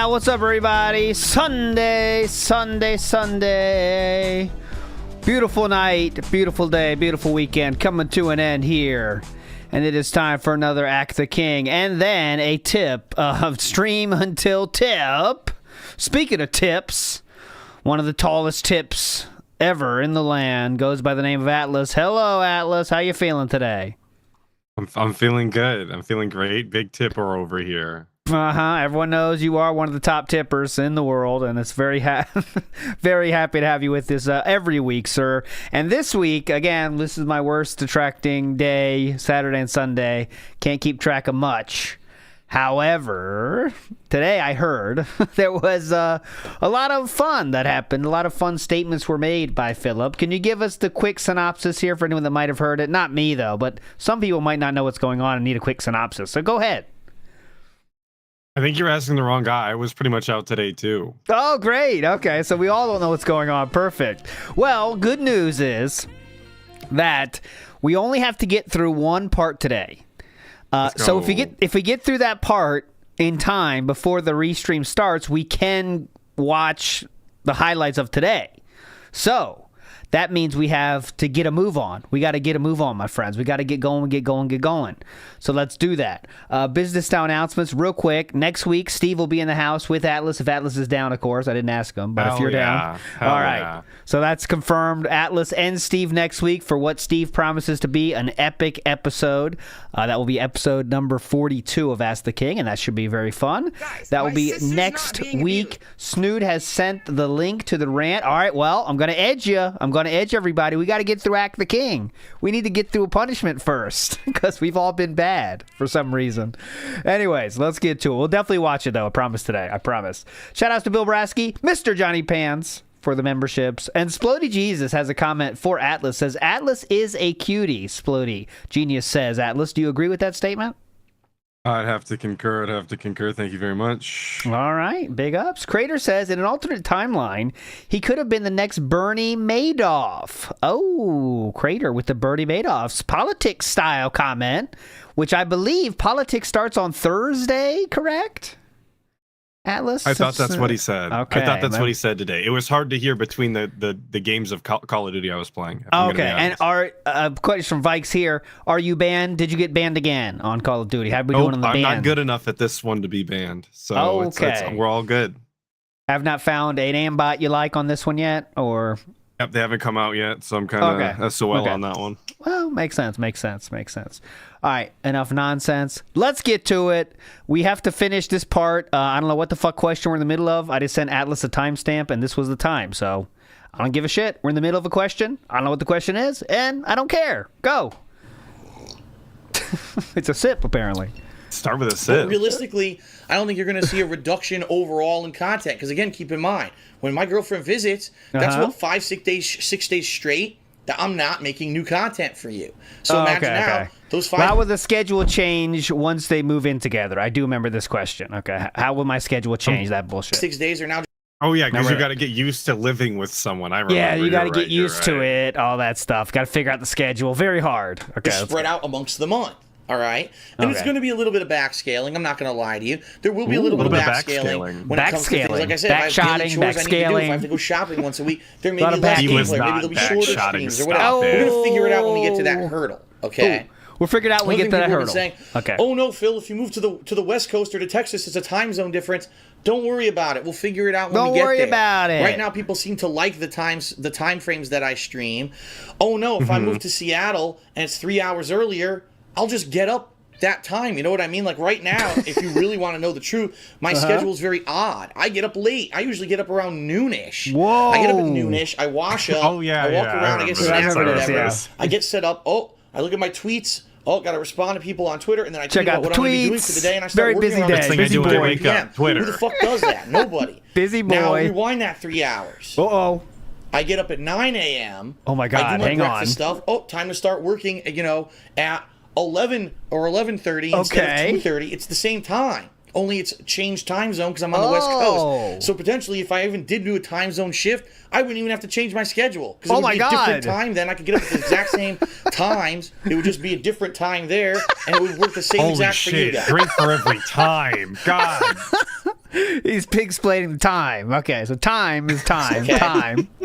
Yeah, what's up, everybody? Sunday. Beautiful night, beautiful day, beautiful weekend coming to an end here. And it is time for another Act the King. And then a tip of Stream Until Tip. Speaking of tips, one of the tallest tips ever in the land goes by the name of Atlas. Hello, Atlas. How you feeling today? I'm feeling good. I'm feeling great. Big tipper over here. Everyone knows you are one of the top tippers in the world, and it's very very happy to have you with us every week, sir. And this week, again, this is my worst detracting day, Saturday and Sunday. Can't keep track of much. However, today I heard there was a lot of fun that happened. A lot of fun statements were made by Philip. Can you give us the quick synopsis here for anyone that might have heard it? Not me, though, but some people might not know what's going on and need a quick synopsis. So go ahead. I think you're asking the wrong guy. I was pretty much out today, too. Oh, great. Okay, so we all don't know what's going on. Perfect. Well, good news is that we only have to get through one part today. So if we get through that part in time before the restream starts, we can watch the highlights of today. So that means we have to get a move on. We got to get a move on, my friends. We got to get going. So let's do that. Business style announcements real quick. Next week, Steve will be in the house with Atlas. If Atlas is down, of course. I didn't ask him, but if you're down. All right. Yeah. So that's confirmed. Atlas and Steve next week for what Steve promises to be an epic episode. That will be episode number 42 of Ask the King, and that should be very fun. Guys, that will be next week. Snood has sent the link to the rant. All right, well, I'm going to edge you. I'm going to edge everybody. We got to get through Act the King. We need to get through a punishment first because we've all been bad for some reason. Anyways, let's get to it. We'll definitely watch it, though. I promise today. I promise. Shoutouts to Bill Brasky, Mr. Johnny Pans for the memberships. And Splody Jesus has a comment for Atlas. Says, Atlas is a cutie, Splody. Genius says, Atlas, do you agree with that statement? I'd have to concur. Thank you very much. All right. Big ups. Crater says, in an alternate timeline, he could have been the next Bernie Madoff. Oh, Crater with the Bernie Madoff's politics style comment, which I believe politics starts on Thursday, correct? Atlas? I thought that's what he said. Okay, I thought that's what he said today. It was hard to hear between the games of Call of Duty I was playing. Okay, and our question from Vikes here, are you banned? Did you get banned again on Call of Duty? How are we doing on the ban? I'm not good enough at this one to be banned, so we're all good. Have not found an aimbot you like on this one yet, or... Yep, they haven't come out yet, so I'm kind of SOL on that one. Well, makes sense. All right, enough nonsense. Let's get to it. We have to finish this part. I don't know what the fuck question we're in the middle of. I just sent Atlas a timestamp, and this was the time, so I don't give a shit. We're in the middle of a question. I don't know what the question is, and I don't care. Go. It's a sip, apparently. Start with a sip. But realistically, I don't think you're going to see a reduction overall in content. Because again, keep in mind, when my girlfriend visits, that's what 6 days straight that I'm not making new content for you. So imagine those 5. How will the schedule change once they move in together? I do remember this question. Okay, how will my schedule change? That bullshit. 6 days are now. Oh yeah, because you got to get used to living with someone. I remember. Yeah, you got to get used to it. All that stuff. Got to figure out the schedule. Very hard. Okay, spread out amongst the month. All right, and it's going to be a little bit of backscaling. I'm not going to lie to you. There will be a little bit of backscaling when it comes to things. Like I said, if I have daily chores I need to do, if I have to go shopping once a week, there may be less gameplay. Maybe there'll be shorter streams or whatever. We're going to figure it out when we get to that hurdle. Okay. We'll figure it out when we get to that hurdle. Saying, oh no, Phil, if you move to the West Coast or to Texas, it's a time zone difference. Don't worry about it. We'll figure it out when we get there. Don't worry about it. Right now, people seem to like the time frames that I stream. Oh no, if I move to Seattle and it's 3 hours earlier, I'll just get up that time. You know what I mean? Like right now, if you really want to know the truth, my schedule is very odd. I get up late. I usually get up around noonish. Whoa. I get up at noonish. I wash up. I walk around. I get snapped or whatever. I get set up. I look at my tweets. Got to respond to people on Twitter, and then I check out what I'm going to be doing for the day, and I start working on it. Busy boy. Wake up. Twitter. Who the fuck does that? Nobody. Busy boy. Now rewind that 3 hours. I get up at 9 a.m. Oh my God! I do my breakfast stuff. Time to start working. At 11 or 11:30 instead of 2:30. It's the same time. Only it's changed time zone because I'm on the West Coast. So potentially, if I even did do a time zone shift, I wouldn't even have to change my schedule because it would be a different time. Then I could get up at the exact same times. It would just be a different time there, and it would work the same exact for you guys. Drink for every time. God. He's pig-splaining the time. Okay, so time is time. Okay.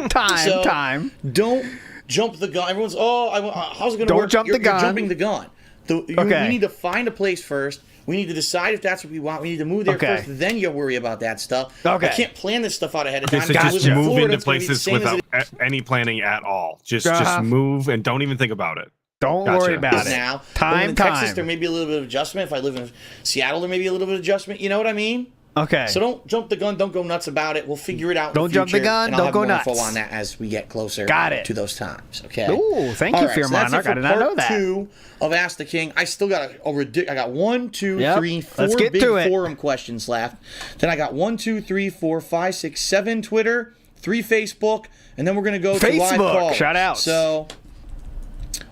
Time. Don't jump the gun. Everyone's, how's it going to work? Jump the gun. You're jumping the gun. Okay. We need to find a place first. We need to decide if that's what we want. We need to move there first. Then you'll worry about that stuff. Okay. I can't plan this stuff out ahead of time. So just move into places without any planning at all. Just move and don't even think about it. Don't worry about it. Now, Time. In Texas, there may be a little bit of adjustment. If I live in Seattle, there may be a little bit of adjustment. You know what I mean? Okay. So don't jump the gun. Don't go nuts about it. We'll figure it out. Don't jump the gun. Don't go nuts. I'll have more info on that as we get closer to those times. Okay. Ooh, thank you, Fear Monarch. I did not know that. Part 2 of Ask the King. I still got I got 1, 2, 3, 4 Let's get big to it. forum questions left. Then I got 1, 2, 3, 4, 5, 6, 7 Twitter, 3 Facebook, and then we're gonna go to live calls. Shoutouts. So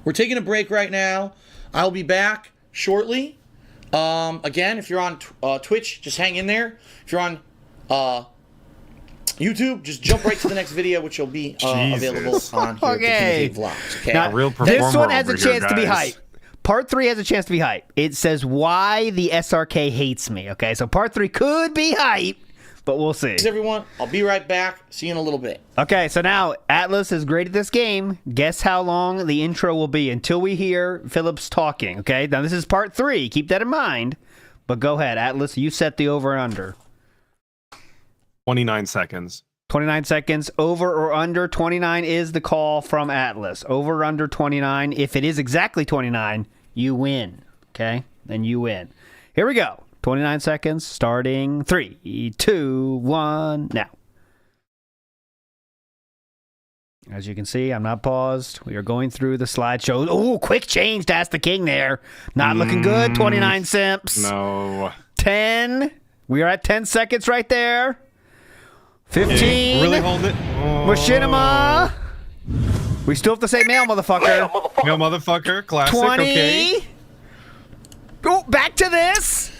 we're taking a break right now. I'll be back shortly. Again, if you're on Twitch, just hang in there. If you're on YouTube, just jump right to the next video, which will be available on here at the Vlogs. Okay. Now, a real performer this one has a over chance here, to be guys. hype. Part 3 has a chance to be hype. It says why the SRK hates me. Okay, so part 3 could be hype, but we'll see. Thanks, everyone. I'll be right back. See you in a little bit. Okay, so now Atlas is great at this game. Guess how long the intro will be until we hear Phillips talking. Okay, now this is part 3. Keep that in mind. But go ahead, Atlas. You set the over and under. 29 seconds. 29 seconds. Over or under 29 is the call from Atlas. Over or under 29. If it is exactly 29, you win. Okay? Then you win. Here we go. 29 seconds starting 3, 2, 1, now. As you can see, I'm not paused. We are going through the slideshow. Oh, quick change to Ask the King there. Not looking good. 29 simps. No. 10. We are at 10 seconds right there. 15. Really hold it. Machinima. We still have to say male, motherfucker. Male motherfucker. Classic. 20. Okay. Oh, back to this.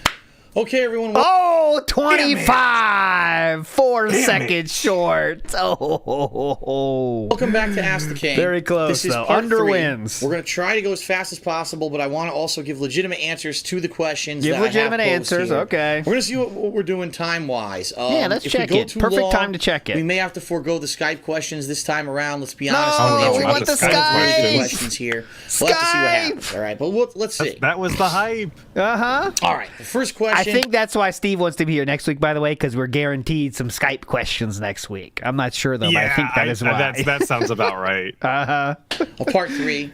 Okay, everyone. Oh, 25. 4 seconds short. Oh. Welcome back to Ask the King. Very close, This is though. part Under 3. wins. We're going to try to go as fast as possible, but I want to also give legitimate answers to the questions Give that legitimate I have posed answers, here. okay. We're going to see what we're doing time-wise. Yeah, let's if check we go it. too Perfect long, time to check it. We may have to forego the Skype questions this time around. Let's be honest. No, we not want the the Skype Skype. questions here. We'll have to see what happens. All right, but let's see. That was the hype. Uh-huh. All right, the first question. I think that's why Steve wants to be here next week, by the way, because we're guaranteed some Skype questions next week. I'm not sure, though, but I think that is why. That sounds about right. Part 3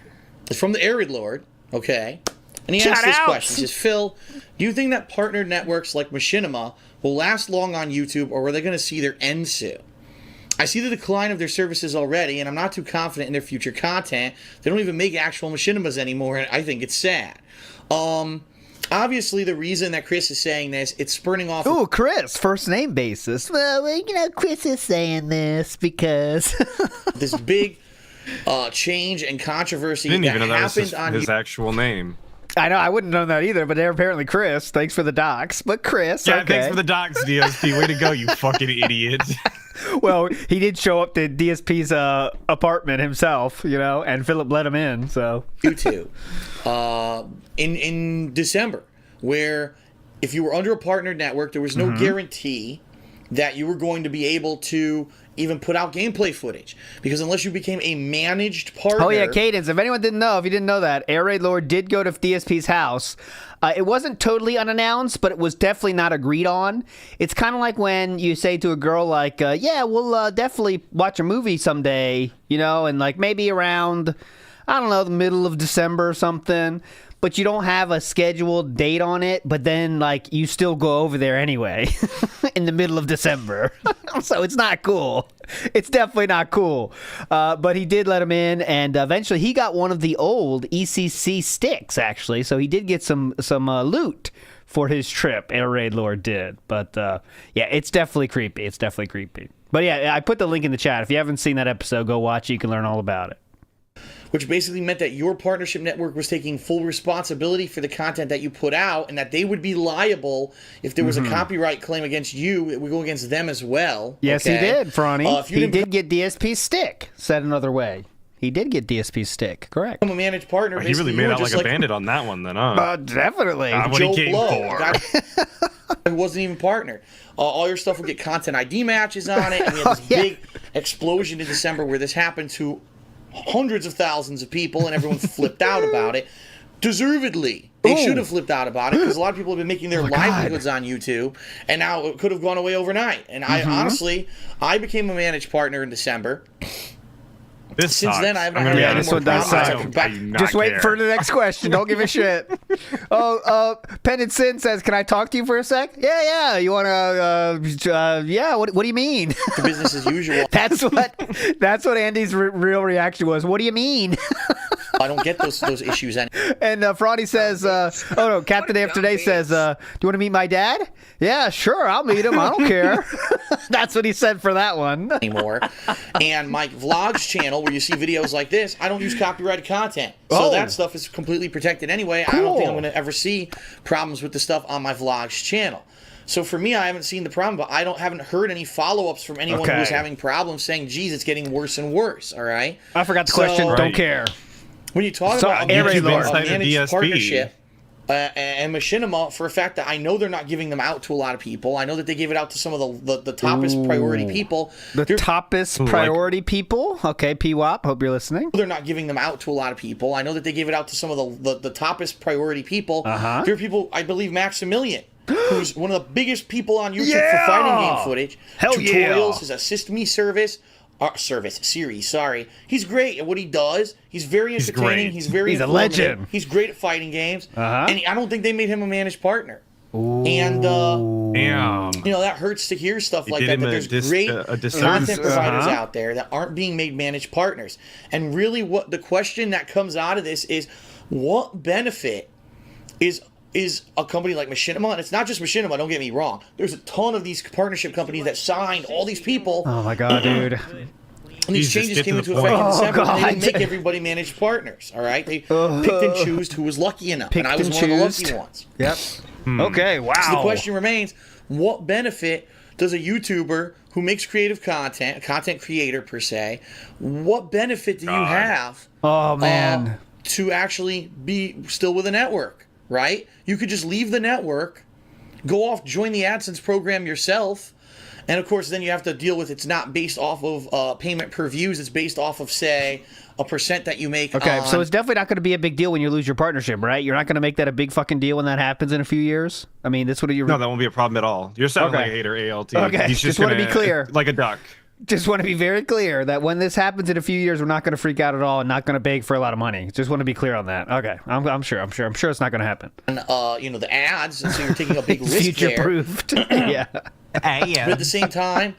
is from the Arid Lord, okay? And he asks this question. He says, Phil, do you think that partnered networks like Machinima will last long on YouTube, or are they going to see their end soon? I see the decline of their services already, and I'm not too confident in their future content. They don't even make actual Machinimas anymore, and I think it's sad. Obviously, the reason that Chris is saying this, it's spurning off... Ooh, Chris, first name basis. Well, Chris is saying this because... this big change and controversy Didn't that even know that was happened on his actual name. I know, I wouldn't know that either, but they're apparently Chris. Thanks for the docs. But Chris, Yeah, okay. thanks for the docs, DSP. Way to go, you fucking idiot. Well, he did show up to DSP's apartment himself, and Philip let him in, so. YouTube in December, where if you were under a partnered network, there was no guarantee that you were going to be able to even put out gameplay footage, because unless you became a managed partner... Oh, yeah, Cadence. If anyone didn't know, if you didn't know that, Air Raid Lord did go to DSP's house. It wasn't totally unannounced, but it was definitely not agreed on. It's kind of like when you say to a girl, like, yeah, we'll definitely watch a movie someday, and like maybe around, I don't know, the middle of December or something. But you don't have a scheduled date on it, but then, like, you still go over there anyway in the middle of December. So it's not cool. It's definitely not cool. But he did let him in, and eventually he got one of the old ECC sticks, actually. So he did get some loot for his trip, Air Raid Lord did. But, yeah, it's definitely creepy. It's definitely creepy. But, yeah, I put the link in the chat. If you haven't seen that episode, go watch it. You can learn all about it. Which basically meant that your partnership network was taking full responsibility for the content that you put out, and that they would be liable if there was a copyright claim against you. It would go against them as well. Yes, okay? he did, Franny. He did get DSP's stick, said another way. He did get DSP's stick, correct. I'm a managed partner. He really made out like a bandit on that one then, huh? Definitely. What he came for. who wasn't even partnered. All your stuff would get content ID matches on it, and we had this big explosion in December where this happened to hundreds of thousands of people, and everyone flipped out about it. Deservedly. They should have flipped out about it because a lot of people have been making their livelihoods on YouTube, and now it could have gone away overnight. And I honestly, I became a managed partner in December. Since then, I haven't had any more problems. Just wait for the next question. Don't give a shit. Pen and Sin says, "Can I talk to you for a sec?" Yeah. You want to? Yeah. What do you mean? The business as usual. That's what Andy's real reaction was. What do you mean? I don't get those issues anymore. And Fraudy says, "Oh no, Captain After Day says, do you want to meet my dad? Yeah, sure, I'll meet him. I don't care." That's what he said for that one. Anymore. And my vlogs channel, where you see videos like this, I don't use copyrighted content, so that stuff is completely protected anyway. Cool. I don't think I'm going to ever see problems with the stuff on my vlogs channel. So for me, I haven't seen the problem, but haven't heard any follow-ups from anyone who was having problems saying, "Geez, it's getting worse and worse." All right. I forgot the question. Right. Don't care. When you talk about a managed partnership and Machinima, for a fact that I know they're not giving them out to a lot of people. I know that they gave it out to some of the toppest priority people. The toppest priority people? Okay, PWAP, hope you're listening. They're not giving them out to a lot of people. I know that they gave it out to some of the toppest priority people. There are people, I believe Maximilian, who's one of the biggest people on YouTube for fighting game footage. Tutorials, his Assist Me series, sorry. He's great at what he does. He's very entertaining. He's very a legend. He's great at fighting games. And I don't think they made him a managed partner. Ooh. And that hurts to hear stuff like that. But there's great content providers out there that aren't being made managed partners. And really, what the question that comes out of this is, what benefit is a company like Machinima? And it's not just Machinima, don't get me wrong. There's a ton of these partnership companies that signed all these people. Oh my god, dude. And these changes came into effect in December, and they didn't make everybody managed partners, all right? They picked and chose who was lucky enough, and I was one of the lucky ones. Yep. Okay, wow. So the question remains, what benefit does a YouTuber who makes creative content, a content creator per se, what benefit do you have to actually be still with a network, right? You could just leave the network, go off, join the AdSense program yourself, and of course then you have to deal with it's not based off of payment per views, it's based off of, say, a percent that you make. Okay, so it's definitely not going to be a big deal when you lose your partnership, right? You're not going to make that a big fucking deal when that happens in a few years? I mean, that's what you're... No, that won't be a problem at all. You're sounding like a hater, ALT. Okay, He's just want to be clear. Like a duck. Just want to be very clear that when this happens in a few years, we're not going to freak out at all and not going to beg for a lot of money. Just want to be clear on that. Okay, I'm sure it's not going to happen. And the ads, so you're taking a big risk future-proofed. Yeah. But at the same time,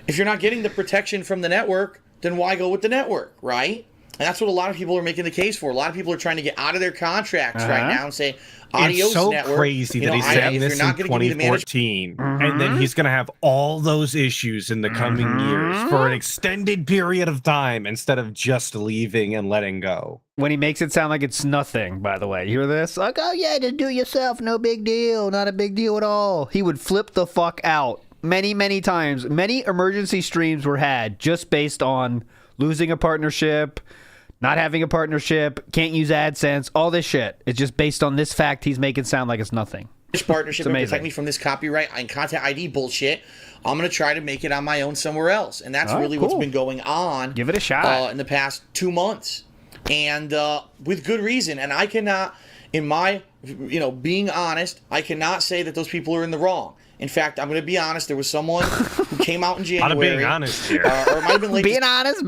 if you're not getting the protection from the network, then why go with the network, right? And that's what a lot of people are making the case for. A lot of people are trying to get out of their contracts right now and say, Adios, it's so network. Crazy that he said this in 2014, and then he's going to have all those issues in the coming years for an extended period of time instead of just leaving and letting go. When he makes it sound like it's nothing, by the way. You hear this? Like, oh yeah, just do it yourself. No big deal. Not a big deal at all. He would flip the fuck out many times. Many emergency streams were had just based on losing a partnership, not having a partnership, can't use AdSense, all this shit. It's just based on this fact he's making sound like it's nothing. Partnership and protect me from this copyright and content ID bullshit. I'm going to try to make it on my own somewhere else. And that's really what's been going on. Give it a shot. In the past 2 months. And with good reason. And I cannot, in my, being honest, I cannot say that those people are in the wrong. In fact, I'm going to be honest. There was someone who came out in January. A lot of being honest here. Or it might have been late being honest.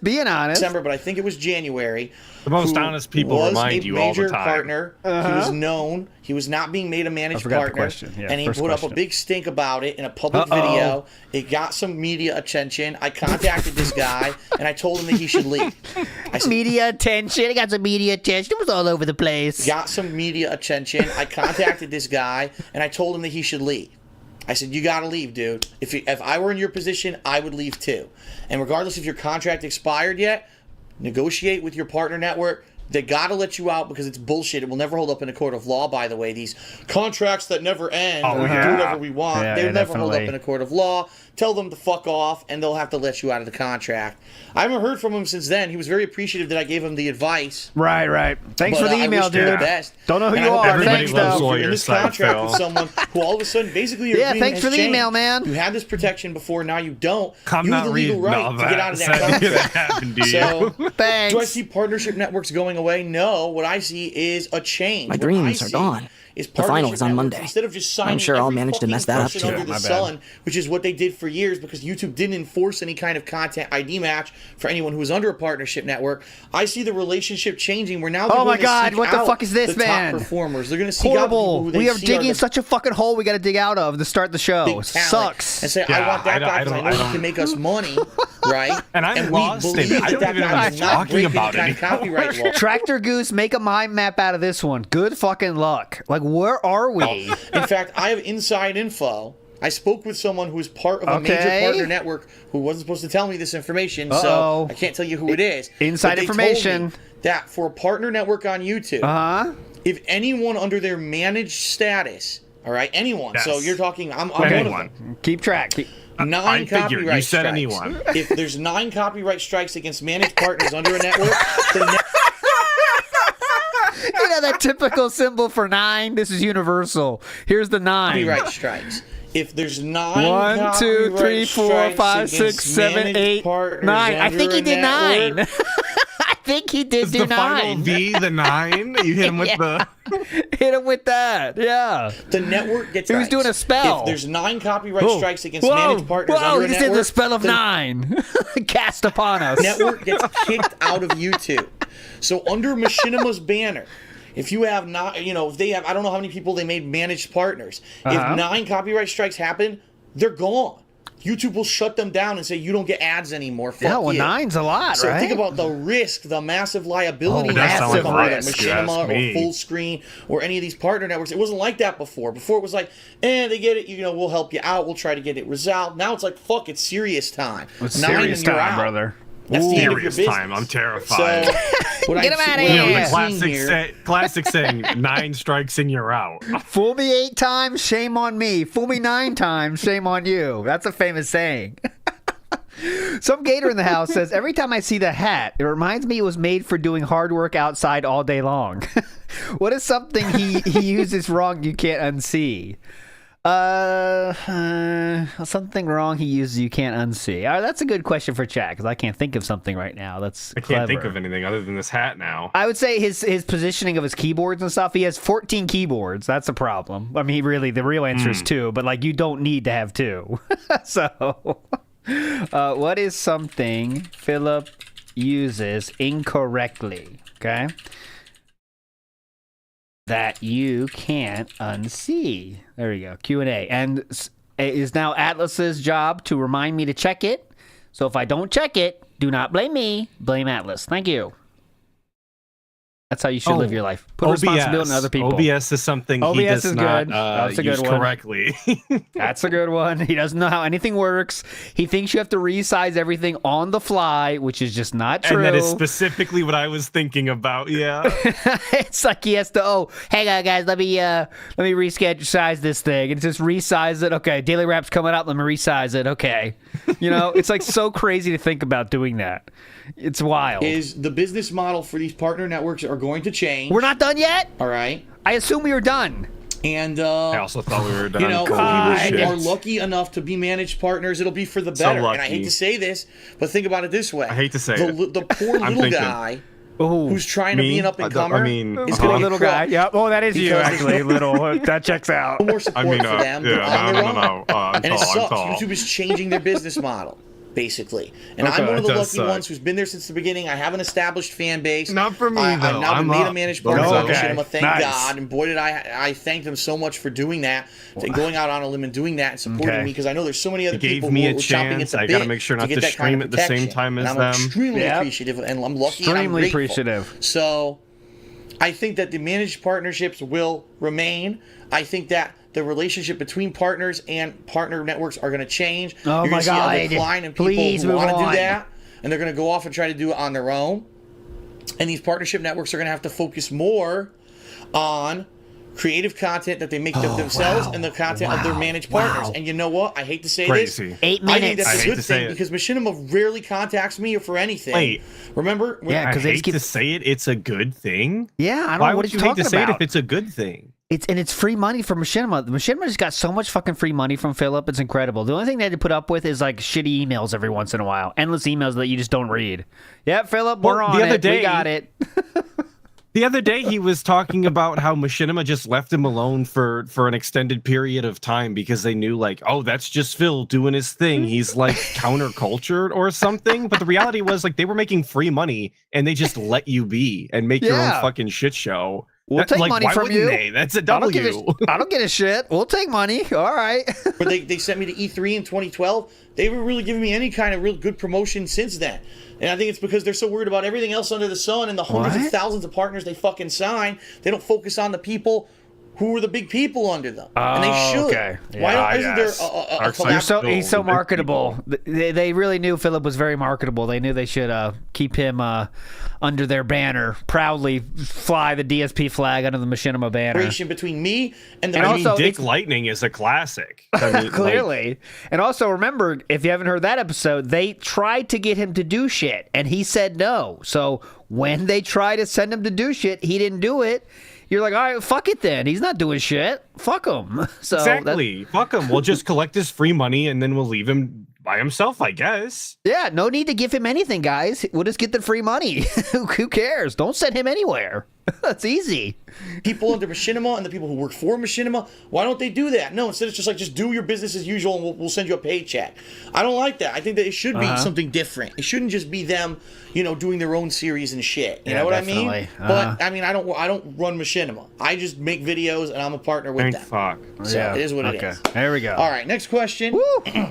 December, but I think it was January. The most honest people remind you all the time. Was a major partner. He was known. He was not being made a managed partner. And he put up a big stink about it in a public video. It got some media attention. I contacted this guy, and I told him that he should leave. I said, media attention. It got some media attention. It was all over the place. Got some media attention. I contacted this guy, and I told him that he should leave. I said, you got to leave, dude. If I were in your position, I would leave too. And regardless if your contract expired yet, negotiate with your partner network. They got to let you out because it's bullshit. It will never hold up in a court of law, by the way. These contracts that never end, we can do whatever we want, they'll never hold up in a court of law. Tell them to fuck off, and they'll have to let you out of the contract. I haven't heard from him since then. He was very appreciative that I gave him the advice. Right. Thanks for the email, dude. The best. Don't know who you are. Thanks, though. You're in this contract with someone who all of a sudden, basically, your agreement thanks for the email, man. You had this protection before, now you don't. You have the legal right to get out of that contract. So, thanks. Do I see partnership networks going away? No. What I see is a change. My dreams are gone. The final is on Monday. Instead of just signing I'm sure I'll manage to mess that up too. Under the sun, which is what they did for years because YouTube didn't enforce any kind of content ID match for anyone who was under a partnership network. I see the relationship changing where now they're oh my god, what the fuck is this, the man? Top performers. They're going to seek horrible. Out people who we are digging such a fucking hole we got to dig out of to start the show. Sucks. And say I want that guy because I know he can make us money, right? And I'm lost in it. I don't even know what I'm talking about anymore. Tractor Goose, make a mind map out of this one. Good fucking luck. Like, where are we? In fact, I have inside info. I spoke with someone who is part of a major partner network who wasn't supposed to tell me this information, so I can't tell you who it is. Inside information. Told me that for a partner network on YouTube, if anyone under their managed status, all right, anyone. Yes. So you're talking, I'm one of them. Keep track. 9 copyright you said strikes. Anyone. If there's 9 copyright strikes against managed partners under a network, you know that typical symbol for 9? This is universal. Here's the 9. Copyright strikes. If there's 9 1, 2, 3, 4, 5, 6, 7, 8, 9. I think he did 9. I think he did do 9. The final V, the 9. You hit him with the. Hit him with that. Yeah. The network gets. He was doing a spell. If there's 9 copyright strikes against managed partners under a network, he just did the spell of 9 cast upon us. Network gets kicked out of YouTube. So under Machinima's banner, if you have not, if they have, I don't know how many people they made managed partners. If 9 copyright strikes happen, they're gone. YouTube will shut them down and say you don't get ads anymore. Fuck yeah, well, you. 9's a lot, so right? think about the risk, the massive liability, massive risk. Machinima or Full Screen or any of these partner networks. It wasn't like that before. Before it was like, they get it. We'll help you out. We'll try to get it resolved. Now it's like, fuck, it's serious time. It's serious time, brother. That's the end of your business. Time. I'm terrified. So, get him out of here. Classic saying, 9 strikes and you're out. Fool me 8 times, shame on me. Fool me 9 times, shame on you. That's a famous saying. Some gator in the house says, every time I see the hat, it reminds me it was made for doing hard work outside all day long. What is something he uses wrong you can't unsee? Something wrong he uses you can't unsee. That's a good question for chat because I can't think of something right now. I can't think of anything other than this hat now. I would say his positioning of his keyboards and stuff. He has 14 keyboards. That's a problem. I mean, really, the real answer is 2, but you don't need to have 2. So, what is something Philip uses incorrectly? Okay. That you can't unsee. There we go. Q&A. And it is now Atlas's job to remind me to check it. So if I don't check it, do not blame me. Blame Atlas. Thank you. That's how you should live your life. Put responsibility on other people. OBS is something he does not use correctly. That's a good one. He doesn't know how anything works. He thinks you have to resize everything on the fly, which is just not true. And that is specifically what I was thinking about. Yeah. It's like he has to. Hang on, guys. Let me resize this thing, and just resize it. Okay, daily wrap's coming up. Let me resize it. Okay. It's like so crazy to think about doing that. It's wild. Is the business model for these partner networks are going to change? We're not done yet? All right. I assume we were done. And I also thought we were done. For people who are lucky enough to be managed partners, it'll be for the better. And I hate to say this, but think about it this way. I hate to say it. The poor little guy who's trying to be an up-and-comer is going to little guy. Yep. Oh, that is you, actually, little. That checks out. No more support for them. No. And it sucks. YouTube is changing their business model. Basically, and I'm one of the lucky ones who's been there since the beginning. I have an established fan base. Not for me, though. I've now been made a managed partner of Machinima, thank God. And boy, did I thank them so much for doing that, and going out on a limb and doing that and supporting me, because I know there's so many other people who are chomping at the bit. I got to make sure not to stream at the same time as them. I'm extremely appreciative, and I'm lucky and I'm grateful. Appreciative. So, I think that the managed partnerships will remain. I think that the relationship between partners and partner networks are going to change. Oh, my God. You're going to see a decline in people who want to do that, and they're going to go off and try to do it on their own. And these partnership networks are going to have to focus more on creative content that they make themselves and the content of their managed partners. And you know what? I hate to say this. 8 minutes. I think that's a good thing because Machinima rarely contacts me for anything. Wait. Remember? Yeah, because I hate to say it. It's a good thing. Yeah, I don't Why know what would he's you hate talking to say about. it if it's a good thing? It's free money for Machinima. Machinima just got so much fucking free money from Philip. It's incredible. The only thing they had to put up with is like shitty emails every once in a while. Endless emails that you just don't read. Yeah, Philip, we're on it. We got it. The other day, he was talking about how Machinima just left him alone for an extended period of time because they knew, like, oh, that's just Phil doing his thing. He's, like, countercultured or something. But the reality was, like, they were making free money, and they just let you be and make your own fucking shit show. We'll take money from you. That's a W. I don't give a shit. We'll take money. All right. But they sent me to E3 in 2012. They were really giving me any kind of real good promotion since then. And I think it's because they're so worried about everything else under the sun and the hundreds of thousands of partners they fucking sign. They don't focus on the people who are the big people under them. And they should. Okay. Yeah, Why isn't there a he's so marketable. They really knew Philip was very marketable. They knew they should keep him under their banner, proudly fly the DSP flag under the Machinima banner. Between me and the I mean, Dick Lightning is a classic. I mean, clearly. And also remember, if you haven't heard that episode, they tried to get him to do shit, and he said no. So when they try to send him to do shit, he didn't do it. You're like, all right, fuck it then. He's not doing shit. Fuck him. So exactly. Fuck him. We'll just collect his free money and then we'll leave him by himself, I guess. Yeah, no need to give him anything, guys. We'll just get the free money. Who cares? Don't send him anywhere. That's easy. People under Machinima and the people who work for Machinima, why don't they do that? No, instead it's just like, just do your business as usual and we'll send you a paycheck. I don't like that. I think that it should be something different. It shouldn't just be them, doing their own series and shit. You know what definitely. I mean? But I mean, I don't run Machinima. I just make videos and I'm a partner with them. Fuck. So it is what it is. There we go. All right, next question.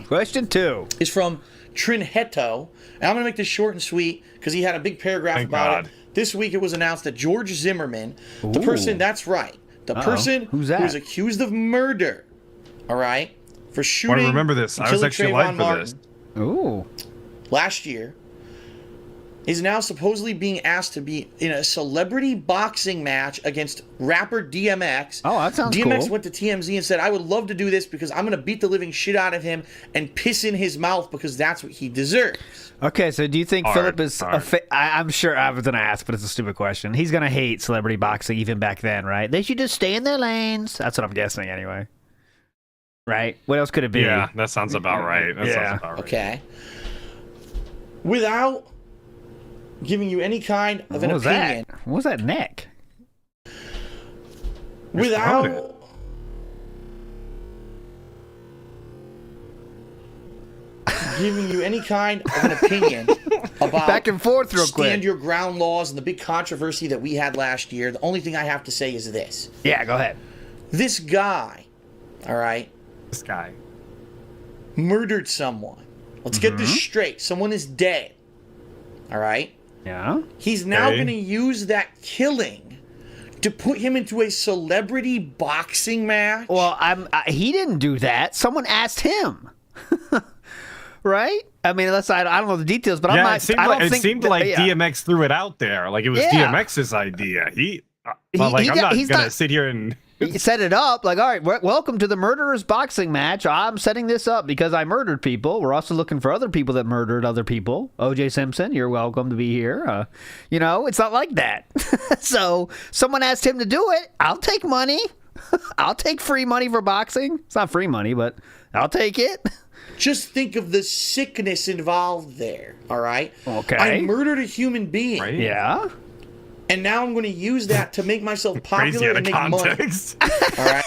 Question 2 is from Trinhetto. And I'm going to make this short and sweet because he had a big paragraph about it. This week it was announced that George Zimmerman, the person, that's right, the person who is accused of murder, all right, for shooting. I remember this. I was actually alive for this. Ooh. Last year, is now supposedly being asked to be in a celebrity boxing match against rapper DMX. Oh, that sounds DMX cool. went to TMZ and said, I would love to do this because I'm going to beat the living shit out of him and piss in his mouth because that's what he deserves. Okay, so do you think Philip is I'm sure I was going to ask, but it's a stupid question. He's going to hate celebrity boxing even back then, right? They should just stay in their lanes. That's what I'm guessing anyway. Right? What else could it be? Yeah, that sounds about right. Okay. Without giving you any kind of an opinion. What was that neck? Without giving you any kind of an opinion about back and forth real quick. Stand your ground laws and the big controversy that we had last year. The only thing I have to say is this. Yeah, go ahead. This guy, all right? This guy murdered someone. Let's get this straight. Someone is dead. All right? Yeah. He's now going to use that killing to put him into a celebrity boxing match. Well, he didn't do that. Someone asked him. Right? I mean, unless I don't know the details, but I'm not. It seemed like DMX threw it out there, like it was DMX's idea. I'm not gonna sit here and he set it up. Like, all right, welcome to the murderers boxing match. I'm setting this up because I murdered people. We're also looking for other people that murdered other people. O.J. Simpson, you're welcome to be here. It's not like that. So someone asked him to do it. I'll take money. I'll take free money for boxing. It's not free money, but I'll take it. Just think of the sickness involved there, all right? Okay. I murdered a human being. Right? Yeah. And now I'm going to use that to make myself popular and make context. money. All right?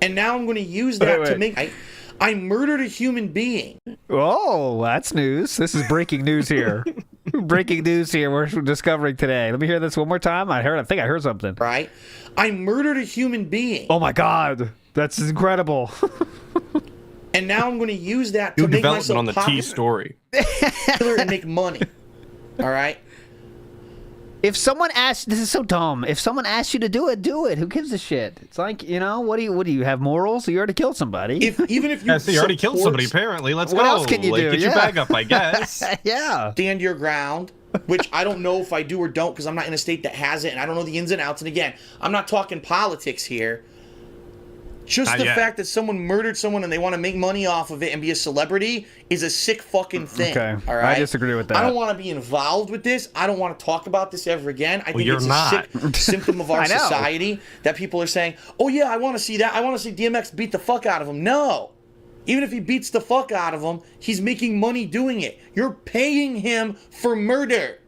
And now I'm going to use that to make... I murdered a human being. Oh, that's news. This is breaking news here. Breaking news here we're discovering today. Let me hear this one more time. I think I heard something. Right? I murdered a human being. Oh my God. That's incredible. And now I'm going to use that to make myself on the popular T story and make money. All right? If someone asks, this is so dumb. If someone asks you to do it, do it. Who gives a shit? It's like, what do you have morals? You already killed somebody. Even if you so you already killed somebody, apparently. Let's what go. Else can you do? Get your bag up, I guess. Yeah. Stand your ground, which I don't know if I do or don't because I'm not in a state that has it and I don't know the ins and outs. And again, I'm not talking politics here. Just the fact that someone murdered someone and they want to make money off of it and be a celebrity is a sick fucking thing. Okay. All right? I disagree with that. I don't want to be involved with this. I don't want to talk about this ever again. I think it's a sick symptom of our society that people are saying, oh, yeah, I want to see that. I want to see DMX beat the fuck out of him. No. Even if he beats the fuck out of him, he's making money doing it. You're paying him for murder.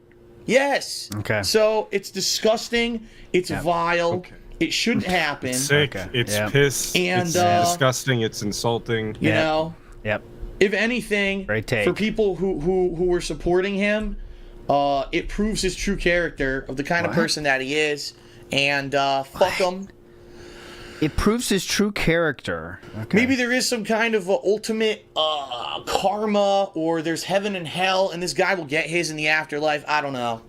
Yes. Okay. So it's disgusting. It's vile. Okay. It shouldn't happen. It's sick. Okay. It's piss. And it's disgusting. It's insulting. You know. Yep. If anything, for people who were supporting him, it proves his true character of the kind of person that he is. And fuck him. It proves his true character. Okay. Maybe there is some kind of ultimate karma, or there's heaven and hell, and this guy will get his in the afterlife. I don't know.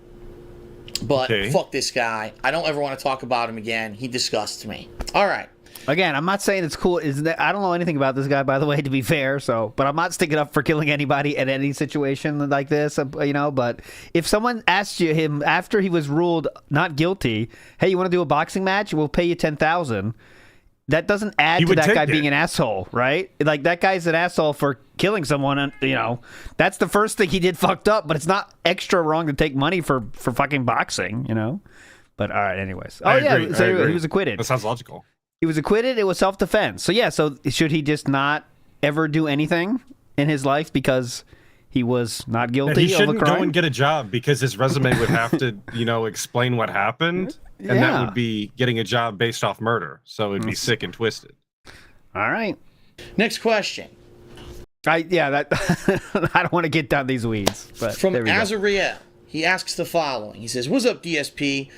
But fuck this guy. I don't ever want to talk about him again. He disgusts me. All right. Again, I'm not saying it's cool. I don't know anything about this guy, by the way, to be fair. But I'm not sticking up for killing anybody in any situation like this, But if someone asked him after he was ruled not guilty, hey, you want to do a boxing match? We'll pay you $10,000. That doesn't add to that guy being an asshole, right? Like, that guy's an asshole for killing someone, and that's the first thing he did fucked up, but it's not extra wrong to take money for fucking boxing, But all right, anyways. I agree. So he was acquitted. That sounds logical. He was acquitted. It was self-defense. So so should he just not ever do anything in his life because he was not guilty of a crime? He shouldn't go and get a job because his resume would have to, explain what happened. And that would be getting a job based off murder. So it'd be sick and twisted. All right. Next question. I don't want to get down these weeds. But from Azariel, he asks the following. He says, "What's up, DSP?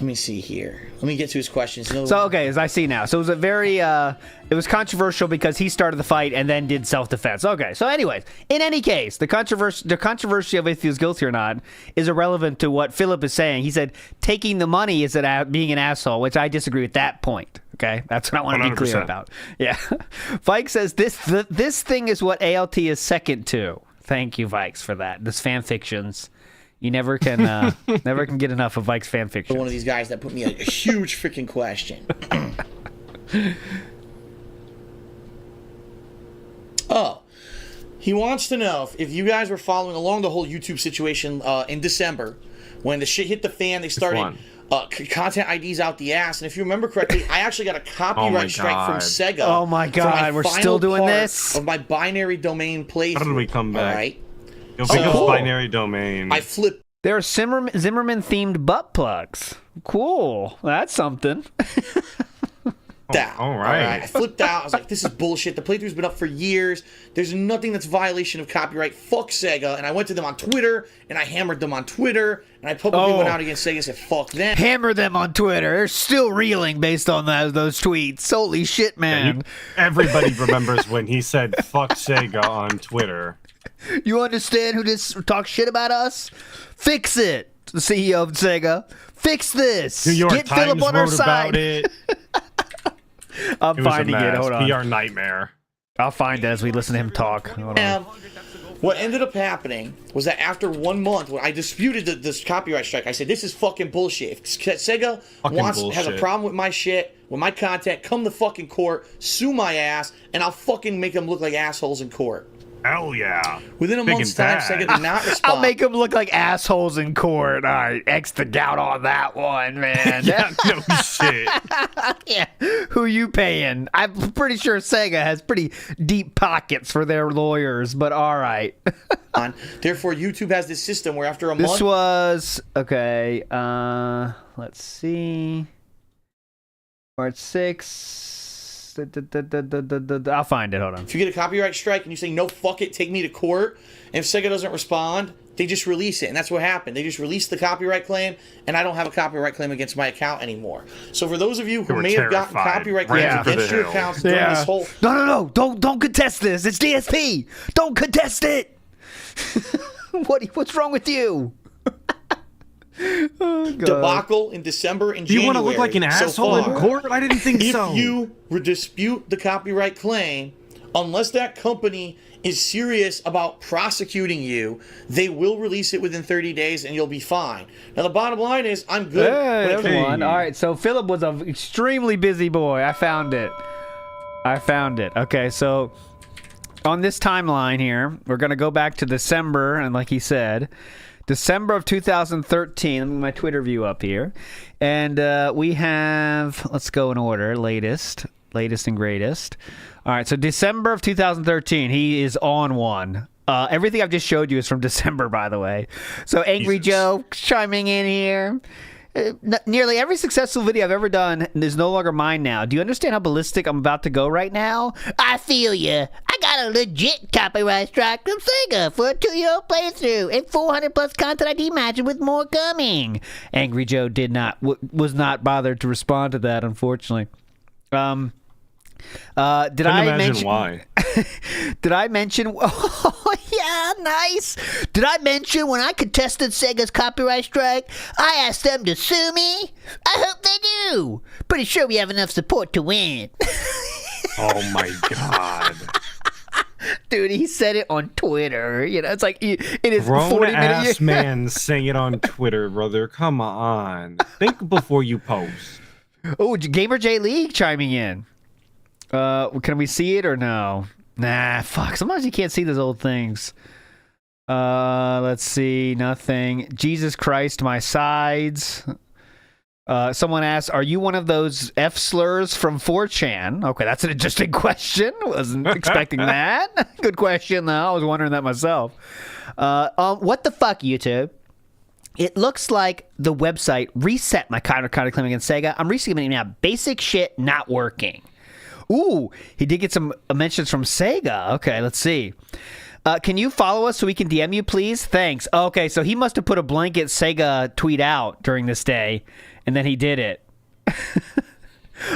Let me see here. Let me get to his questions." As I see now. So it was it was controversial because he started the fight and then did self-defense. Okay, so anyways, in any case, the controversy of if he was guilty or not is irrelevant to what Philip is saying. He said taking the money is being an asshole, which I disagree with that point. Okay, that's what I want to be clear about. Yeah. Vikes says this thing is what ALT is second to. Thank you, Vikes, for that. This fan fictions. You never can get enough of Vikes fan fiction. One of these guys that put me a huge freaking question. He wants to know if you guys were following along the whole YouTube situation in December when the shit hit the fan. They started content IDs out the ass, and if you remember correctly, I actually got a copyright strike from Sega. Oh my god, we're still doing this of my binary domain playthrough. How did we come back? All right. Binary domain. I flipped. There are Zimmerman-themed butt plugs. Cool. That's something. All right. I flipped out. I was like, this is bullshit. The playthrough's been up for years. There's nothing that's violation of copyright. Fuck Sega. And I went to them on Twitter, and I hammered them on Twitter, and I publicly went out against Sega and said, fuck them. Hammer them on Twitter. They're still reeling based on those tweets. Holy shit, man. Everybody remembers when he said, fuck Sega on Twitter. You understand who just talks shit about us? Fix it, the CEO of Sega. Fix this. New York Get Times Philip on our wrote side. about it. I'm finding it. Hold on. PR nightmare. I'll find it as we listen to him talk. Hold on. What ended up happening was that after 1 month, when I disputed this copyright strike, I said, this is fucking bullshit. If Sega has a problem with my shit, with my content, come to fucking court, sue my ass, and I'll fucking make them look like assholes in court. Hell yeah. Within a month's time, Sega did not respond. I'll make them look like assholes in court. All right, X the doubt on that one, man. Yeah, no shit. Yeah. Who you paying? I'm pretty sure Sega has pretty deep pockets for their lawyers, but all right. Therefore, YouTube has this system where after a month... This was... Okay, let's see... Part 6... I'll find it. Hold on. If you get a copyright strike and you say, no, fuck it, take me to court, and if Sega doesn't respond, they just release it. And that's what happened. They just released the copyright claim, and I don't have a copyright claim against my account anymore. So for those of you who may have gotten copyright claims against your accounts during this whole... No. Don't contest this. It's DSP. Don't contest it. What's wrong with you? Oh, debacle in December and January. You want to look like an asshole in court? I didn't think so. If you dispute the copyright claim, unless that company is serious about prosecuting you, they will release it within 30 days and you'll be fine. Now, the bottom line is, I'm good. Hey, everyone. All right, so Philip was an extremely busy boy. I found it. Okay, so on this timeline here, we're going to go back to December, and like he said, December of 2013. Let me get my Twitter view up here. And we have, let's go in order, latest and greatest. All right, so December of 2013, he is on one. Everything I've just showed you is from December, by the way. So Angry Joe chiming in here. Nearly every successful video I've ever done is no longer mine now. Do you understand how ballistic I'm about to go right now? I feel ya. I got a legit copyright strike from Sega for a 2-year-old playthrough and 400 plus content ID matches with more coming. Angry Joe was not bothered to respond to that, unfortunately. Did I mention why? Did I mention? Oh yeah, nice. Did I mention when I contested Sega's copyright strike, I asked them to sue me? I hope they do. Pretty sure we have enough support to win. Oh my god. Dude, he said it on Twitter. You know, it's like it is 40-minute man saying it on Twitter, brother. Come on. Think before you post. Oh, Gamer J League chiming in. Can we see it or no? Nah, fuck. Sometimes you can't see those old things. Let's see. Nothing. Jesus Christ, my sides. Someone asked, are you one of those F slurs from 4chan? Okay, that's an interesting question. Wasn't expecting that. Good question, though. I was wondering that myself. What the fuck, YouTube? It looks like the website reset my counterclaim against Sega. I'm resubmitting now. Basic shit not working. Ooh, he did get some mentions from Sega. Okay, let's see. Can you follow us so we can DM you, please? Thanks. Okay, so he must have put a blanket Sega tweet out during this day, and then he did it.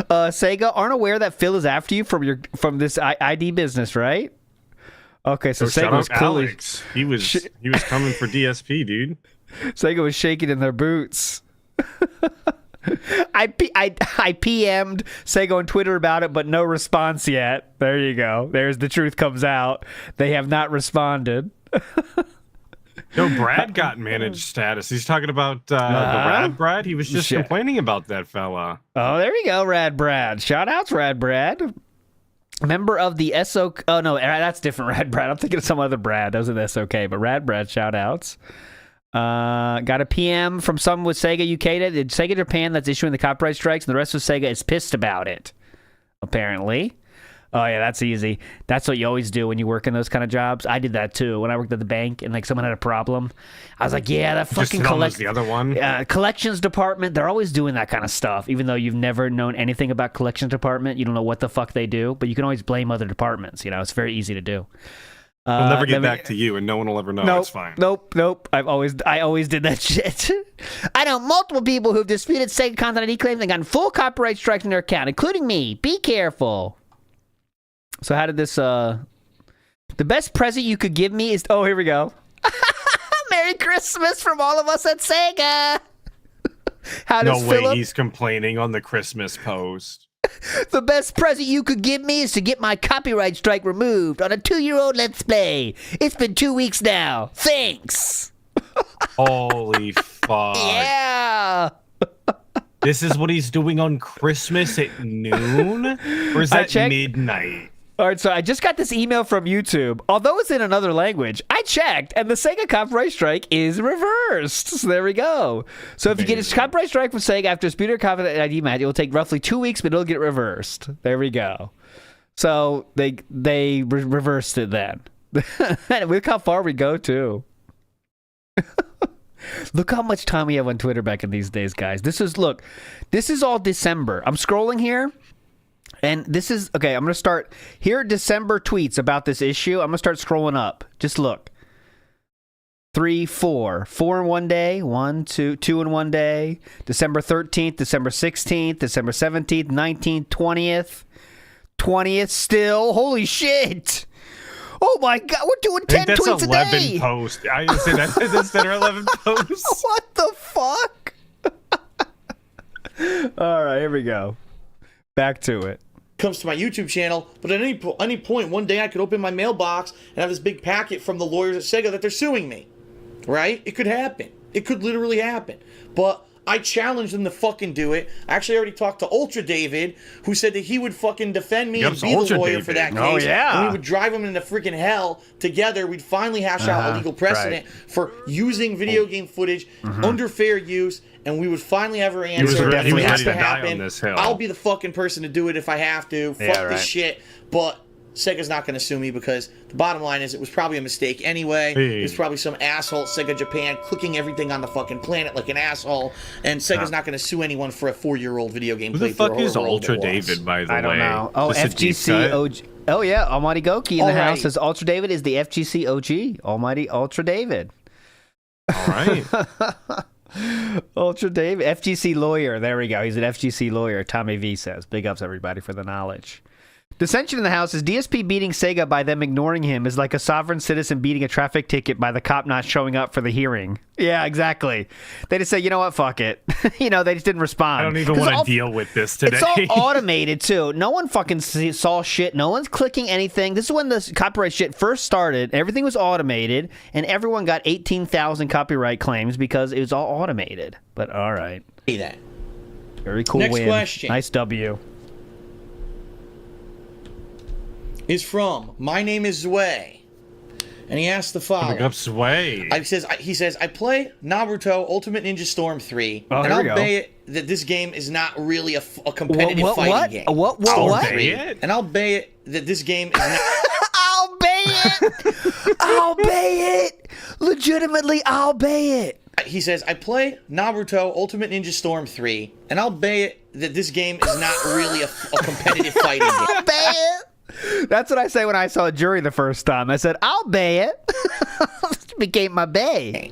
Sega aren't aware that Phil is after you from this ID business, right? Okay, so Sega was clearly... Alex. He was coming for DSP, dude. Sega was shaking in their boots. I PM'd Sega on Twitter about it, but no response yet. There you go. There's the truth comes out. They have not responded. No, Brad got managed status. He's talking about the Rad Brad. He was just complaining about that fella. Oh, there you go, Rad Brad. Shoutouts, Rad Brad. Member of the SOK. Oh, no, that's different Rad Brad. I'm thinking of some other Brad. Those are the SOK, but Rad Brad, shoutouts. Got a PM from someone with Sega UK. It's Sega Japan that's issuing the copyright strikes, and the rest of Sega is pissed about it, apparently. Oh, yeah, that's easy. That's what you always do when you work in those kind of jobs. I did that, too, when I worked at the bank, and, like, someone had a problem. I was like, yeah, that fucking the other one? Collections department, they're always doing that kind of stuff, even though you've never known anything about collections department. You don't know what the fuck they do, but you can always blame other departments. You know, it's very easy to do. We'll never get back to you, and no one will ever know. Nope, it's fine. Nope. I always did that shit. I know multiple people who've disputed Sega content ID claims and gotten full copyright strikes in their account, including me. Be careful. So how did this? The best present you could give me is. Oh, here we go. Merry Christmas from all of us at Sega. How does No way. Phillip? He's complaining on the Christmas post. The best present you could give me is to get my copyright strike removed on a 2-year-old Let's Play. It's been 2 weeks now. Thanks. Holy fuck. Yeah. This is what he's doing on Christmas at noon? Or is that midnight? All right, so I just got this email from YouTube. Although it's in another language, I checked, and the Sega copyright strike is reversed. So there we go. So if you get a copyright strike from Sega after a disputed copyright ID match, it will take roughly 2 weeks, but it'll get reversed. There we go. So they reversed it then. Look how far we go, too. Look how much time we have on Twitter back in these days, guys. This is all December. I'm scrolling here. And this is, okay, I'm going to start, here are December tweets about this issue. I'm going to start scrolling up. Just look. 3, 4. 4 in one day. 1, 2 in one day. December 13th, December 16th, December 17th, 19th, 20th. 20th still. Holy shit. Oh my God, we're doing 10 that's tweets 11 a day. posts. I didn't say that's 10 or 11 posts. What the fuck? All right, here we go. Back to it. Comes to my YouTube channel, but at any point, one day I could open my mailbox and have this big packet from the lawyers at Sega that they're suing me. Right? It could happen. It could literally happen. But I challenged them to fucking do it. I actually already talked to Ultra David, who said that he would fucking defend me and be the lawyer for that case. Oh, yeah. And we would drive him into freaking hell together. We'd finally hash out a legal precedent for using video game footage under fair use, and we would finally have our answer. He was It has ready to die on this hill. I'll be the fucking person to do it if I have to. Yeah, Fuck this right. shit. But Sega's not going to sue me because the bottom line is it was probably a mistake anyway. Hey. It was probably some asshole at Sega Japan clicking everything on the fucking planet like an asshole, and Sega's not going to sue anyone for a 4-year-old video game Who the playthrough. fuck or is however old Ultra it was. David, by the way? I don't know. Oh, Just a deep FGC cut? OG. Oh, yeah. Almighty Goki in the house Alrighty. says Ultra David is the FGC OG. Almighty Ultra David. All right. Ultra David. FGC lawyer. There we go. He's an FGC lawyer. Tommy V says. Big ups, everybody, for the knowledge. Dissension in the house is DSP beating Sega by them ignoring him is like a sovereign citizen beating a traffic ticket by the cop not showing up for the hearing. Yeah, exactly. They just say, you know what, fuck it. They just didn't respond. I don't even want to deal with this today. It's all automated, too. No one fucking saw shit. No one's clicking anything. This is when the copyright shit first started. Everything was automated, and everyone got 18,000 copyright claims because it was all automated. But all right. See that. Very cool Next win. question. Nice W. Is from My Name is Zwei, and he asked the following. Big up Sway. He says, I play Naruto Ultimate Ninja Storm 3, Oh, and here I'll we go. bet it that this game is not really a competitive What? fighting game. What? And I'll bet it that this game is not... I'll pay it. I'll pay it. Legitimately, I'll pay it. He says, I play Naruto Ultimate Ninja Storm 3, and I'll bet it that this game is not really a competitive fighting game. I'll pay it. That's what I say when I saw a jury the first time. I said, I'll bay it. Became my bay.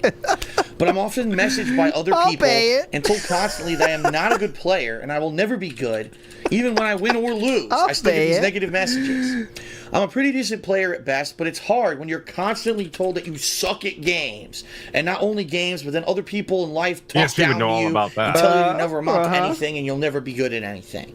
But I'm often messaged by other I'll people pay it. and told constantly that I am not a good player and I will never be good. Even when I win or lose, I'll I still get pay these it. negative messages. I'm a pretty decent player at best, but it's hard when you're constantly told that you suck at games. And not only games, but then other people in life talk Yes, we would down know to all you about that. and tell you you never amount to anything and you'll never be good at anything.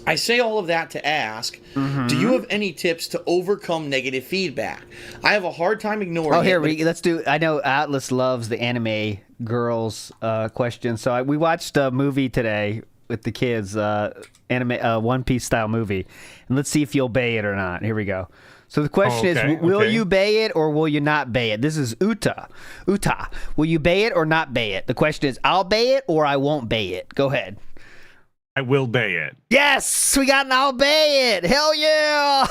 I say all of that to ask, do you have any tips to overcome negative feedback? I have a hard time ignoring Oh, here, it. let's do. I know Atlas loves the anime girls question. So we watched a movie today with the kids, anime One Piece style movie. And let's see if you'll bay it or not. Here we go. So the question is, will you bay it or will you not bay it? This is Uta. Will you bay it or not bay it? The question is, I'll bay it or I won't bay it. Go ahead. I will bay it. Yes, we got an I'll bay it. Hell yeah.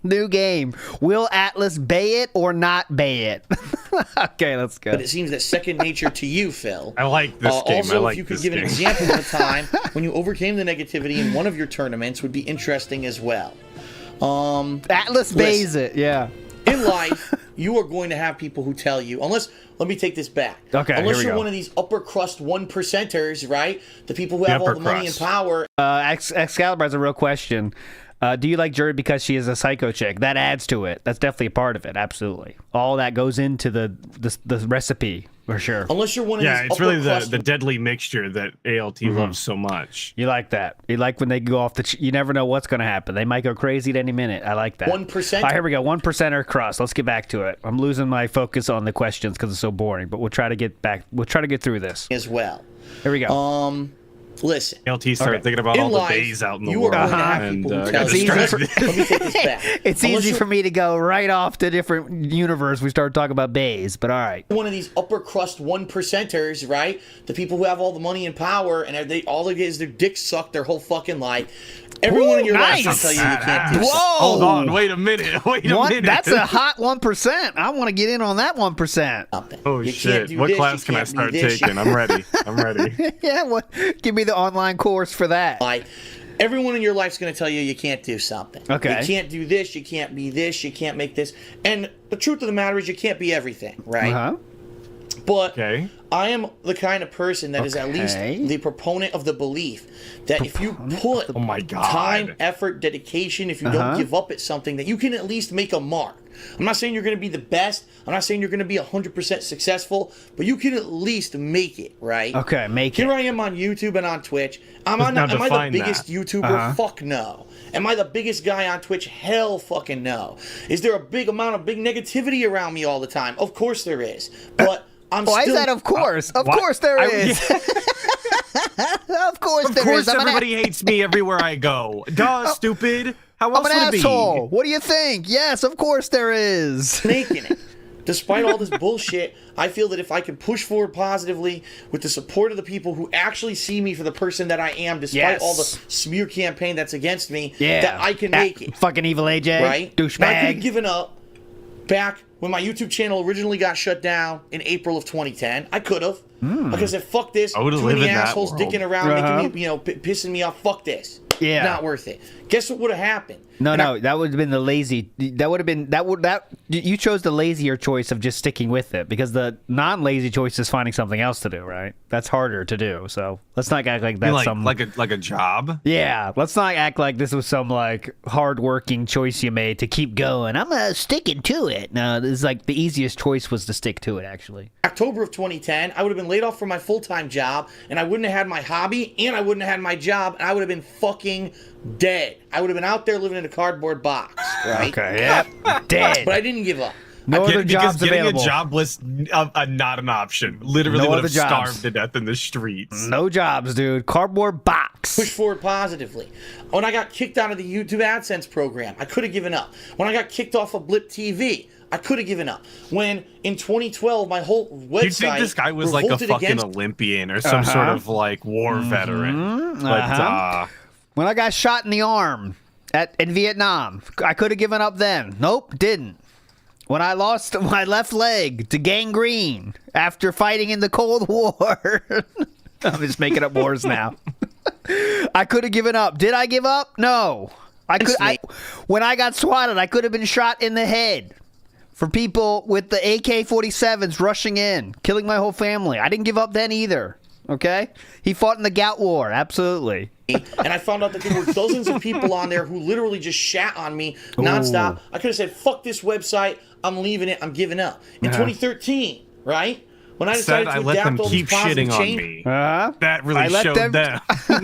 New game. Will Atlas bay it or not bay it? Okay, let's go. But it seems that second nature to you, Phil. I like this game. Also, I like if you could this give an game. example of a time when you overcame the negativity in one of your tournaments would be interesting as well. Atlas bays it, yeah. In life, you are going to have people who tell you, let me take this back. Okay, Unless here we you're go. one of these upper crust 1%ers, right? The people who have all upper the money and crust. power. Excalibur has a real question. Do you like Jury because she is a psycho chick? That adds to it. That's definitely a part of it. Absolutely. All that goes into the recipe for sure. Unless you're one of Yeah, these it's upper really crust the deadly mixture that ALT loves so much. You like that. You like when they go off you never know what's going to happen. They might go crazy at any minute. I like that. 1%. All right, here we go. 1%er crust. Let's get back to it. I'm losing my focus on the questions because it's so boring, but we'll try to get back. We'll try to get through this. as well. Here we go. Listen. ALT started thinking about In all life, the bays out in the you world. are going to have and people who got tell you, distracted. let me take this back. It's Unless easy you're for me to go right off to different universe. We start talking about bays, but all right. one of these upper crust 1%ers, right? The people who have all the money and power, and all they get is their dick sucked their whole fucking life. Everyone in your life will nice. tell you you can't do Whoa. something. Hold on, wait a minute. Wait a minute. That's a hot 1%. I want to get in on that 1%. Oh You can't shit! do What this, class you can I can't do start this, taking? I'm ready. I'm ready. Yeah, what? Give me the online course for that. Like, everyone in your life's going to tell you can't do something. Okay. You can't do this, you can't be this, you can't make this. And the truth of the matter is you can't be everything, right? Uh-huh. But I am the kind of person that is at least the proponent of the belief that if you put time, effort, dedication, if you don't give up at something, that you can at least make a mark. I'm not saying you're going to be the best. I'm not saying you're going to be 100% successful, but you can at least make it, right? Okay, make it. Here I am on YouTube and on Twitch. Am I the biggest YouTuber? Fuck no. Am I the biggest guy on Twitch? Hell fucking no. Is there a big amount of big negativity around me all the time? Of course there is. But I'm Why still... is that of course? Of course there is. Of course there is. Of course everybody hates me everywhere I go. Duh, stupid. How else I'm an would it asshole. be? What do you think? Yes, of course there is. Making it. Despite all this bullshit, I feel that if I can push forward positively with the support of the people who actually see me for the person that I am, despite all the smear campaign that's against me, that I can make it. Fucking evil AJ. Right? Douchebag. I could have given up back when my YouTube channel originally got shut down in April of 2010. I could have. Like I said, fuck this. Too many assholes dicking around, making me, pissing me off. Fuck this. Yeah. Not worth it. Guess what would have happened? No, that would have been the lazy. That would have been you chose the lazier choice of just sticking with it, because the non-lazy choice is finding something else to do. Right? That's harder to do. So let's not act like that's like a job. Yeah, let's not act like this was some like hard-working choice you made to keep going. I'm sticking to it. No, this is like the easiest choice was to stick to it. Actually, October of 2010, I would have been laid off from my full-time job, and I wouldn't have had my hobby, and I wouldn't have had my job, and I would have been fucking dead. I would have been out there living in a cardboard box, right? Okay, yep, dead. But I didn't give up. No other jobs available. Getting a job was not an option. Literally would have starved to death in the streets. No jobs, dude. Cardboard box. Push forward positively. When I got kicked out of the YouTube AdSense program, I could have given up. When I got kicked off of Blip TV, I could have given up. When in 2012, my whole website. You'd think this guy was like a fucking Olympian or some sort of like war veteran. But when I got shot in the arm in Vietnam, I could have given up then. Nope, didn't. When I lost my left leg to gangrene after fighting in the Cold War. I'm just making up wars now. I could have given up. Did I give up? No. When I got swatted, I could have been shot in the head for people with the AK-47s rushing in, killing my whole family. I didn't give up then either. Okay? He fought in the Gout War. Absolutely. And I found out that there were dozens of people on there who literally just shat on me nonstop. I could have said, fuck this website. I'm leaving it. I'm giving up. In 2013, right? When I decided to adapt all these positive change, that really showed them.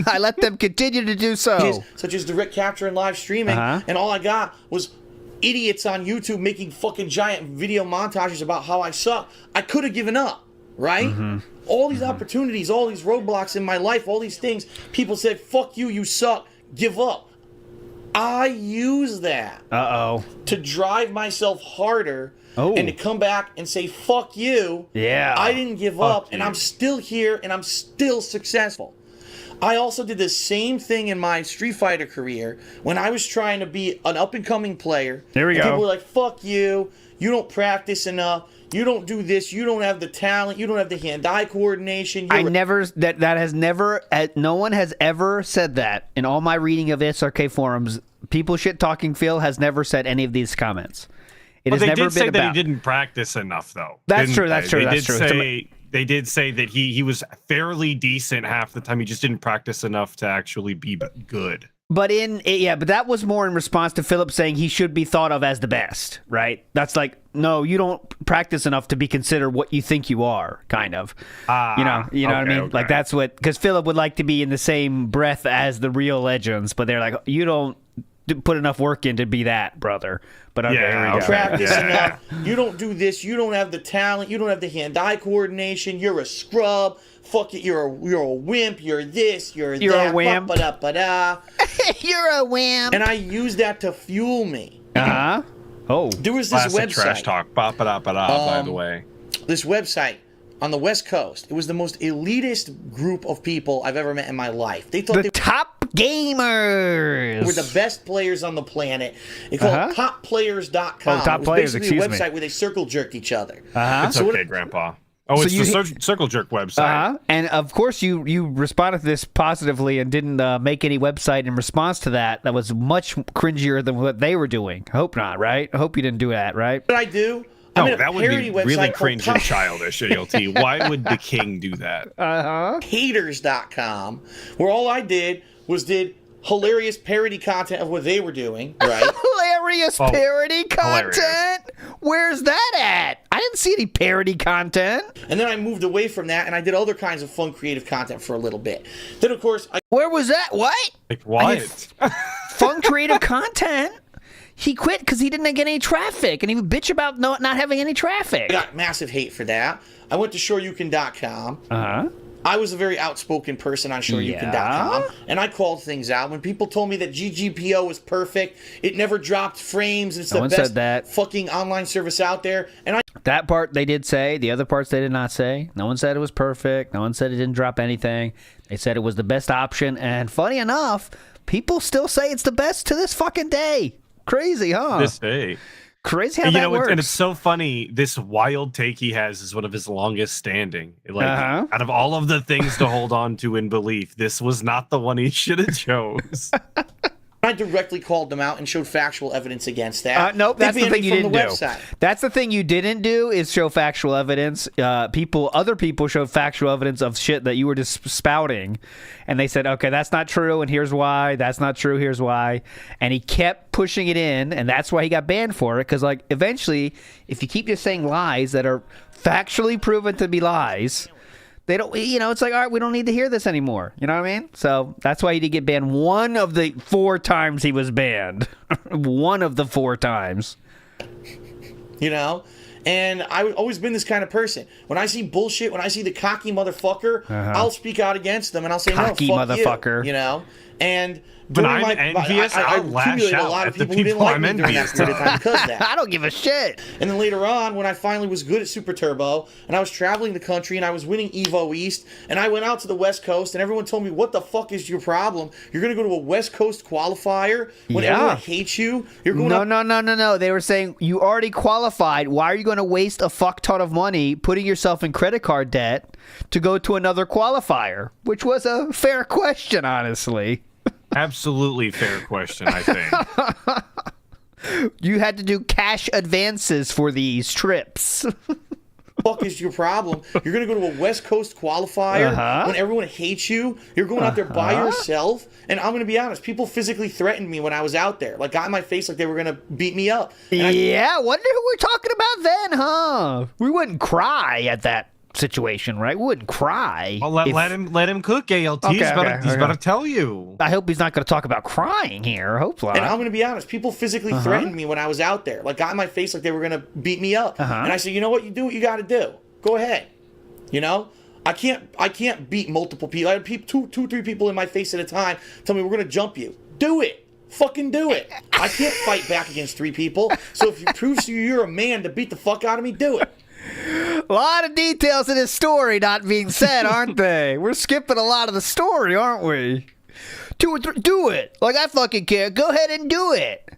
I let them continue to do so. Such as direct capture and live streaming. And all I got was idiots on YouTube making fucking giant video montages about how I suck. I could have given up, right? All these opportunities, all these roadblocks in my life, all these things, people said, fuck you, you suck, give up. I use that to drive myself harder and to come back and say, fuck you. Yeah. I didn't give up, and I'm still here, and I'm still successful. I also did the same thing in my Street Fighter career when I was trying to be an up-and-coming player. There we go. People were like, fuck you, you don't practice enough. You don't do this. You don't have the talent. You don't have the hand-eye coordination. No one has ever said that in all my reading of SRK forums. People shit talking Phil has never said any of these comments. It has never been about. They did say that he didn't practice enough, though. That's true. That's true. They did say that he was fairly decent half the time. He just didn't practice enough to actually be good. But but that was more in response to Philip saying he should be thought of as the best, right? That's like, no, you don't practice enough to be considered what you think you are, kind of. You know what I mean? Okay. Like that's what, because Philip would like to be in the same breath as the real legends, but they're like, you don't put enough work in to be that, brother. But here we go. Practice enough. You don't do this. You don't have the talent. You don't have the hand-eye coordination. You're a scrub. Fuck it, you're a wimp, you're this, you're that. A wimp. You're a wimp. And I use that to fuel me. Oh. There was this website. Trash talk. By the way. This website on the West Coast, it was the most elitist group of people I've ever met in my life. They thought top gamers were the best players on the planet. They called it topplayers.com. Oh, top players, it was basically a website where they circle jerked each other. It's okay, Grandpa. Oh, it's the Circle Jerk website. And of course, you responded to this positively and didn't make any website in response to that. That was much cringier than what they were doing. I hope not, right? I hope you didn't do that, right? What did I do? I'm in a that would be parody website really called cringe and childish, ALT. Why would the king do that? haters.com, where all I did was hilarious parody content of what they were doing, right? Hilarious parody content? hilarious. Where's that at? I didn't see any parody content. And then I moved away from that, and I did other kinds of fun, creative content for a little bit. Then, of course, Where was that? What? Like what? Fun, creative content? He quit because he didn't get any traffic, and he would bitch about not having any traffic. I got massive hate for that. I went to SureYouCan.com. Uh-huh. I was a very outspoken person on SureYouCan.com, and I called things out. When people told me that GGPO was perfect, it never dropped frames, and it's the best fucking online service out there. And that part they did say. The other parts they did not say. No one said it was perfect. No one said it didn't drop anything. They said it was the best option, and funny enough, people still say it's the best to this fucking day. Crazy, huh? This day. Crazy how that works. And it's so funny. This wild take he has is one of his longest standing. Like, out of all of the things to hold on to in belief, this was not the one he should have chose. I directly called them out and showed factual evidence against that. Nope, that's the thing you didn't do. That's the thing you didn't do is show factual evidence. Other people showed factual evidence of shit that you were just spouting, and they said, okay, that's not true, and here's why. That's not true, here's why. And he kept pushing it in, and that's why he got banned for it, because like eventually, if you keep just saying lies that are factually proven to be lies, they don't, it's like, all right, we don't need to hear this anymore. You know what I mean? So that's why he did get banned one of the 4 times he was banned. One of the 4 times. And I've always been this kind of person. When I see bullshit, when I see the cocky motherfucker, I'll speak out against them and I'll say, cocky no, fuck motherfucker. You. And when I'm envious, I'll lash out a lot of at the people who didn't like I'm me during that period of time because of that. I don't give a shit. And then later on, when I finally was good at Super Turbo, and I was traveling the country, and I was winning Evo East, and I went out to the West Coast, and everyone told me, what the fuck is your problem? You're going to go to a West Coast qualifier when everyone hates you? You're going No. They were saying, you already qualified. Why are you going to waste a fuck ton of money putting yourself in credit card debt to go to another qualifier? Which was a fair question, honestly. Absolutely fair question, I think. You had to do cash advances for these trips. Fuck is your problem? You're going to go to a West Coast qualifier when everyone hates you. You're going out there by yourself. And I'm going to be honest, people physically threatened me when I was out there. Like, got in my face like they were going to beat me up. And I wonder who we're talking about then, huh? We wouldn't cry at that situation, right? We wouldn't cry. Well, let him cook, ALT. He's about to tell you. I hope he's not going to talk about crying here. Hopefully. And I'm going to be honest, people physically threatened me when I was out there. Like, got in my face like they were going to beat me up. And I said, you know what? You do what you got to do. Go ahead. I can't beat multiple people. I had two, 3 people in my face at a time tell me we're going to jump you. Do it. Fucking do it. I can't fight back against 3 people. So if you prove to you you're a man to beat the fuck out of me, do it. A lot of details in this story not being said, aren't they? We're skipping a lot of the story, aren't we? 2 or 3, do it. Like, I fucking care. Go ahead and do it.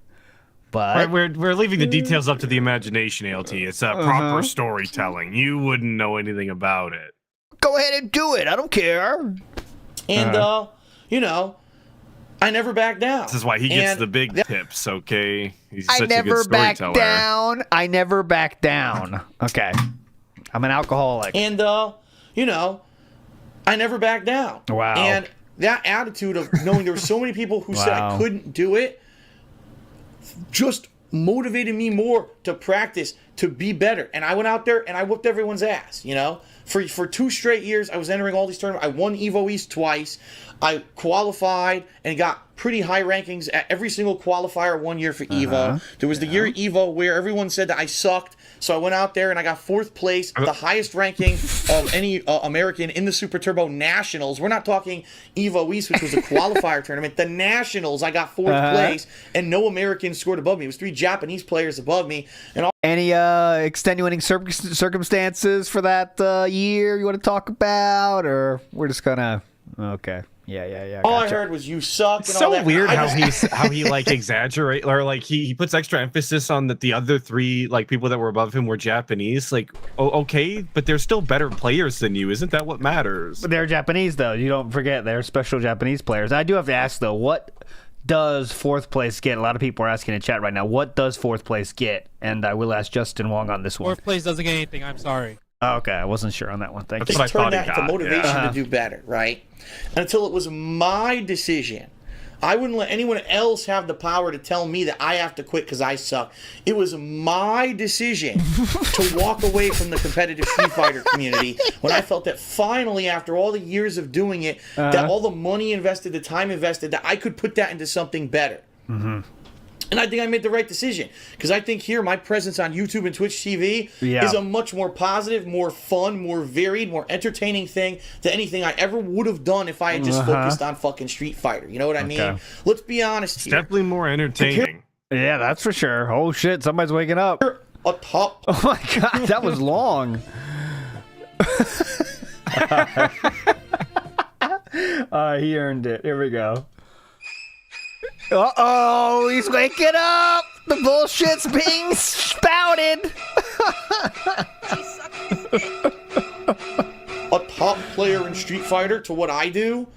But we're leaving the details up to the imagination, ALT. It's proper storytelling. You wouldn't know anything about it. Go ahead and do it. I don't care. And I never back down. This is why he gets the big tips, okay? He's such a good never back storyteller. down. I never back down. Okay. I'm an alcoholic. And, I never back down. Wow. And that attitude of knowing there were so many people who said I couldn't do it just motivated me more to practice, to be better. And I went out there and I whooped everyone's ass, For 2 straight years, I was entering all these tournaments. I won Evo East twice. I qualified and got pretty high rankings at every single qualifier 1 year for Evo. There was the year Evo where everyone said that I sucked. So I went out there and I got 4th place, the highest ranking of any American in the Super Turbo Nationals. We're not talking Evo East, which was a qualifier tournament. The Nationals, I got 4th place, and no American scored above me. It was 3 Japanese players above me. And any extenuating circumstances for that year you want to talk about, or we're just gonna okay. Yeah. All I heard was you suck. It's and all so that. weird how he like exaggerate or like he puts extra emphasis on that the other 3 like people that were above him were Japanese. Like, okay, but they're still better players than you. Isn't that what matters? But they're Japanese though. You don't forget they're special Japanese players. I do have to ask though, what does fourth place get? A lot of people are asking in chat right now. What does fourth place get? And I will ask Justin Wong on this one. Fourth place doesn't get anything. I'm sorry. Oh, okay, I wasn't sure on that one. Thank you. Just turn that into motivation to do better, right? Until it was my decision. I wouldn't let anyone else have the power to tell me that I have to quit because I suck. It was my decision to walk away from the competitive Street Fighter community when I felt that finally, after all the years of doing it, that all the money invested, the time invested, that I could put that into something better. Mm-hmm. And I think I made the right decision because I think here my presence on YouTube and Twitch TV is a much more positive, more fun, more varied, more entertaining thing than anything I ever would have done if I had just focused on fucking Street Fighter. You know what I mean? Let's be honest here. Definitely more entertaining. Yeah, that's for sure. Oh shit, somebody's waking up. A top. Oh my god, that was long. He earned it. Here we go. Uh-oh, he's waking up! The bullshit's being spouted! A top player in Street Fighter to what I do?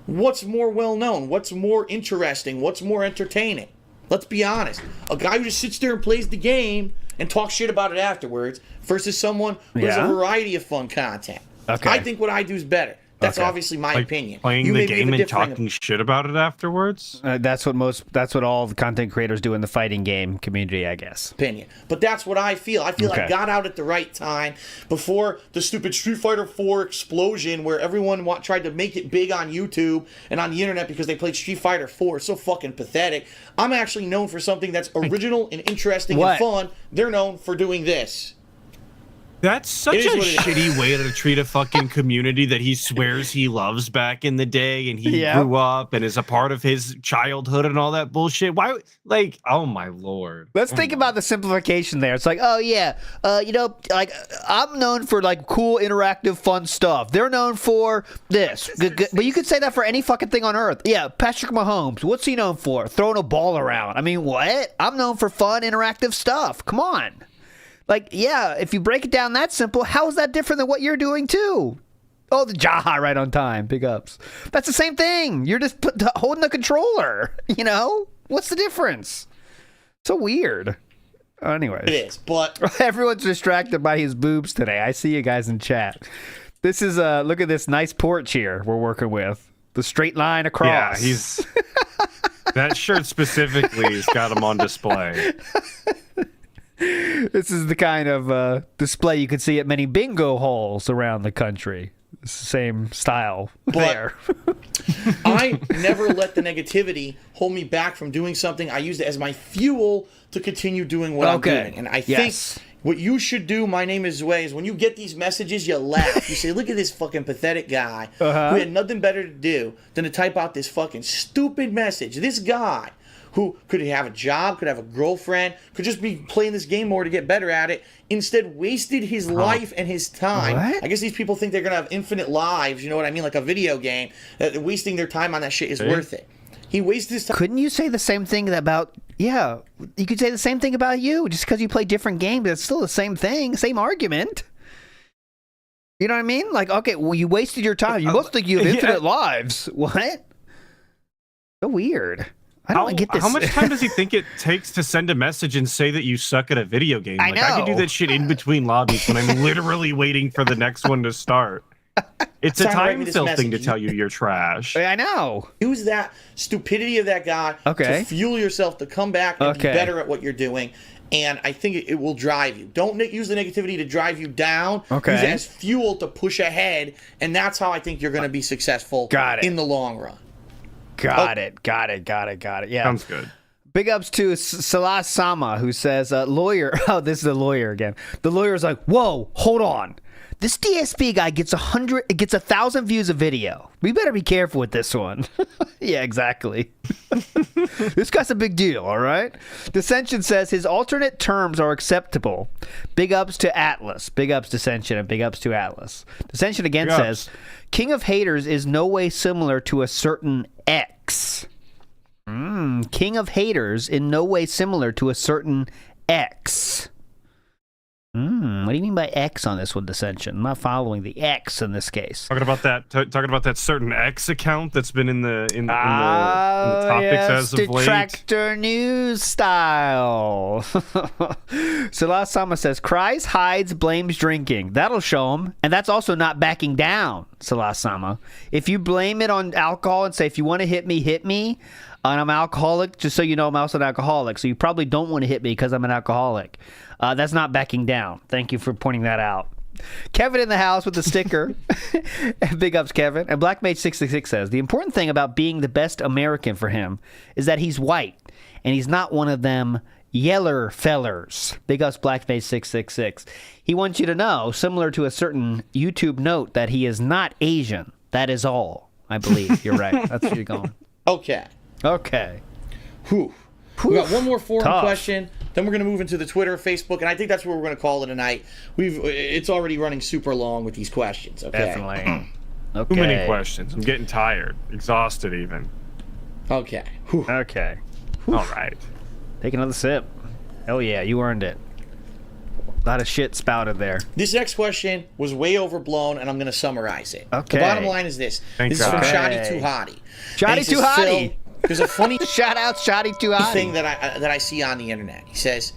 What's more well-known? What's more interesting? What's more entertaining? Let's be honest. A guy who just sits there and plays the game and talks shit about it afterwards versus someone who has a variety of fun content. Okay. I think what I do is better. That's obviously my opinion. Playing the game and talking shit about it afterwards? That's what all the content creators do in the fighting game community, I guess. Opinion. But that's what I feel. I feel I got out at the right time before the stupid Street Fighter 4 explosion where everyone tried to make it big on YouTube and on the internet because they played Street Fighter 4. It's so fucking pathetic. I'm actually known for something that's original and interesting and fun. They're known for doing this. That's such a shitty way to treat a fucking community that he swears he loves back in the day and he grew up and is a part of his childhood and all that bullshit. Why, like, oh my lord. Let's think about the simplification there. It's like, oh yeah, like I'm known for like cool, interactive, fun stuff. They're known for this. But you could say that for any fucking thing on earth. Yeah, Patrick Mahomes, what's he known for? Throwing a ball around. I mean, what? I'm known for fun, interactive stuff. Come on. Like, yeah, if you break it down that simple, how is that different than what you're doing, too? Oh, the Jaha right on time. Big ups. That's the same thing. You're just holding the controller, you know? What's the difference? So weird. Anyways. It is, but... Everyone's distracted by his boobs today. I see you guys in chat. This is, look at this nice porch here we're working with. The straight line across. Yeah, he's... that shirt specifically has got him on display. This is the kind of display you could see at many bingo halls around the country. It's the same style there. I never let the negativity hold me back from doing something. I used it as my fuel to continue doing what I'm doing. And I think what you should do, my name is Zway, is when you get these messages, you laugh. You say, look at this fucking pathetic guy who had nothing better to do than to type out this fucking stupid message. This guy who could have a job, could have a girlfriend, could just be playing this game more to get better at it, instead wasted his life and his time. What? I guess these people think they're going to have infinite lives, you know what I mean, like a video game, that wasting their time on that shit is worth it. He wasted his time. Couldn't you say the same thing about, you could say the same thing about you, just because you play different games, it's still the same thing, same argument. You know what I mean? Like, okay, well, you wasted your time. You must think you have infinite lives. What? So weird. I don't get this. How much time does he think it takes to send a message and say that you suck at a video game? I know. I can do that shit in between lobbies when I'm literally waiting for the next one to start. It's a time fill thing to tell you you're trash. I know. Use that stupidity of that guy to fuel yourself to come back and be better at what you're doing. And I think it will drive you. Don't use the negativity to drive you down. Use it as fuel to push ahead. And that's how I think you're going to be successful in the long run. Got it. Yeah. Sounds good. Big ups to Salah Sama, who says, lawyer. Oh, this is the lawyer again. The lawyer's like, whoa, hold on. This DSP guy gets 1,000 views a video. We better be careful with this one. Yeah, exactly. This guy's a big deal, all right? Dissension says his alternate terms are acceptable. Big ups to Atlas. Big ups Dissension and big ups to Atlas. Dissension again says, King of Haters is no way similar to a certain X. King of Haters in no way similar to a certain X. What do you mean by X on this one, Dissension? I'm not following the X in this case. Talking about that certain X account that's been in the topics as of late. Detractor news style. So last Sama says, cries, hides, blames drinking. That'll show him. And that's also not backing down, Salasama. If you blame it on alcohol and say, if you want to hit me, and I'm alcoholic, just so you know I'm also an alcoholic. So you probably don't want to hit me because I'm an alcoholic. That's not backing down. Thank you for pointing that out. Kevin in the house with the sticker. Big ups, Kevin. And Blackmage666 says, the important thing about being the best American for him is that he's white, and he's not one of them yeller fellers. Big ups, Blackmage666. He wants you to know, similar to a certain YouTube note, that he is not Asian. That is all, I believe. You're right. That's where you're going. Okay. Whew. We got one more forum Tough. question. Then we're going to move into the Twitter, Facebook, and I think that's where we're going to call it tonight. It's already running super long with these questions. Okay. Definitely. Okay. Too many questions. I'm getting tired, exhausted even. Okay. Whew. Okay. All right. Take another sip. Hell yeah, you earned it. A lot of shit spouted there. This next question was way overblown, and I'm going to summarize it. Okay. The bottom line is this. Thank This is from God. Shoddy Too Hottie. Shoddy Too Hottie. There's a funny Shout out Shoddy Too Hottie. thing that I see on the internet. He says,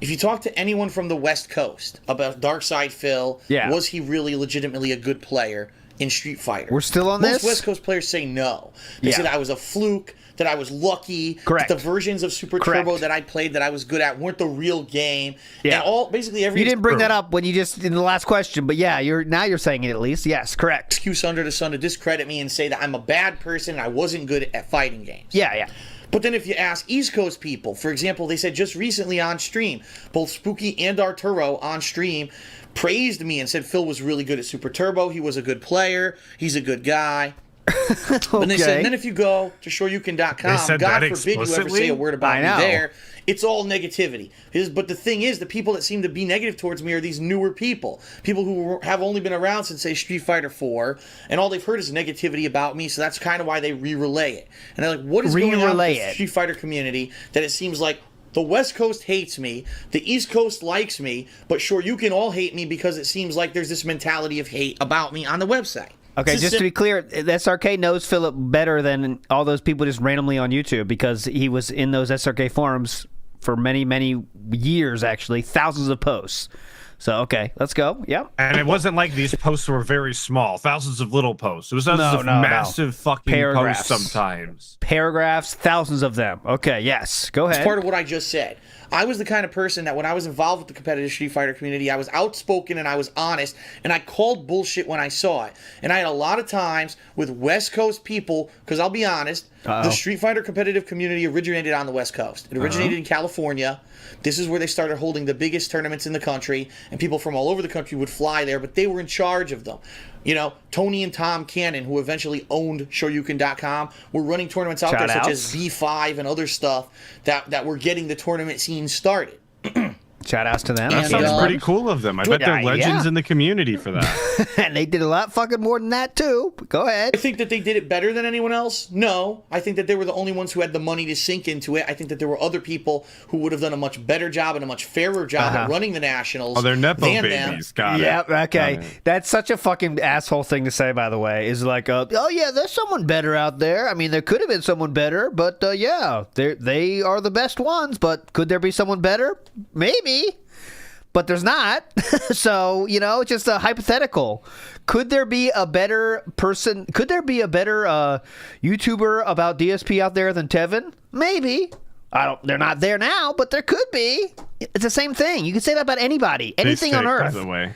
if you talk to anyone from the West Coast about Darkside Phil, Yeah. was he really legitimately a good player in Street Fighter? We're still on Most this? West Coast players say no. They Yeah. said I was a fluke, that I was lucky, Correct. that the versions of Super Correct. Turbo that I played that I was good at weren't the real game. Yeah. And basically every You didn't bring that up when you just in the last question, but yeah, you're saying it at least. Yes, correct. excuse under the sun to discredit me and say that I'm a bad person and I wasn't good at fighting games. Yeah. But then if you ask East Coast people, for example, they said just recently on stream, both Spooky and Arturo on stream praised me and said Phil was really good at Super Turbo. He was a good player. He's a good guy. And they said, and then if you go to They ShoreYouCan.com, said God that forbid you ever explicitly? say a word about I me know. there. It's all negativity. But the thing is, the people that seem to be negative towards me are these newer people. People who have only been around since, say, Street Fighter 4, and all they've heard is negativity about me, so that's kind of why they re-relay it. And they're like, what is going on with Re-relay the it. Street Fighter community that it seems like the West Coast hates me, the East Coast likes me, but sure, you can all hate me because it seems like there's this mentality of hate about me on the website. Okay, It's just to be clear, SRK knows Philip better than all those people just randomly on YouTube because he was in those SRK forums for many, many years, actually, thousands of posts. So, okay, let's go. Yep. And it wasn't like these posts were very small, thousands of little posts. It was thousands of massive fucking Paragraphs. posts sometimes. Paragraphs, thousands of them. Okay, yes. Go ahead. It's part of what I just said. I was the kind of person that when I was involved with the competitive Street Fighter community, I was outspoken and I was honest, and I called bullshit when I saw it. And I had a lot of times with West Coast people, because I'll be honest, the Street Fighter competitive community originated on the West Coast. It originated in California. This is where they started holding the biggest tournaments in the country, and people from all over the country would fly there, but they were in charge of them. You know, Tony and Tom Cannon, who eventually owned ShoreYouCan.com, were running tournaments out there such as B5 and other stuff that were getting the tournament scene started. Shout outs to them. That And, sounds pretty cool of them. I bet they're Yeah, legends yeah. in the community for that. And they did a lot fucking more than that, too. But go ahead. I think that they did it better than anyone else. No, I think that they were the only ones who had the money to sink into it. I think that there were other people who would have done a much better job and a much fairer job at running the nationals. Oh, they're Nepo than them. babies. Got it. Yep, okay. Got it. That's such a fucking asshole thing to say, by the way. Is like, oh yeah, there's someone better out there. I mean, there could have been someone better, but yeah, they are the best ones. But could there be someone better? Maybe. But there's not. So, you know, it's just a hypothetical. Could there be a better person? Could there be a better YouTuber about DSP out there than Tevin? Maybe. They're not there now, but there could be. It's the same thing. You could say that about anybody. Anything on Beefsteak, Earth. by the way.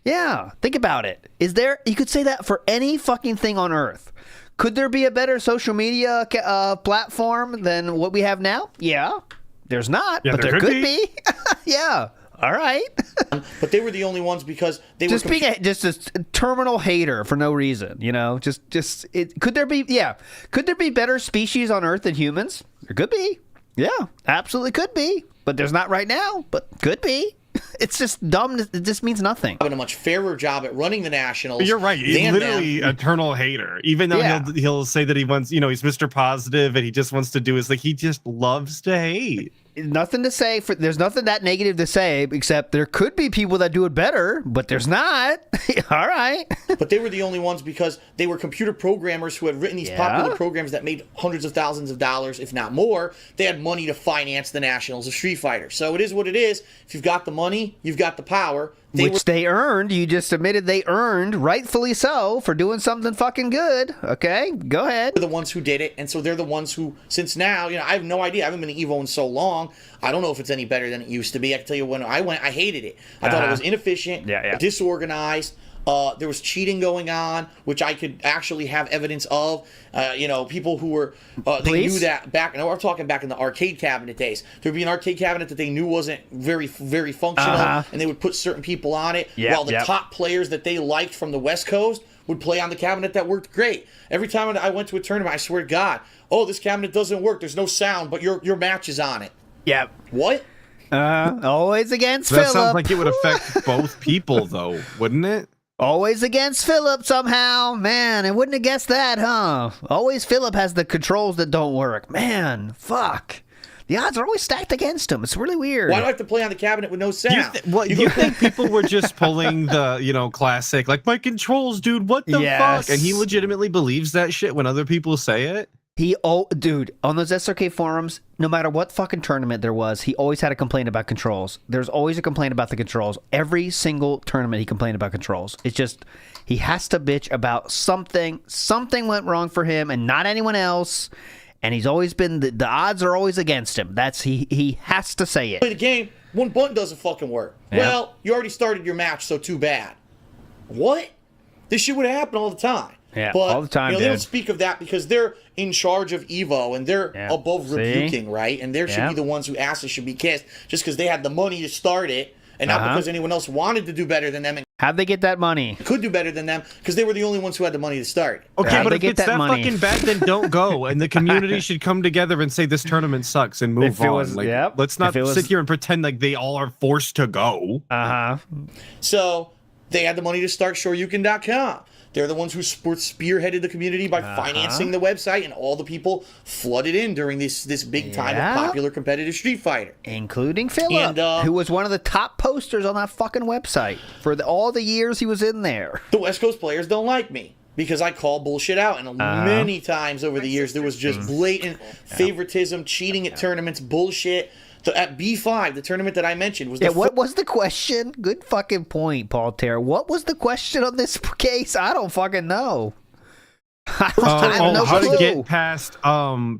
Yeah, think about it. You could say that for any fucking thing on Earth. Could there be a better social media platform than what we have now? Yeah. There's not, Yeah, but there could be. Yeah. All right. But they were the only ones because they Just were being just a terminal hater for no reason, you know? Could there be better species on Earth than humans? There could be. Yeah, absolutely could be. But there's not right now, but could be. It's just dumb. It just means nothing. doing a much fairer job at running the nationals. But you're right. He's than literally them. eternal hater. Even though Yeah. he'll say that he wants, he's Mr. Positive and he just wants to do his he just loves to hate. nothing to say. There's nothing that negative to say, except there could be people that do it better, but there's not. All right. But they were the only ones because they were computer programmers who had written these popular programs that made hundreds of thousands of dollars, if not more. They had money to finance the nationals of Street Fighter. So it is what it is. If you've got the money, you've got the power. They earned. You just admitted they earned, rightfully so, for doing something fucking good. Okay, go ahead. They're the ones who did it, and so they're the ones who, since now, I have no idea. I haven't been to EVO in so long. I don't know if it's any better than it used to be. I can tell you when I went, I hated it. I thought it was inefficient, disorganized. There was cheating going on, which I could actually have evidence of. People who were they knew that back. And we're talking back in the arcade cabinet days. There'd be an arcade cabinet that they knew wasn't very, very functional, and they would put certain people on it, while the top players that they liked from the West Coast would play on the cabinet that worked great. Every time I went to a tournament, I swear to God, this cabinet doesn't work. There's no sound, but your match is on it. Yep. What? Always against Philip. That sounds like it would affect both people, though, wouldn't it? Always against Philip somehow. Man, I wouldn't have guessed that, huh? Always Philip has the controls that don't work. Man, fuck. The odds are always stacked against him. It's really weird. Why do I have to play on the cabinet with no sound? You think people were just pulling the, classic, like, my controls, dude, what the fuck? And he legitimately believes that shit when other people say it? Dude, on those SRK forums, no matter what fucking tournament there was, he always had a complaint about controls. There's always a complaint about the controls. Every single tournament he complained about controls. It's just, he has to bitch about something. Something went wrong for him and not anyone else. And he's always been, the odds are always against him. He has to say it. Play the game, one button doesn't fucking work. Yeah. Well, you already started your match, so too bad. What? This shit would happen all the time. Yeah, but, all the time, they don't speak of that because they're in charge of EVO and they're above rebuking, right? And they should be the ones who asses should be kissed just because they had the money to start it and not because anyone else wanted to do better than them. And how'd they get that money? Could do better than them because they were the only ones who had the money to start. Okay, but if it's that fucking bad, then don't go. And the community should come together and say this tournament sucks and move on. Let's not sit here and pretend like they all are forced to go. So they had the money to start Shoryuken.com. They're the ones who spearheaded the community by financing the website, and all the people flooded in during this big time of popular competitive Street Fighter. Including Philip, who was one of the top posters on that fucking website for all the years he was in there. The West Coast players don't like me because I call bullshit out, and many times over the years there was just blatant favoritism, cheating at tournaments, bullshit. At B5, the tournament that I mentioned was what was the question? Good fucking point, Paul Terra. What was the question on this case? I don't fucking know. How to get past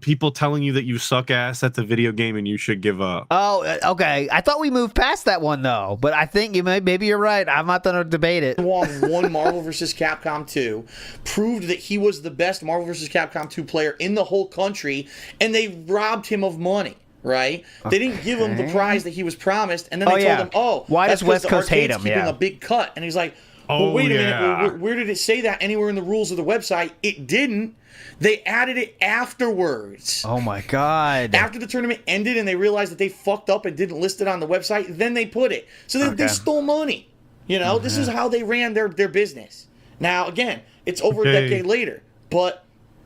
people telling you that you suck ass at the video game and you should give up. Oh, okay. I thought we moved past that one though, but I think maybe you're right. I'm not gonna debate it. Won Marvel vs. Capcom 2, proved that he was the best Marvel vs. Capcom 2 player in the whole country, and they robbed him of money. Right? They didn't give him the prize that he was promised, and then they told him, why does West Coast hate him? Keeping a big cut, and he's like, well, wait a minute, well, where did it say that anywhere in the rules of the website? It didn't. They added it afterwards. Oh my God. After the tournament ended and they realized that they fucked up and didn't list it on the website, then they put it. So they stole money. This is how they ran their business. Now, again, it's over a decade later, but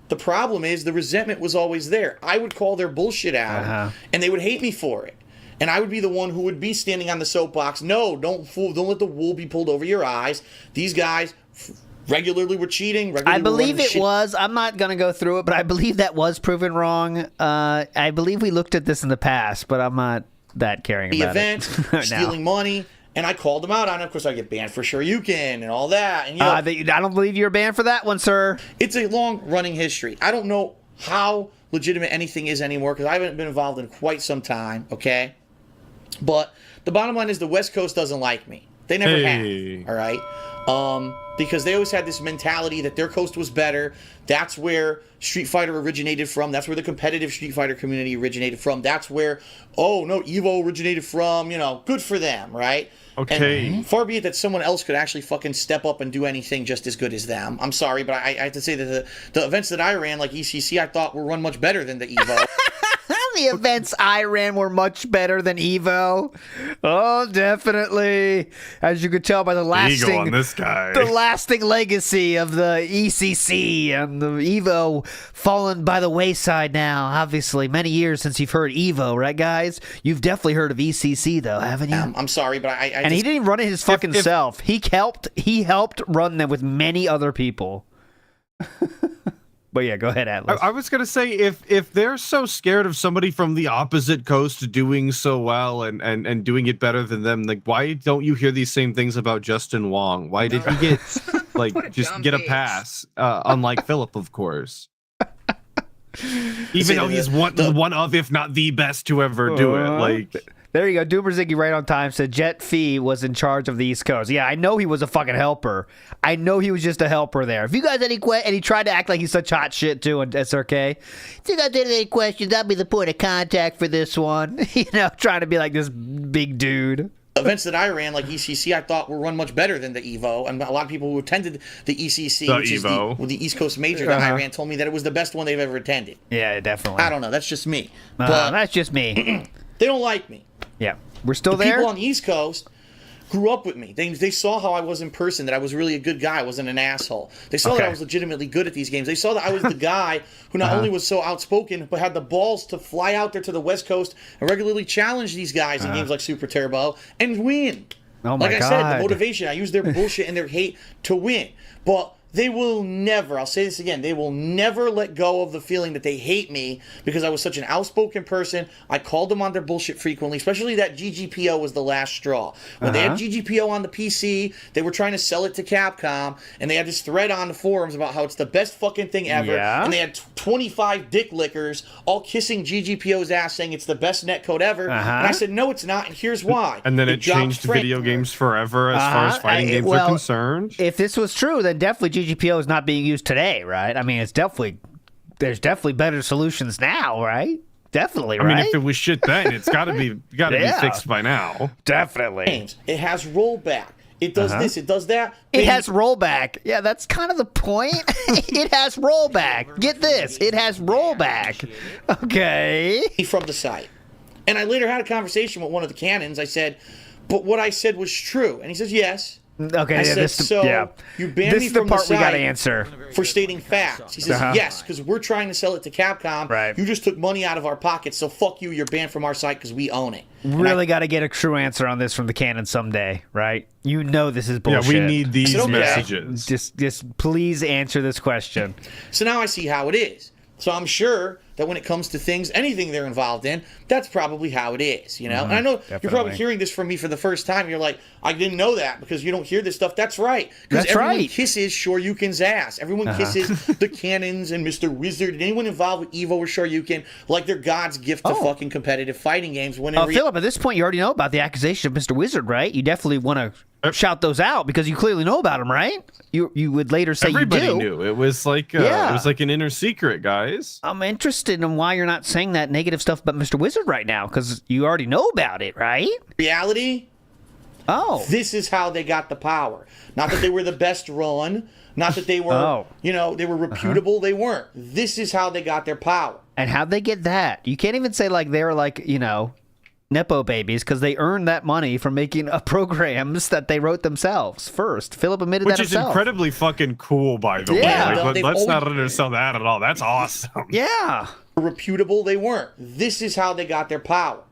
the problem is the resentment was always there. I would call their bullshit out, and they would hate me for it. And I would be the one who would be standing on the soapbox. No, don't let the wool be pulled over your eyes. These guys regularly were cheating. I believe it was. I'm not going to go through it, but I believe that was proven wrong. I believe we looked at this in the past, but I'm not that caring about it. The event, stealing money. And I called them out on it. Of course, I get banned for Shoryuken and all that. And I don't believe you're banned for that one, sir. It's a long-running history. I don't know how legitimate anything is anymore because I haven't been involved in quite some time, okay? But the bottom line is the West Coast doesn't like me. They never have, all right? Because they always had this mentality that their coast was better. That's where Street Fighter originated from. That's where the competitive Street Fighter community originated from. That's where, EVO originated from. Good for them, right? Okay. And far be it that someone else could actually fucking step up and do anything just as good as them. I'm sorry, but I have to say that the events that I ran, like ECC, I thought were run much better than the EVO. the events I ran were much better than Evo. Oh, definitely. As you could tell by the Ego on lasting, this guy. the lasting legacy of the ECC and the Evo fallen by the wayside now. Obviously, many years since you've heard Evo, right, guys? You've definitely heard of ECC, though, haven't you? I'm sorry, but I and he didn't even run it his fucking self. He helped run them with many other people. But yeah, go ahead, Atlas. I was gonna say if they're so scared of somebody from the opposite coast doing so well and doing it better than them, like why don't you hear these same things about Justin Wong? Why did he get like just get a pass? Unlike Philip, of course. Even though he's one of, if not the best to ever do it. Like there you go. Doomer Ziggy right on time said Jet Fee was in charge of the East Coast. Yeah, I know he was a fucking helper. I know he was just a helper there. If you guys had any questions, and he tried to act like he's such hot shit too on SRK. If you guys had any questions, I'll be the point of contact for this one. Trying to be like this big dude. Events that I ran, like ECC, I thought were run much better than the Evo. And a lot of people who attended the ECC, which is the East Coast Major that I ran, told me that it was the best one they've ever attended. Yeah, definitely. I don't know. That's just me. But that's just me. They don't like me. Yeah. We're still the there? People on the East Coast grew up with me. They saw how I was in person, that I was really a good guy. I wasn't an asshole. They saw that I was legitimately good at these games. They saw that I was the guy who not only was so outspoken, but had the balls to fly out there to the West Coast and regularly challenge these guys in games like Super Turbo and win. Oh my God. I said, the motivation. I use their bullshit and their hate to win. But they will never, I'll say this again, they will never let go of the feeling that they hate me because I was such an outspoken person. I called them on their bullshit frequently, especially that GGPO was the last straw. When they had GGPO on the PC, they were trying to sell it to Capcom, and they had this thread on the forums about how it's the best fucking thing ever, and they had 25 dick lickers all kissing GGPO's ass saying it's the best netcode ever, and I said, no, it's not, and here's why. And then it changed video games forever as far as fighting games are concerned. If this was true, then definitely GGPO is not being used today, right? I mean, there's definitely better solutions now, right? Definitely, right? I mean, if it was shit then, it's got to be fixed by now. Definitely. It has rollback. It does this. It does that. It has rollback. Yeah, that's kind of the point. It has rollback. Get this. It has rollback. Okay. From the site. And I later had a conversation with one of the canons. I said, but what I said was true. And he says, yes. Okay, I said, you banned me from the site we gotta answer for stating facts. He says, yes, because we're trying to sell it to Capcom. Right. You just took money out of our pockets, so fuck you. You're banned from our site because we own it. Really got to get a true answer on this from the canon someday, right? You know this is bullshit. Yeah, we need these messages. Just please answer this question. So now I see how it is. So I'm sure that when it comes to things, anything they're involved in, that's probably how it is, And I know you're probably hearing this from me for the first time. You're like, I didn't know that because you don't hear this stuff. That's right. Because everyone kisses Shoryuken's ass. Everyone kisses the Cannons and Mr. Wizard and anyone involved with Evo or Shoryuken like they're God's gift to fucking competitive fighting games. When Philip, at this point, you already know about the accusation of Mr. Wizard, right? You definitely want to shout those out because you clearly know about them, right? You would later say everybody you do. Knew. It was like it was like an inner secret, guys. I'm interested in why you're not saying that negative stuff about Mr. Wizard right now because you already know about it, right? Reality. This is how they got the power. Not that they were the best run. Not that they were, they were reputable. They weren't. This is how they got their power. And how'd they get that? You can't even say like they're like, Nepo babies because they earned that money from making programs that they wrote themselves first. Philip admitted that himself. Which is incredibly fucking cool, by the way. Like, let's not undersell that at all. That's awesome. Yeah. Reputable, they weren't. This is how they got their power.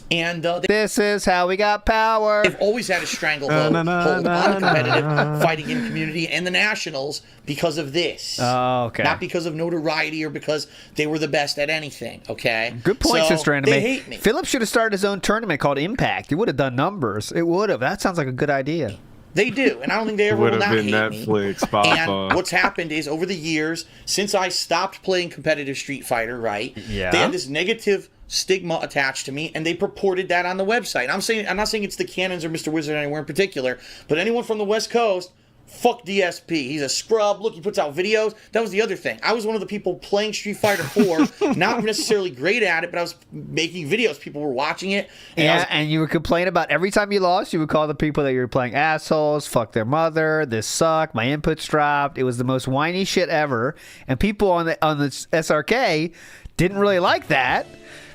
And this is how we got power. They've always had a stranglehold on the competitive fighting game community and the nationals because of this. Oh, okay. Not because of notoriety or because they were the best at anything, okay? Good point, Sister Anime. They hate me. Philip should have started his own tournament called Impact. He would have done numbers. It would have. That sounds like a good idea. They do, and I don't think they ever will not hate Netflix, me. Papa. And what's happened is over the years, since I stopped playing competitive Street Fighter, right? Yeah. They had this negative stigma attached to me, and they purported that on the website. I'm not saying it's the Cannons or Mr. Wizard anywhere in particular, but anyone from the West Coast. Fuck DSP. He's a scrub. Look, he puts out videos. That was the other thing. I was one of the people playing Street Fighter 4, not necessarily great at it, but I was making videos. People were watching it. And you would complain about every time you lost, you would call the people that you were playing assholes, fuck their mother, this sucked, my inputs dropped. It was the most whiny shit ever. And people on the SRK didn't really like that.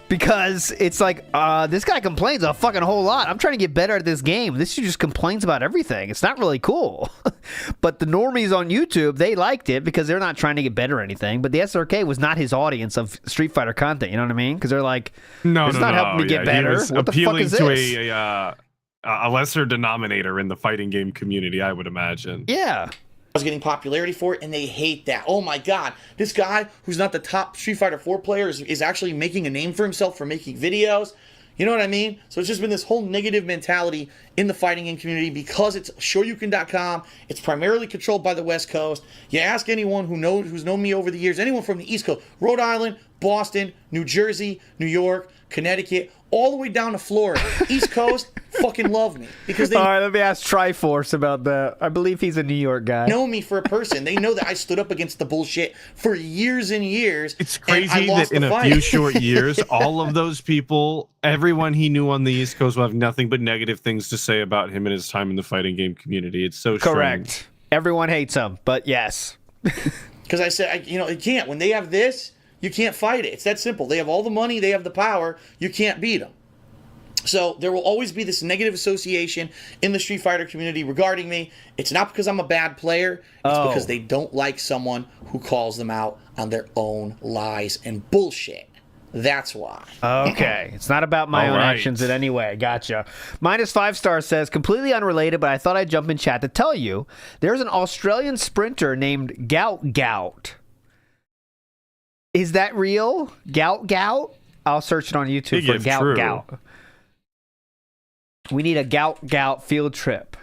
Because it's like, this guy complains a fucking whole lot. I'm trying to get better at this game. This dude just complains about everything. It's not really cool. But the normies on YouTube, they liked it because they're not trying to get better or anything. But the SRK was not his audience of Street Fighter content. You know what I mean? Because they're like, it's not helping me get better. He was what the fuck appealing is this? to a lesser denominator in the fighting game community, I would imagine. Yeah. Was getting popularity for it, and they hate that. Oh my god, this guy who's not the top Street Fighter 4 player is actually making a name for himself for making videos. You know what I mean? So it's just been this whole negative mentality in the fighting game community because it's Shoryuken.com. It's primarily controlled by the West Coast. You ask anyone who's known me over the years, anyone from the East Coast, Rhode Island, Boston, New Jersey, New York, Connecticut, all the way down to Florida. East Coast fucking love me because they All right, let me ask Triforce about that. I believe he's a New York guy. know me for a person. They know that I stood up against the bullshit for years and years. It's crazy that in a few short years, all of those people, everyone he knew on the East Coast will have nothing but negative things to say about him and his time in the fighting game community. It's so Correct. strange. Everyone hates him, but yes. Because I said, you can't. When they have this, you can't fight it. It's that simple. They have all the money. They have the power. You can't beat them. So there will always be this negative association in the Street Fighter community regarding me. It's not because I'm a bad player. It's because they don't like someone who calls them out on their own lies and bullshit. That's why. Okay. It's not about my own actions in any way. Gotcha. -5 stars says, completely unrelated, but I thought I'd jump in chat to tell you there's an Australian sprinter named Gout. Is that real? Gout? I'll search it on YouTube for Gout. We need a Gout field trip.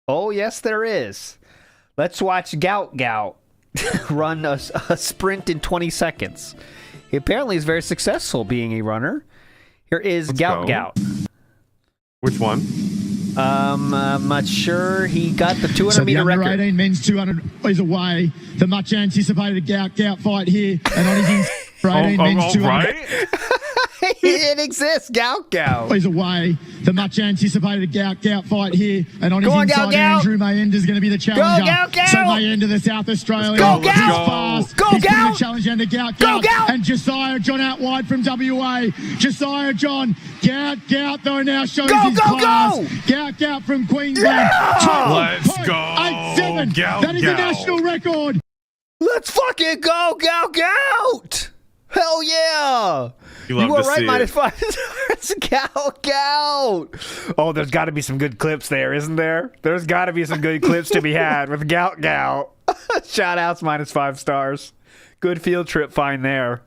Oh, yes, there is. Let's watch Gout run a sprint in 20 seconds. He apparently is very successful being a runner. Here is Gout. Which one? I'm not sure. He got the 200-meter record. Under 18 men's 200 is away. The much anticipated Gout fight here, and on his for 18 men's 200. Right? It exists. Gout. Is away. The much anticipated Gout fight here, and on his inside, Gout. Andrew Mayenda is going to be the challenger. Go, So Mayenda, the South Australian, Go, Gout. fast. Go, He's Gout. the challenger to Gout. And Josiah John out wide from WA. Josiah John, Gout though now shows his class. Gout from Queensland. Let's go. 8-7. That is a national record. Let's fucking go, Gout. Hell yeah. You were right, -5 stars. Gout. Oh, there's got to be some good clips there, isn't there? There's got to be some good clips to be had with Gout. Shoutouts -5 stars. Good field trip find there.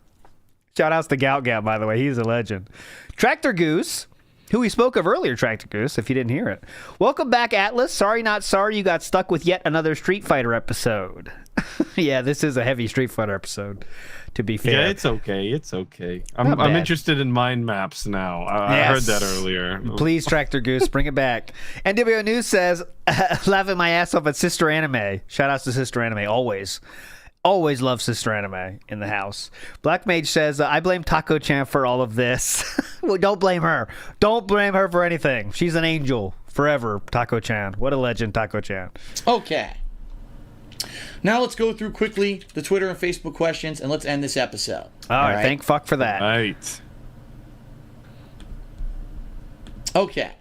Shoutouts to Gout, by the way. He's a legend. Tractor Goose, who we spoke of earlier, Tractor Goose, if you didn't hear it. Welcome back, Atlas. Sorry, not sorry you got stuck with yet another Street Fighter episode. Yeah, this is a heavy Street Fighter episode, to be fair. Yeah, it's okay. I'm interested in mind maps now. I heard that earlier. Please, Tractor Goose, bring it back. NWO News says, laughing my ass off at Sister Anime. Shoutouts to Sister Anime, always. Always love Sister Anime in the house. Black Mage says, I blame Taco-chan for all of this. Well, don't blame her. Don't blame her for anything. She's an angel forever, Taco-chan. What a legend, Taco-chan. Okay. Now let's go through quickly the Twitter and Facebook questions, and let's end this episode. All right, thank fuck for that. Right. Okay.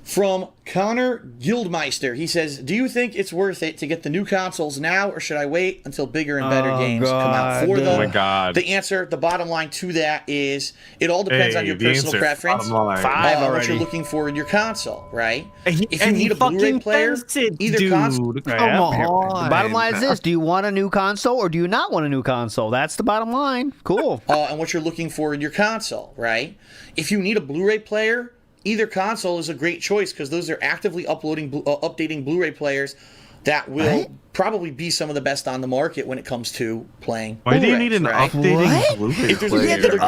From Connor Guildmeister, he says, do you think it's worth it to get the new consoles now, or should I wait until bigger and better games come out for them? Oh, my God. The answer, the bottom line to that is, it all depends on your personal preference. What you're looking for in your console, right? If you need a Blu-ray player, either console. Come on. The bottom line is this. Do you want a new console, or do you not want a new console? That's the bottom line. Cool. And what you're looking for in your console, right? If you need a Blu-ray player, either console is a great choice because those are actively updating Blu-ray players that will probably be some of the best on the market when it comes to playing. Why do you need an updating Blu-ray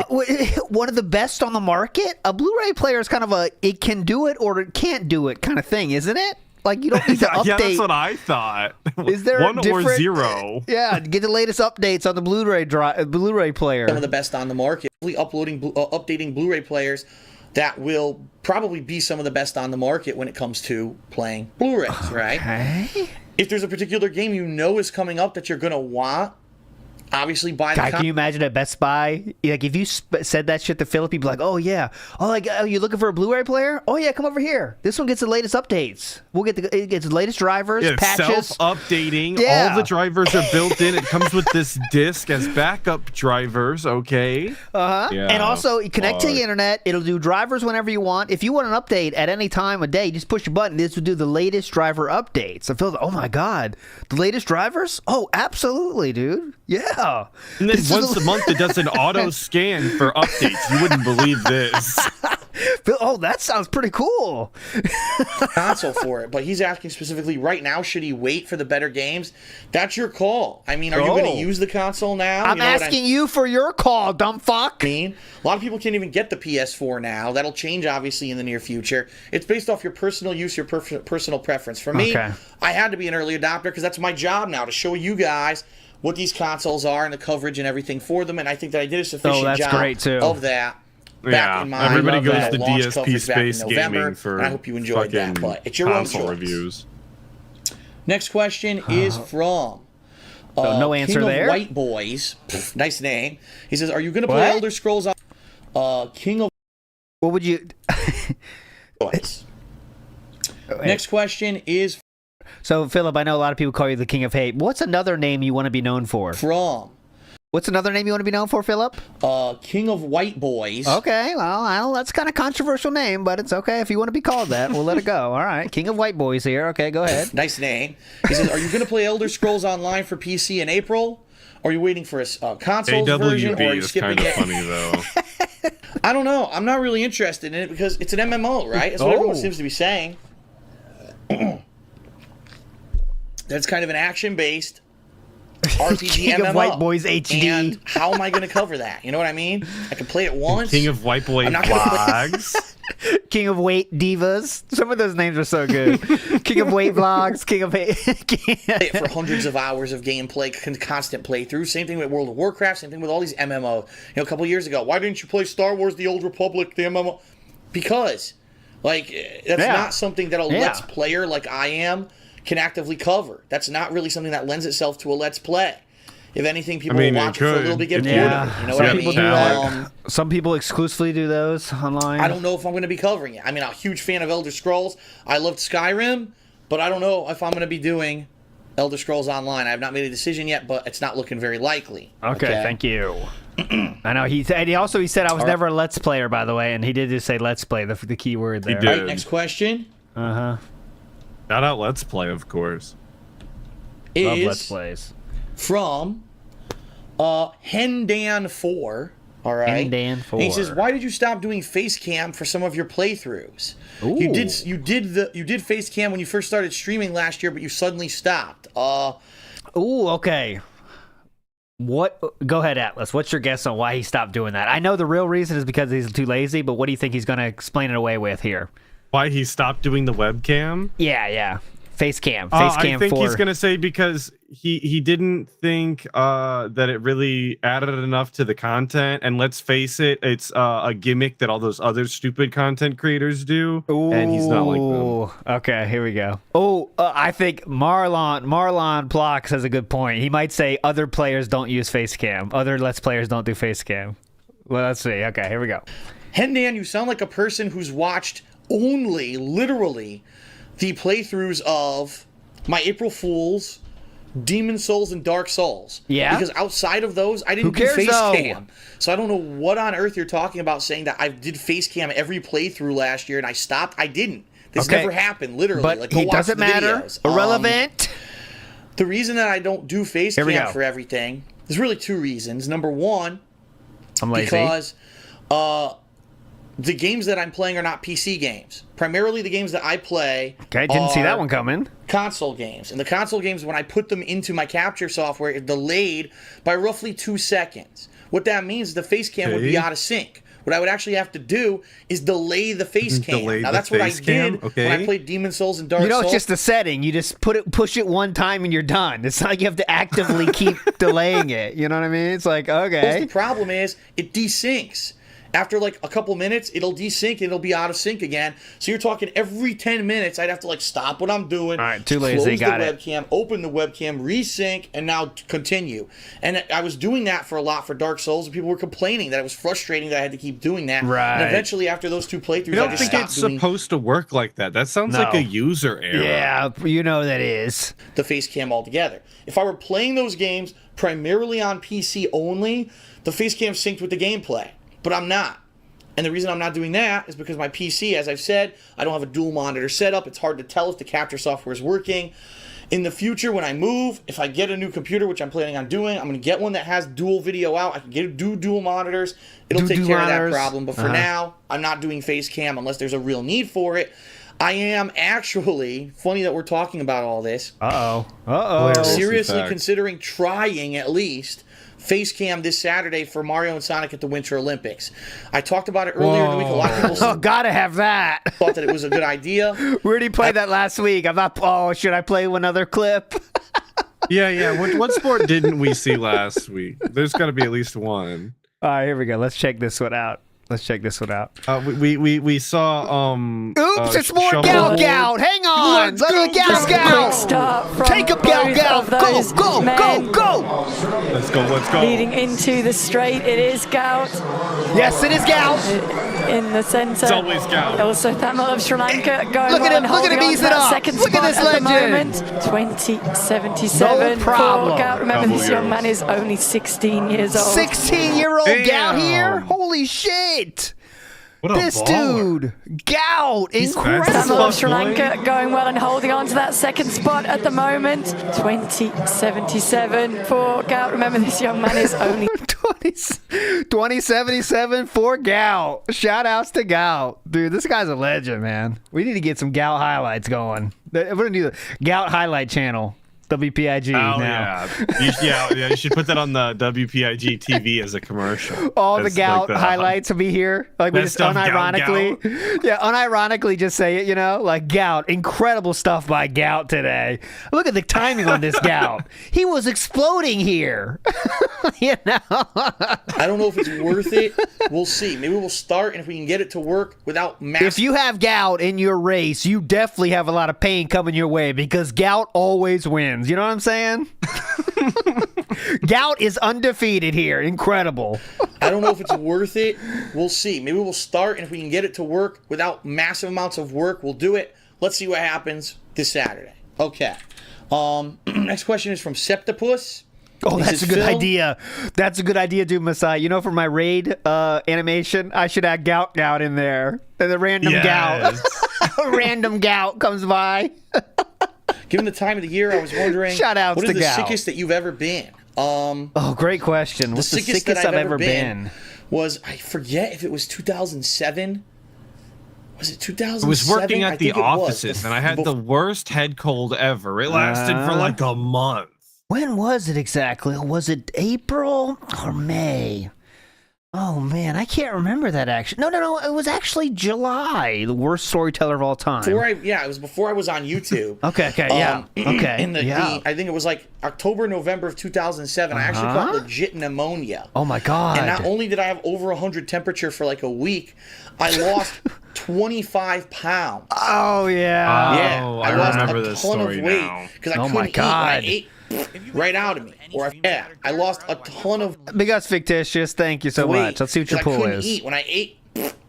player? One of the best on the market? A Blu-ray player is kind of a it can do it or it can't do it kind of thing, isn't it? Like, you don't need to update. Yeah, that's what I thought. Is there one or zero? Yeah, get the latest updates on the Blu-ray player. Some of the best on the market, updating Blu-ray players that will probably be some of the best on the market when it comes to playing Blu-rays, right? If there's a particular game you know is coming up that you're going to want, obviously buy the God, can you imagine at Best Buy? Like, if you said that shit to Philip, he'd be like, "Oh yeah, oh you looking for a Blu-ray player? Oh yeah, come over here. This one gets the latest updates. It gets the latest drivers, patches, self-updating. Yeah. All the drivers are built in. It comes with this disc as backup drivers. Okay. Yeah, and also connect to the internet. It'll do drivers whenever you want. If you want an update at any time of day, just push a button. This will do the latest driver updates. I feel, oh my god, the latest drivers? Oh, absolutely, dude. Yeah. And then once a month, it does an auto scan for updates. You wouldn't believe this. Oh, that sounds pretty cool. Console for it, but he's asking specifically right now, should he wait for the better games? That's your call. I mean, are you going to use the console now? I'm asking you for your call, dumb fuck. I mean, a lot of people can't even get the PS4 now. That'll change, obviously, in the near future. It's based off your personal use, your personal preference. For me, I had to be an early adopter because that's my job now, to show you guys what these consoles are and the coverage and everything for them, and I think that I did a sufficient job of that. Back in my everybody goes to launch DSP coverage back in Space November, Gaming for and I hope you enjoyed that. But it's your own choice. Reviews. Next question is from no answer King there. Of White Boys. Nice name. He says, "Are you going to play Elder Scrolls on King of?" What would you? Next question is so Philip. I know a lot of people call you the King of Hate. What's another name you want to be known for? What's another name you want to be known for, Philip? King of White Boys. Okay, well, that's kind of controversial name, but it's okay if you want to be called that. We'll let it go. All right, King of White Boys here. Okay, go ahead. Nice name. He says, "Are you going to play Elder Scrolls Online for PC in April? Or are you waiting for a console version, or are you skipping it?" Funny though. I don't know. I'm not really interested in it because it's an MMO, right? That's what everyone seems to be saying. That's kind of an action-based RPG King MMO. of White Boys HD. And how am I going to cover that? You know what I mean? I can play it once. King of White Boy Vlogs. King of Weight Divas. Some of those names are so good. King of Weight Vlogs. King of Hate. Play it for hundreds of hours of gameplay, constant playthrough. Same thing with World of Warcraft. Same thing with all these MMOs. You know, a couple years ago, why didn't you play Star Wars: The Old Republic, the MMO? Because, like, that's not something that a Let's Player like I am can actively cover. That's not really something that lends itself to a Let's Play. If anything, people will watch it for a little bit, get bored of it. You know what I mean? Some people exclusively do those online. I don't know if I'm going to be covering it. I mean, I'm a huge fan of Elder Scrolls. I loved Skyrim, but I don't know if I'm going to be doing Elder Scrolls Online. I have not made a decision yet, but it's not looking very likely. Okay. Thank you. I know he said I was never a Let's Player, by the way, and he did just say Let's Play, the key word there. He did. All right, next question. Shout out Let's Play, of course. Love Let's Plays. From Hendan4. All right. Hendan4. And he says, "Why did you stop doing face cam for some of your playthroughs? Ooh. You did face cam when you first started streaming last year, but you suddenly stopped." Okay. Go ahead, Atlas. What's your guess on why he stopped doing that? I know the real reason is because he's too lazy, but what do you think he's going to explain it away with here? Why he stopped doing the webcam? Yeah. Face cam. I think he's going to say because he didn't think that it really added enough to the content. And let's face it, it's a gimmick that all those other stupid content creators do. Ooh, and he's not like them. Okay, here we go. I think Marlon Plox has a good point. He might say other players don't use face cam. Other Let's Players don't do face cam. Well, let's see. Okay, here we go. Hendan, you sound like a person who's watched only, literally, the playthroughs of my April Fools, Demon Souls, and Dark Souls. Yeah? Because outside of those, I didn't do face cam. So I don't know what on earth you're talking about saying that I did face cam every playthrough last year and I stopped. I didn't. This never happened, literally. But like, go it watch doesn't the matter. videos. Irrelevant. The reason that I don't do face cam for everything, there's really two reasons. Number one, I'm lazy. Because the games that I'm playing are not PC games. Primarily the games that I play didn't see that one coming. Console games. And the console games, when I put them into my capture software, it's delayed by roughly 2 seconds. What that means is the face cam would be out of sync. What I would actually have to do is delay the face cam. Now, that's what I did when I played Demon Souls and Dark Souls. It's just a setting. You just push it one time and you're done. It's not like you have to actively keep delaying it. You know what I mean? It's like, okay. The problem is it desyncs. After like a couple minutes, it'll desync and it'll be out of sync again. So you're talking every 10 minutes, I'd have to like stop what I'm doing. All right, too lazy, got got the it. webcam, open the webcam, resync, and now continue. And I was doing that for a lot for Dark Souls, and people were complaining that it was frustrating that I had to keep doing that. Right. And eventually, after those 2 playthroughs, I don't I just think it's stopped doing supposed to work like that. That sounds like a user error. Yeah, you know that is. the face cam altogether. If I were playing those games primarily on PC only, the face cam synced with the gameplay. But I'm not. And the reason I'm not doing that is because my PC, as I've said, I don't have a dual monitor setup. It's hard to tell if the capture software is working. In the future, when I move, if I get a new computer, which I'm planning on doing, I'm going to get one that has dual video out. I can do dual monitors. It'll take care of that problem. But for now, I'm not doing face cam unless there's a real need for it. I am actually, funny that we're talking about all this. Seriously considering trying at least face cam this Saturday for Mario and Sonic at the Winter Olympics. I talked about it earlier in the week. A lot of people gotta have that. thought that it was a good idea. We already played that last week. I'm not. Oh, should I play another clip? Yeah. What sport didn't we see last week? There's got to be at least one. All right, here we go. Let's check this one out. We saw Oops, it's more gout. Hang on. Let's go gout. Take a gout. Go. Let's go. Leading into the straight, it is gout. Yes, it is gout. In the center. It's always gout. Also Tamil of Sri Lanka going Look at him. Look at him ease it up. Second Look at spot this at legend. the moment. 2077 No problem. for gout. Remember, this young man is only 16 years old. 16-year-old gout here? Holy shit. What a this baller. dude, gout, incredible. Tamil of Sri Lanka going well and holding on to that second spot at the moment. 2077 for gout. Remember, this young man is only 2077 for gout. Shout outs to gout. Dude, this guy's a legend, man. We need to get some gout highlights going. We're going to do the gout highlight channel. WPIG now. Yeah. You should put that on the WPIG TV as a commercial. All the gout highlights will be here. Like we just unironically, unironically just say it. Like gout. Incredible stuff by gout today. Look at the timing on this gout. He was exploding here. I don't know if it's worth it. We'll see. Maybe we'll start, and if we can get it to work without massive. If you have gout in your race, you definitely have a lot of pain coming your way because gout always wins. You know what I'm saying? Gout is undefeated here. Incredible. I don't know if it's worth it. We'll see. Maybe we'll start, and if we can get it to work without massive amounts of work, we'll do it. Let's see what happens this Saturday. Okay. Next question is from Septipus. Oh, that's a good idea. That's a good idea, dude, Masai. For my raid animation, I should add gout in there. And the random gout. Random gout comes by. Given the time of the year, I was wondering, Shoutouts what is to the gout. Sickest that you've ever been? Great question. What's the sickest I've ever been? Was, I forget if it was 2007. Was it 2007? I was working at the offices, and I had the worst head cold ever. It lasted for like a month. When was it exactly? Was it April or May? Oh, man, I can't remember that actually. No, it was actually July, the worst storyteller of all time. It was before I was on YouTube. Okay, yeah. Okay. I think it was like October, November of 2007. I actually got legit pneumonia. Oh, my God. And not only did I have over 100 temperature for like a week, I lost 25 pounds. Oh, yeah. Yeah. I lost remember a this ton story of weight now. because I couldn't eat when I ate right out of me. I lost a ton of Because fictitious. Thank you so much. Let's see what your pool is. I couldn't eat when I ate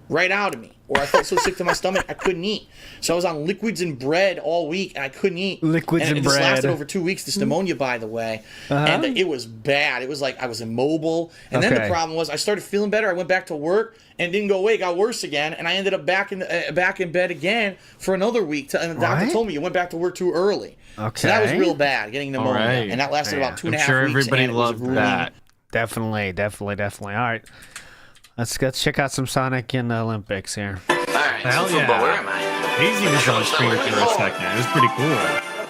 right out of me, or I felt so sick to my stomach I couldn't eat. So I was on liquids and bread all week, and I couldn't eat. Liquids and bread. This lasted over 2 weeks. This pneumonia, by the way, and it was bad. It was like I was immobile, and then the problem was I started feeling better. I went back to work and didn't go away. It got worse again, and I ended up back in bed again for another week. And the doctor told me you went back to work too early. Okay. So that was real bad, getting pneumonia, and that lasted about 2.5 weeks. I'm sure everybody and loved that. Definitely. All right. Let's check out some Sonic in the Olympics here. Hell yeah. Where am I? Daisy was on screen for a second. It was pretty cool.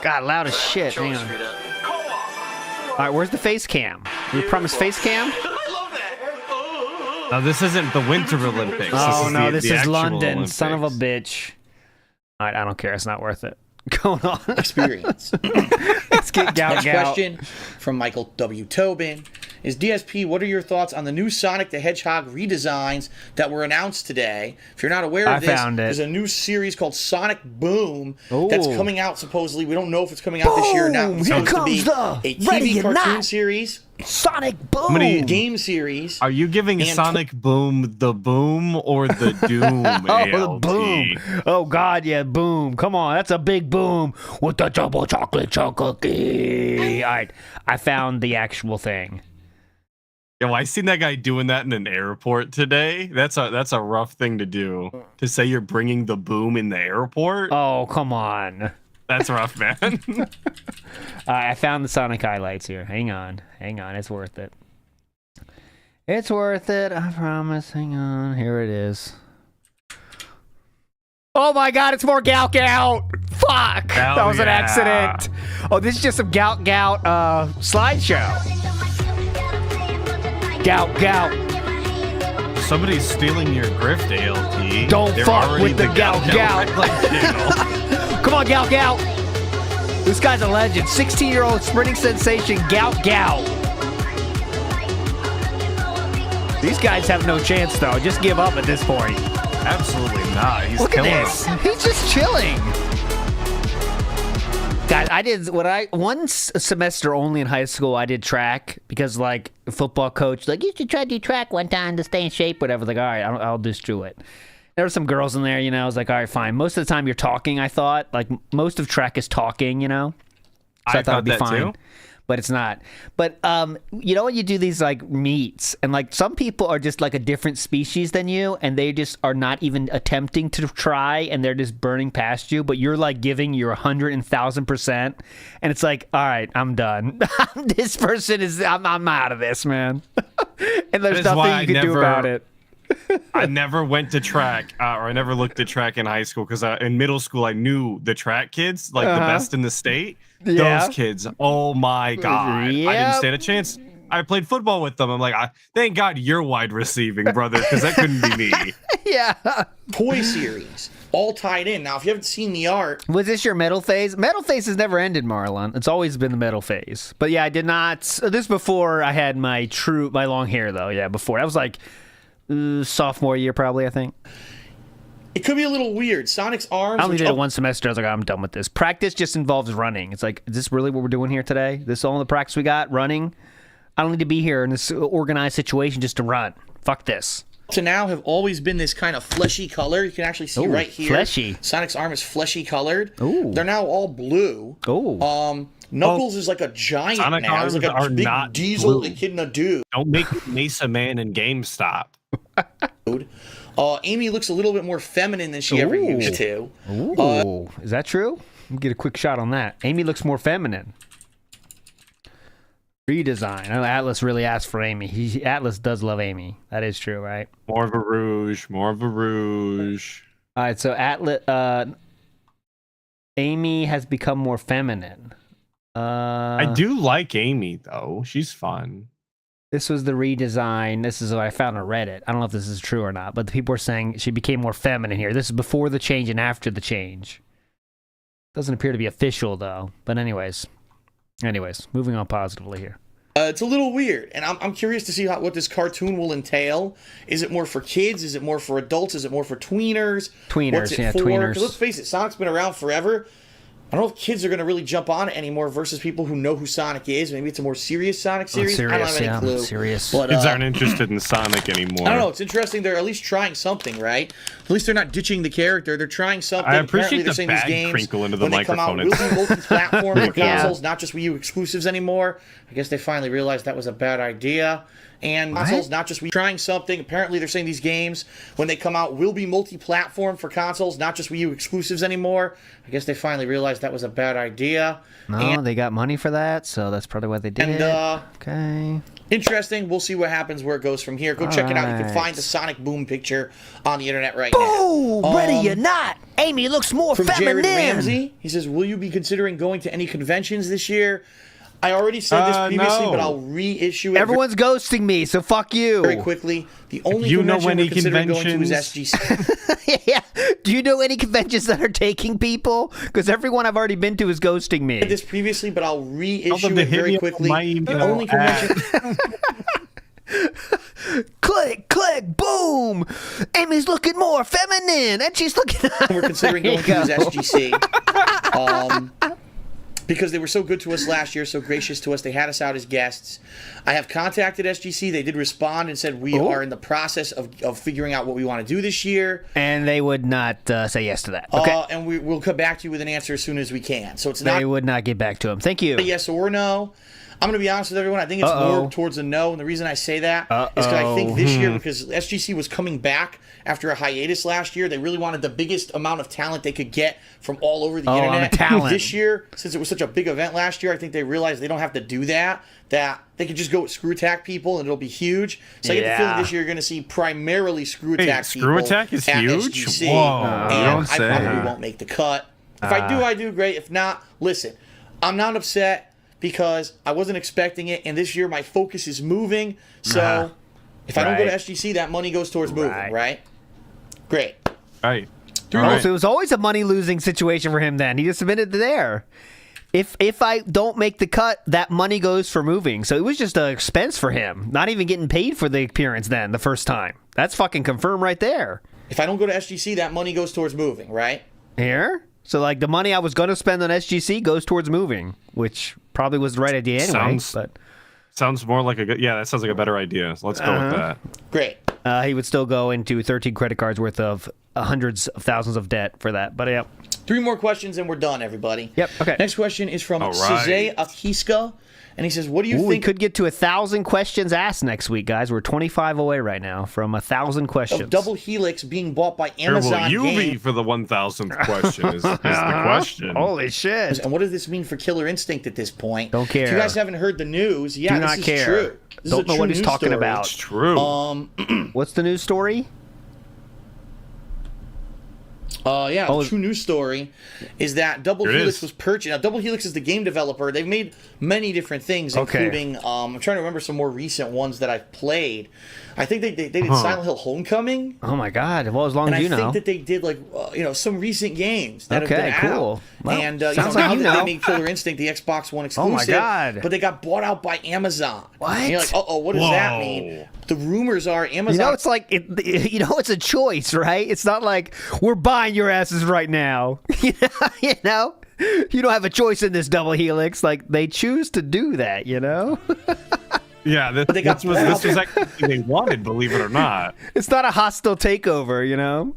God, loud as shit. Hang on. All right, where's the face cam? We promised face cam? No, this isn't the Winter Olympics. This is London. Olympics. Son of a bitch. All right, I don't care. It's not worth it. Going on. Experience. Let's get gout. Next question from Michael W. Tobin. is DSP, what are your thoughts on the new Sonic the Hedgehog redesigns that were announced today? If you're not aware of this, there's a new series called Sonic Boom that's coming out supposedly. We don't know if it's coming out this year or not. It's supposed to be a TV cartoon series. Sonic Boom game series. Are you giving Sonic Boom the boom or the doom? The boom. Oh God, yeah, boom. Come on, that's a big boom with the double chocolate cookie. All right, I found the actual thing. Yo, I seen that guy doing that in an airport today. That's a rough thing to do. To say you're bringing the boom in the airport. Oh, come on. That's rough, man. I found the Sonic highlights here. Hang on. It's worth it. It's worth it. I promise. Hang on. Here it is. Oh my God! It's more Gout. Fuck! Hell that was an accident. Oh, this is just some Gout slideshow. Gout. Somebody's stealing your grift, ALT. Don't fuck with the Gout. Come on, Gout. This guy's a legend. 16-year-old sprinting sensation, Gout. These guys have no chance, though. Just give up at this point. Absolutely not. He's Look killing at this. them. He's just chilling. Guys, I did one semester only in high school. I did track because, like, a football coach, like, you should try to do track one time to stay in shape, whatever. Like, all right, I'll just do it. There were some girls in there, you know. I was like, all right, fine. Most of the time you're talking, I thought. Like, most of track is talking, you know. So I thought it'd be fine. Too. But it's not. But, you know when you do these, like, meets, and, like, some people are just, like, a different species than you, and they just are not even attempting to try, and they're just burning past you, but you're, like, giving your 100,000%, and it's like, all right, I'm done. This person is, I'm out of this, man. And there's nothing you can do about it. I never went to track, or I never looked at track in high school, because in middle school, I knew the track kids, like the best in the state. Yeah. Those kids, oh my God. Yep. I didn't stand a chance. I played football with them. I'm like, thank God you're wide receiving, brother, because that couldn't be me. Yeah. Toy series, all tied in. Now, if you haven't seen the art. Was this your metal phase? Metal phase has never ended, Marlon. It's always been the metal phase. But yeah, I did not. This before I had my long hair, though. Yeah, before. That was like sophomore year, probably, I think. It could be a little weird. Sonic's arms. I only did it one semester. I was like, I'm done with this. Practice just involves running. It's like, is this really what we're doing here today? This is all the practice we got? Running? I don't need to be here in this organized situation just to run. Fuck this. To now have always been this kind of fleshy color. You can actually see right here. Fleshy. Sonic's arm is fleshy colored. Ooh. They're now all blue. Oh. Knuckles is like a giant Sonic now. He's like a big diesel echidna dude. Don't make Mesa Man and GameStop. Amy looks a little bit more feminine than she ever used to. Ooh. Is that true? Let me get a quick shot on that. Amy looks more feminine. Redesign. I know Atlas really asked for Amy. Atlas does love Amy. That is true, right? More of a rouge. All right, so Atlas, Amy has become more feminine. I do like Amy, though. She's fun. This was the redesign. This is what I found on Reddit. I don't know if this is true or not, but the people are saying she became more feminine here. This is before the change and after the change. Doesn't appear to be official, though. But anyways, moving on positively here. It's a little weird, and I'm curious to see what this cartoon will entail. Is it more for kids? Is it more for adults? Is it more for tweeners? Tweeners, yeah, tweeners. 'Cause let's face it, Sonic's been around forever. I don't know if kids are going to really jump on it anymore versus people who know who Sonic is. Maybe it's a more serious Sonic series. I don't have any clue. Serious. But, kids aren't interested in Sonic anymore. I don't know. It's interesting. They're at least trying something, right? At least they're not ditching the character. They're trying something. I appreciate Apparently, the bag crinkle into the when microphone. They come out, will be multi-platform for consoles, not just Wii U exclusives anymore. I guess they finally realized that was a bad idea. And consoles, not just Wii U. Trying something. Apparently, they're saying these games, when they come out, will be multi-platform for consoles, not just Wii U exclusives anymore. I guess they finally realized that was a bad idea. No, they got money for that, so that's probably what they did. And, okay. Interesting. We'll see what happens, where it goes from here. Go check it out. You can find the Sonic Boom picture on the internet right now. Boom! Ready or not, Amy looks more from feminine. Jared Ramsey. He says, will you be considering going to any conventions this year? I already said this previously, but I'll reissue it. Everyone's ghosting me, so fuck you. Very quickly. The only you know convention any we're considering going to is conventions? SGC. Yeah. Do you know any conventions that are taking people? Because everyone I've already been to is ghosting me. I said this previously, but I'll reissue Tell them to it hit very me up quickly. on my The email only convention. Click, click, boom. Amy's looking more feminine, and she's looking. We're considering going to use SGC. Because they were so good to us last year, so gracious to us. They had us out as guests. I have contacted SGC. They did respond and said we are in the process of figuring out what we want to do this year. And they would not say yes to that. Okay. And we'll come back to you with an answer as soon as we can. So it's not They would not get back to him. Thank you. a yes or no. I'm going to be honest with everyone. I think it's more towards a no. And the reason I say that is because I think this year, because SGC was coming back after a hiatus last year, they really wanted the biggest amount of talent they could get from all over the internet. Talent. This year, since it was such a big event last year, I think they realized they don't have to do that. That they could just go with Screw Attack people and it'll be huge. So I get the feeling this year you're going to see primarily Screw Attack people. Screw Attack is at huge? SGC, Whoa, and don't say. I probably won't make the cut. If I do, I do great. If not, listen, I'm not upset because I wasn't expecting it, and this year my focus is moving. So if I don't go to SGC, that money goes towards moving, right? Great. Right. So it was always a money-losing situation for him then. He just submitted there. If I don't make the cut, that money goes for moving. So it was just an expense for him. Not even getting paid for the appearance then, the first time. That's fucking confirmed right there. If I don't go to SGC, that money goes towards moving, right? Here? So, like, the money I was going to spend on SGC goes towards moving, which probably was the right idea anyway. Sounds more like a good... Yeah, that sounds like a better idea. So let's go with that. Great. He would still go into 13 credit cards worth of hundreds of thousands of debt for that. But, yeah. 3 more questions and we're done, everybody. Yep, okay. Next question is from Cezay Akiska. And he says, what do you think... We could get to 1,000 questions asked next week, guys. We're 25 away right now from 1,000 questions. Of Double Helix being bought by Amazon. Where will you be for the 1,000th question is the question. Holy shit. And what does this mean for Killer Instinct at this point? Don't care. If you guys haven't heard the news, yeah, Do not this care. is true. This Don't is a know true what he's news talking story. about. It's true. What's the news story? The true news story is that Double Helix was purchased. Now, Double Helix is the game developer. They've made many different things, including I'm trying to remember some more recent ones that I've played. I think they did Silent Hill Homecoming. Oh my God! Well, as long as you know. And I think that they did some recent games that have been cool. out. Well, and sounds now like that they made Killer Instinct the Xbox One exclusive. Oh my God! But they got bought out by Amazon. What? And you're like, what does that mean? The rumors are Amazon. It's like it's a choice, right? It's not like we're buying your asses right now. You know, you don't have a choice in this Double Helix. Like they choose to do that. You know. Yeah, this was actually they wanted, believe it or not. It's not a hostile takeover, you know?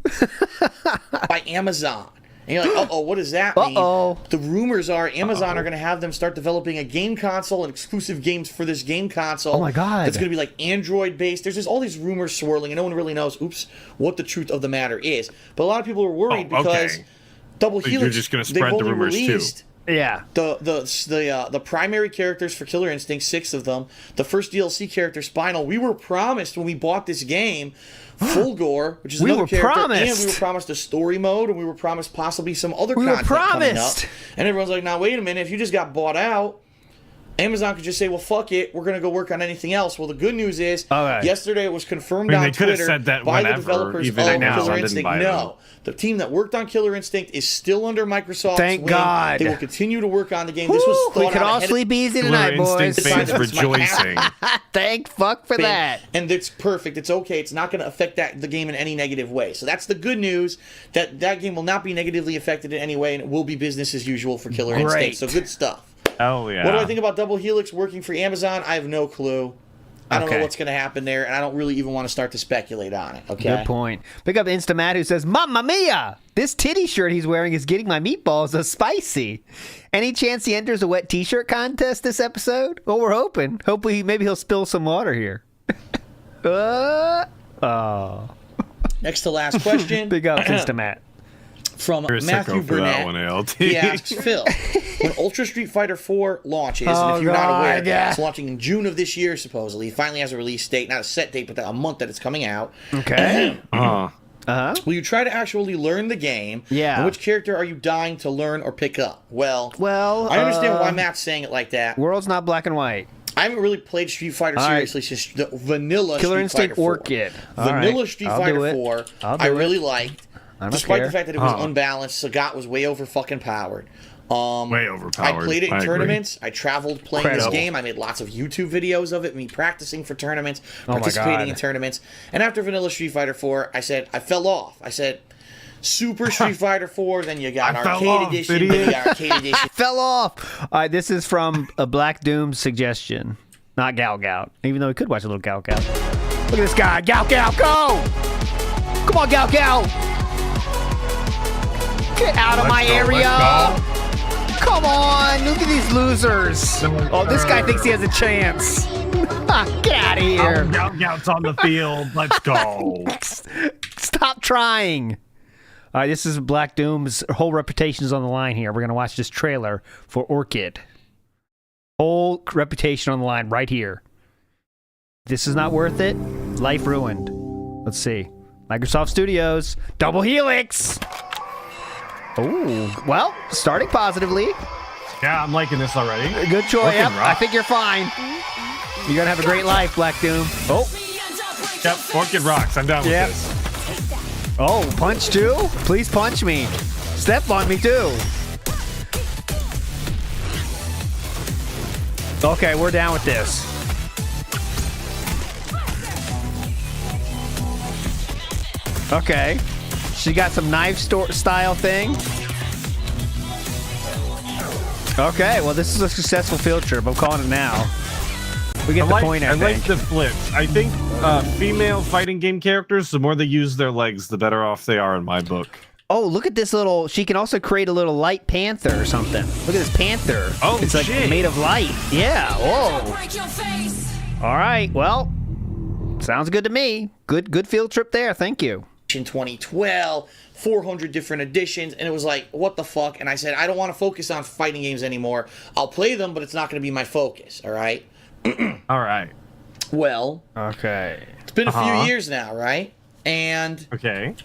By Amazon. And you're like, what does that mean? The rumors are Amazon are going to have them start developing a game console and exclusive games for this game console. Oh my God. It's going to be like Android-based. There's just all these rumors swirling, and no one really knows, what the truth of the matter is. But a lot of people are worried because Double Helix, you're just going to spread the rumors too. Yeah. The primary characters for Killer Instinct, 6 of them. The first DLC character, Spinal. We were promised when we bought this game, Fulgore, which is another character, and we were promised a story mode, and we were promised possibly some other content coming up. And everyone's like, now wait a minute, if you just got bought out, Amazon could just say, well, fuck it, we're going to go work on anything else. Well, the good news is, yesterday it was confirmed on Twitter said that by whenever, the developers of Killer Instinct. No, the team that worked on Killer Instinct is still under Microsoft's wing. God. They will continue to work on the game. This was thought we could all sleep easy tonight, boys. Fans rejoicing. Thank fuck for that. And it's perfect. It's okay. It's not going to affect the game in any negative way. So that's the good news, that game will not be negatively affected in any way, and it will be business as usual for Killer Instinct. So good stuff. Oh, yeah. What do I think about Double Helix working for Amazon? I have no clue. I don't know what's going to happen there, and I don't really even want to start to speculate on it. Okay. Good point. Pick up Instamat, who says, Mamma mia! This titty shirt he's wearing is getting my meatballs so spicy. Any chance he enters a wet t-shirt contest this episode? Well, we're hoping. Maybe he'll spill some water here. Next to last question. Big up Instamat. From Matthew Burnett. He asks, Phil, when Ultra Street Fighter 4 launches, and if you're not aware, it's launching in June of this year, supposedly. It finally has a release date, not a set date, but a month that it's coming out. Okay. Will you try to actually learn the game? Yeah. And which character are you dying to learn or pick up? Well, I understand why Matt's saying it like that. World's not black and white. I haven't really played Street Fighter seriously since the vanilla Killer Street Instinct Fighter 4. Orchid. Vanilla Street Fighter 4, I really liked. Despite the fact that it was unbalanced, Sagat was way over fucking powered. Way overpowered. I played it in tournaments. I traveled playing this game. I made lots of YouTube videos of it, me practicing for tournaments, participating in tournaments. And after Vanilla Street Fighter 4, I said, I fell off. I said, Super Street Fighter 4, then you got Arcade Edition, then you got Arcade Edition. Fell off. All right, this is from a Black Doom suggestion. Not Gal Gout, even though we could watch a little Gal Gout. Look at this guy. Gal Gout, go! Come on, Gal Gout! Get out of my area! Come on! Look at these losers! Oh, this guy thinks he has a chance. Get out of here! Gal Gout's on the field. Let's go. Stop trying! All right, this is Black Doom's whole reputation is on the line here. We're going to watch this trailer for Orchid. Whole reputation on the line right here. This is not worth it. Life ruined. Let's see. Microsoft Studios. Double Helix. Oh, well, starting positively. Yeah, I'm liking this already. Good choice. Yep, I think you're fine. You're going to have a great life, Black Doom. Oh. Yep, Orchid rocks. I'm down with this. Oh, punch too? Please punch me. Step on me too. Okay, we're down with this. Okay. She got some knife style thing. Okay, well this is a successful field trip. I'm calling it now. We get the point, I think. I like the flips. I think female fighting game characters, the more they use their legs, the better off they are in my book. Oh, look at this little... She can also create a little light panther or something. Look at this panther. Oh, it's like made of light. Yeah. Whoa. All right. Well, sounds good to me. Good field trip there. Thank you. In 2012, 400 different editions, and it was like, what the fuck? And I said, I don't want to focus on fighting games anymore. I'll play them, but it's not going to be my focus. All right. All right. Well. Okay. It's been a few years now, right? And. Okay.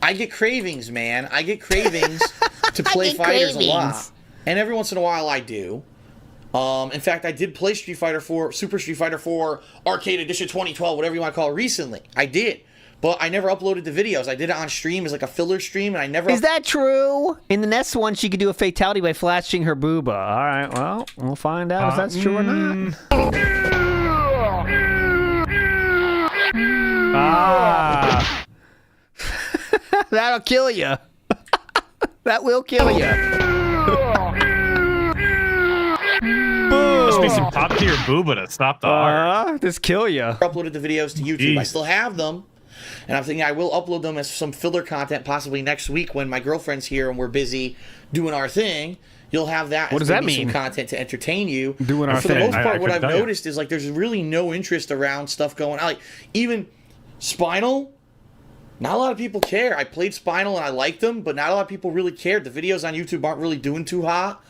I get cravings, man. I get cravings to play fighters a lot. And every once in a while I do. In fact, I did play Street Fighter 4, Super Street Fighter 4, Arcade Edition 2012, whatever you want to call it, recently. I did. But I never uploaded the videos. I did it on stream as like a filler stream, and I never... Is that true? In the next one, she could do a fatality by flashing her booba. All right, well, we'll find out if that's true or not. That'll kill you. That will kill you. Must be some top tier booba to stop the art. Just kill you. Uploaded the videos to YouTube. Jeez. I still have them. And I'm thinking I will upload them as some filler content possibly next week when my girlfriend's here and we're busy doing our thing. You'll have that. What does that mean? Some content to entertain you. Doing our thing. For the most part, what I've noticed is like there's really no interest around stuff going on. Like even Spinal, not a lot of people care. I played Spinal and I liked them, but not a lot of people really cared. The videos on YouTube aren't really doing too hot.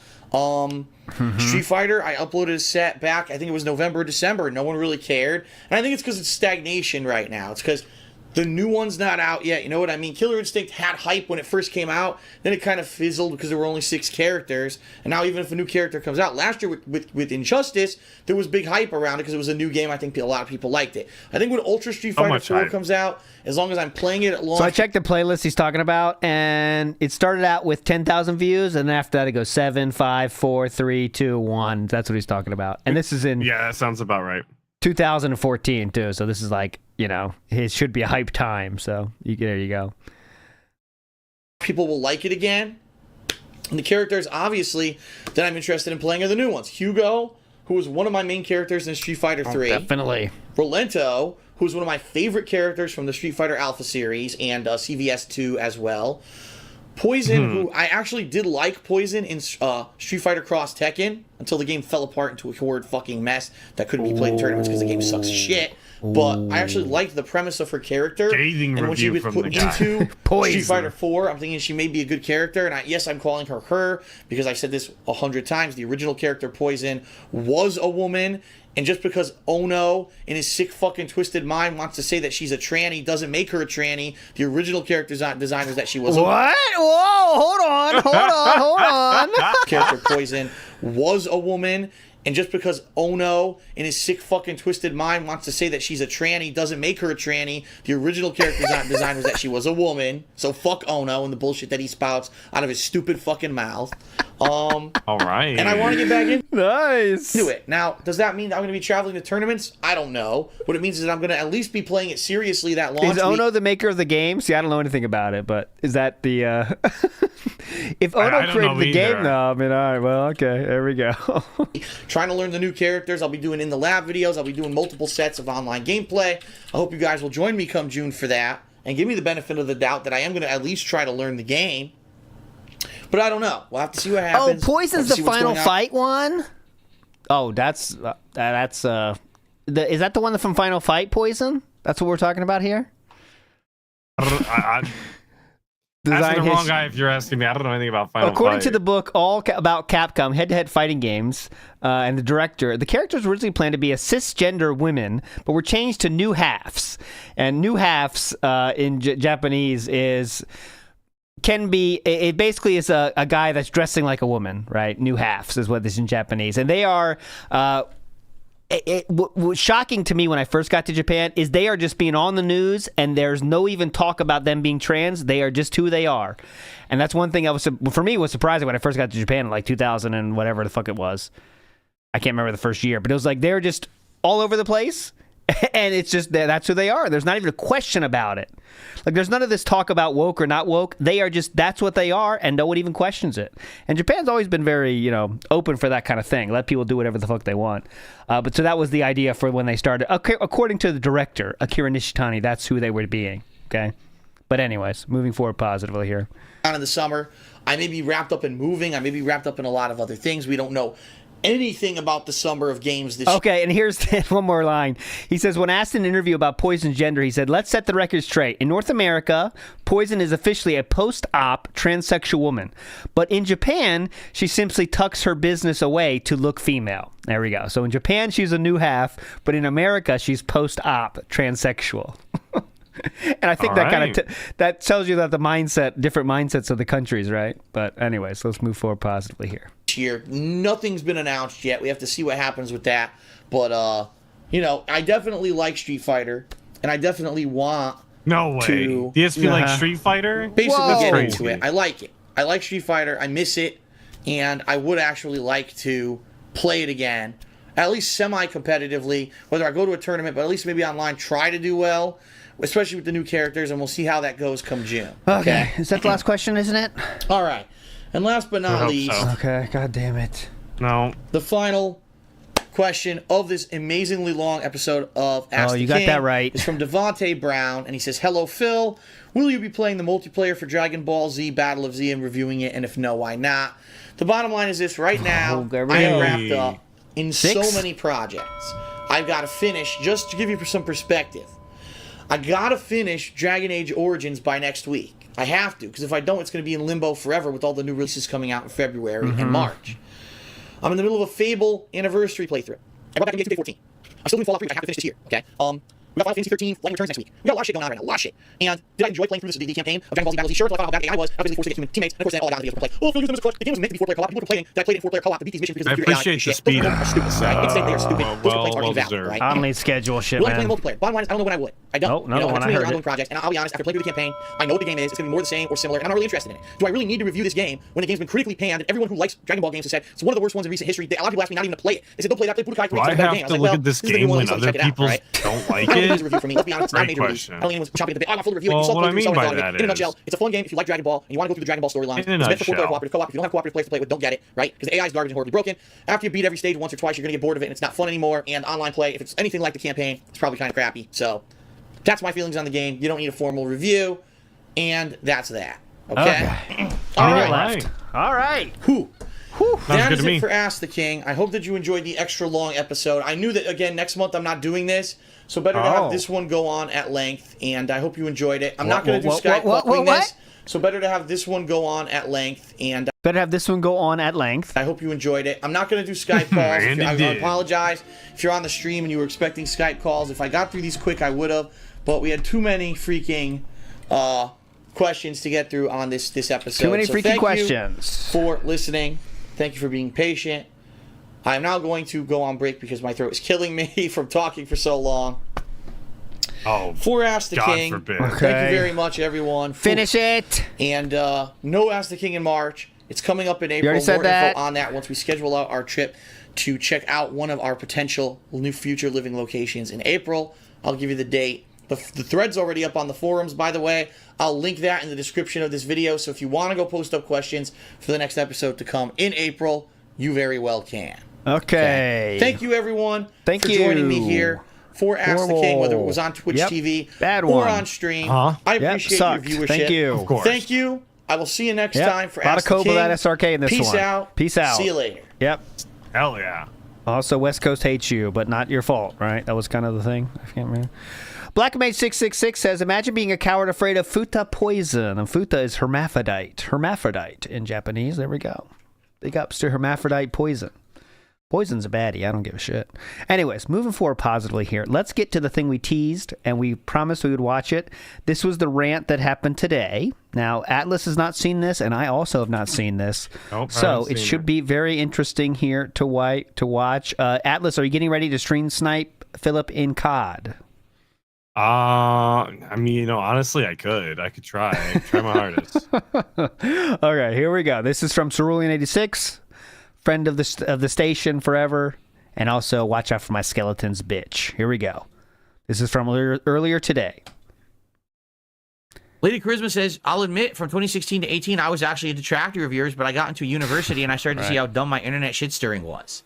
Street Fighter, I uploaded a set back, I think it was November or December. No one really cared. And I think it's because it's stagnation right now. It's because the new one's not out yet. You know what I mean? Killer Instinct had hype when it first came out. Then it kind of fizzled because there were only 6 characters. And now even if a new character comes out, last year with Injustice, there was big hype around it because it was a new game. I think a lot of people liked it. I think when Ultra Street Fighter 4 comes out, as long as I'm playing it at launch... So I checked the playlist he's talking about, and it started out with 10,000 views, and after that it goes 7, 5, 4, 3, 2, 1. That's what he's talking about. And this is in... Yeah, that sounds about right. 2014 too, so this is like, you know, it should be a hype time, so there you go. People will like it again. And the characters, obviously, that I'm interested in playing are the new ones. Hugo, who was one of my main characters in Street Fighter 3. Definitely. Rolento, who's one of my favorite characters from the Street Fighter Alpha series and CVS 2 as well. Poison, who I actually did like Poison in Street Fighter Cross Tekken. until the game fell apart into a horrid fucking mess that couldn't be played in tournaments because the game sucks shit. But I actually liked the premise of her character. Scathing and when she was review put from the guy. into Street Fighter 4, I'm thinking she may be a good character. And yes, I'm calling her because I said this 100 times. The original character, Poison, was a woman. And just because Ono, in his sick fucking twisted mind, wants to say that she's a tranny, doesn't make her a tranny. The original character design was that she was What? Whoa, hold on. Character Poison was a woman. And just because Ono, in his sick fucking twisted mind, wants to say that she's a tranny, doesn't make her a tranny. The original character design was that she was a woman. So fuck Ono and the bullshit that he spouts out of his stupid fucking mouth. All right. And I want to get back Nice. into it. Now, does that mean that I'm going to be traveling to tournaments? I don't know. What it means is that I'm going to at least be playing it seriously that launch Is Ono week. the maker of the game? See, I don't know anything about it, but is that the... If I Ono don't created know the game, either. no, I mean, all right, well, okay, there we go. Trying to learn the new characters. I'll be doing in the lab videos. I'll be doing multiple sets of online gameplay. I hope you guys will join me come June for that and give me the benefit of the doubt that I am going to at least try to learn the game. But I don't know. We'll have to see what happens. Poison's Have to the see what's final going on. fight one? Oh, that's is that the one from Final Fight, Poison? That's what we're talking about here? Asking the wrong his- guy if you're asking me. I don't know anything about Final According Fight. to the book about Capcom head-to-head fighting games and the director, the characters were originally planned to be a cisgender women, but were changed to new halves. And new halves in Japanese can be, it basically is a guy that's dressing like a woman, right? New halves is what this is in Japanese. And they are... what was shocking to me when I first got to Japan is they are just being on the news and there's no even talk about them being trans. They are just who they are. And that's one thing for me was surprising when I first got to Japan in like 2000 and whatever the fuck it was. I can't remember the first year, but it was like they're just all over the place. And it's just that's who they are. There's not even a question about it. Like there's none of this talk about woke or not woke. They are just that's what they are, and no one even questions it. And Japan's always been very open for that kind of thing. Let people do whatever the fuck they want. But so that was the idea for when they started. Okay, according to the director Akira Nishitani, that's who they were being. Okay, but anyways, moving forward positively here. In the summer, I may be wrapped up in moving. I may be wrapped up in a lot of other things. We don't know anything about the summer of games this year. Okay, and here's one more line. He says, when asked in an interview about Poison's gender, he said, let's set the record straight. In North America, Poison is officially a post-op transsexual woman. But in Japan, she simply tucks her business away to look female. There we go. So in Japan, she's a new half, but in America, she's post-op transsexual. And I think that kind of that tells you that different mindsets of the countries, right? But anyways, let's move forward positively here. Year. Nothing's been announced yet. We have to see what happens with that. But I definitely like Street Fighter, and I definitely want No way. to DSP like Street Fighter? basically get Whoa. into it. I like it. I like Street Fighter. I miss it, and I would actually like to play it again, at least semi-competitively. Whether I go to a tournament, but at least maybe online, try to do well, especially with the new characters, and we'll see how that goes come June. Okay. Is that the last question, isn't it? All right. And last but not hope least, so. Okay, god damn it. No. the final question of this amazingly long episode of Ask the you got King that right. is from Devontae Brown, and he says, hello, Phil. Will you be playing the multiplayer for Dragon Ball Z Battle of Z and reviewing it? And if no, why not? The bottom line is this. Right now, there we I am go. wrapped up in so 6? many projects. I've got to finish, just to give you some perspective, I got to finish Dragon Age Origins by next week. I have to, because if I don't, it's going to be in limbo forever with all the new releases coming out in February and March. I'm in the middle of a Fable anniversary playthrough. I brought back NBA 2K14. I'm still doing Fallout 3, which I have to finish this year, okay? We got Final Fantasy 13, Lightning Returns next week. We got a lot of shit going on right now, a lot of shit. And did I enjoy playing through this DD campaign of Dragon Ball Z Battle Z? Sure, until I found out how bad AI was. I was forced to get human teammates, and of course then all I got was to play. Oh, Phil, use them as a clutch. The game was meant to be 4-player co-op. People were complaining that I played it in 4-player co-op to beat these missions because I of pure AI appreciate the shit. speed. Those are stupid, right? It's saying they are stupid. Those are playing are invalid, deserved. right? Only schedule shit, Will I play man. multiplayer? Bottom line is, I don't know when I would. I don't. Nope, another one, I I heard ongoing it. project, and I'll be honest, after playing through the campaign, I know what the game is. It's going to be more the same or similar, and I'm not really interested in it. Do I really need to review this game when the game's been critically panned, and everyone who likes Dragon Ball games has said it's one of the worst ones in recent history? A lot of people ask me not even to play it. They said, don't play that, play Budokai 3, Do I it's a better have game. I was to like, look well, at this is a new game one, when so other check it out, people right? don't like I don't think it? it's a review for me. Let's be honest, it's not a Great major release. question. I don't think anyone's chomping at the bit. Oh, I got full review. Well, You saw what I the mean review, by saw it. that In a is- nutshell, it's a fun game if you like Dragon Ball and you want to go through the Dragon Ball storylines. In a It's meant for 4-player nutshell. cooperative co-op. If you don't have cooperative players to play with, don't get it, right? Because the AI is garbage and horribly broken. After you beat every stage once or twice, you're going to get bored of it, and it's not fun anymore. And online play, if it's anything like the campaign, it's probably kind of crappy. So that's my feelings on the game. You don't need a formal review, and that's that. Okay. All All right. right. All right. Whew. That is it for Ask the King. I hope that you enjoyed the extra long episode. I knew that, again, next month I'm not doing this, so better to have this one go on at length, and I hope you enjoyed it. I'm not going to do Skype buckling this, so better to have this one go on at length, and better have this one go on at length. I hope you enjoyed it. I'm not going to do Skype calls. I apologize if you're on the stream and you were expecting Skype calls. If I got through these quick, I would have, but we had too many freaking questions to get through on this episode. Too many freaking questions. Thank you for listening. Thank you for being patient. I'm now going to go on break because my throat is killing me from talking for so long. Oh, for Ask the King. Forbid. Thank you very much, everyone. Finish it. And no Ask the King in March. It's coming up in April. You already said that. Info on that once we schedule out our trip to check out one of our potential new future living locations in April. I'll give you the date. The thread's already up on the forums, by the way. I'll link that in the description of this video, so if you want to go post up questions for the next episode to come in April, you very well can. Okay. Thank you, everyone, for joining me here for Ask the King, whether it was on Twitch TV or on stream. I appreciate your viewership. Thank you. Of course. Thank you. I will see you next time for Ask the King. A lot of SRK in this one. Peace out. Peace out. See you later. Yep. Hell yeah. Also, West Coast hates you, but not your fault, right? That was kind of the thing. I can't remember. BlackMage666 says, imagine being a coward afraid of futa poison. And futa is hermaphrodite. Hermaphrodite in Japanese. There we go. Big ups to hermaphrodite poison. Poison's a baddie. I don't give a shit. Anyways, moving forward positively here. Let's get to the thing we teased, and we promised we would watch it. This was the rant that happened today. Now, Atlas has not seen this, and I also have not seen this. Nope, so it should be very interesting here to watch. Atlas, are you getting ready to stream snipe Philip in COD? I mean, honestly, I could try my hardest. Okay, here we go. This is from Cerulean86, friend of the station forever, and also watch out for my skeletons, bitch. Here we go. This is from earlier today. Lady Charisma says, I'll admit, from 2016 to 18, I was actually a detractor of yours, but I got into university and I started to see how dumb my internet shit stirring was.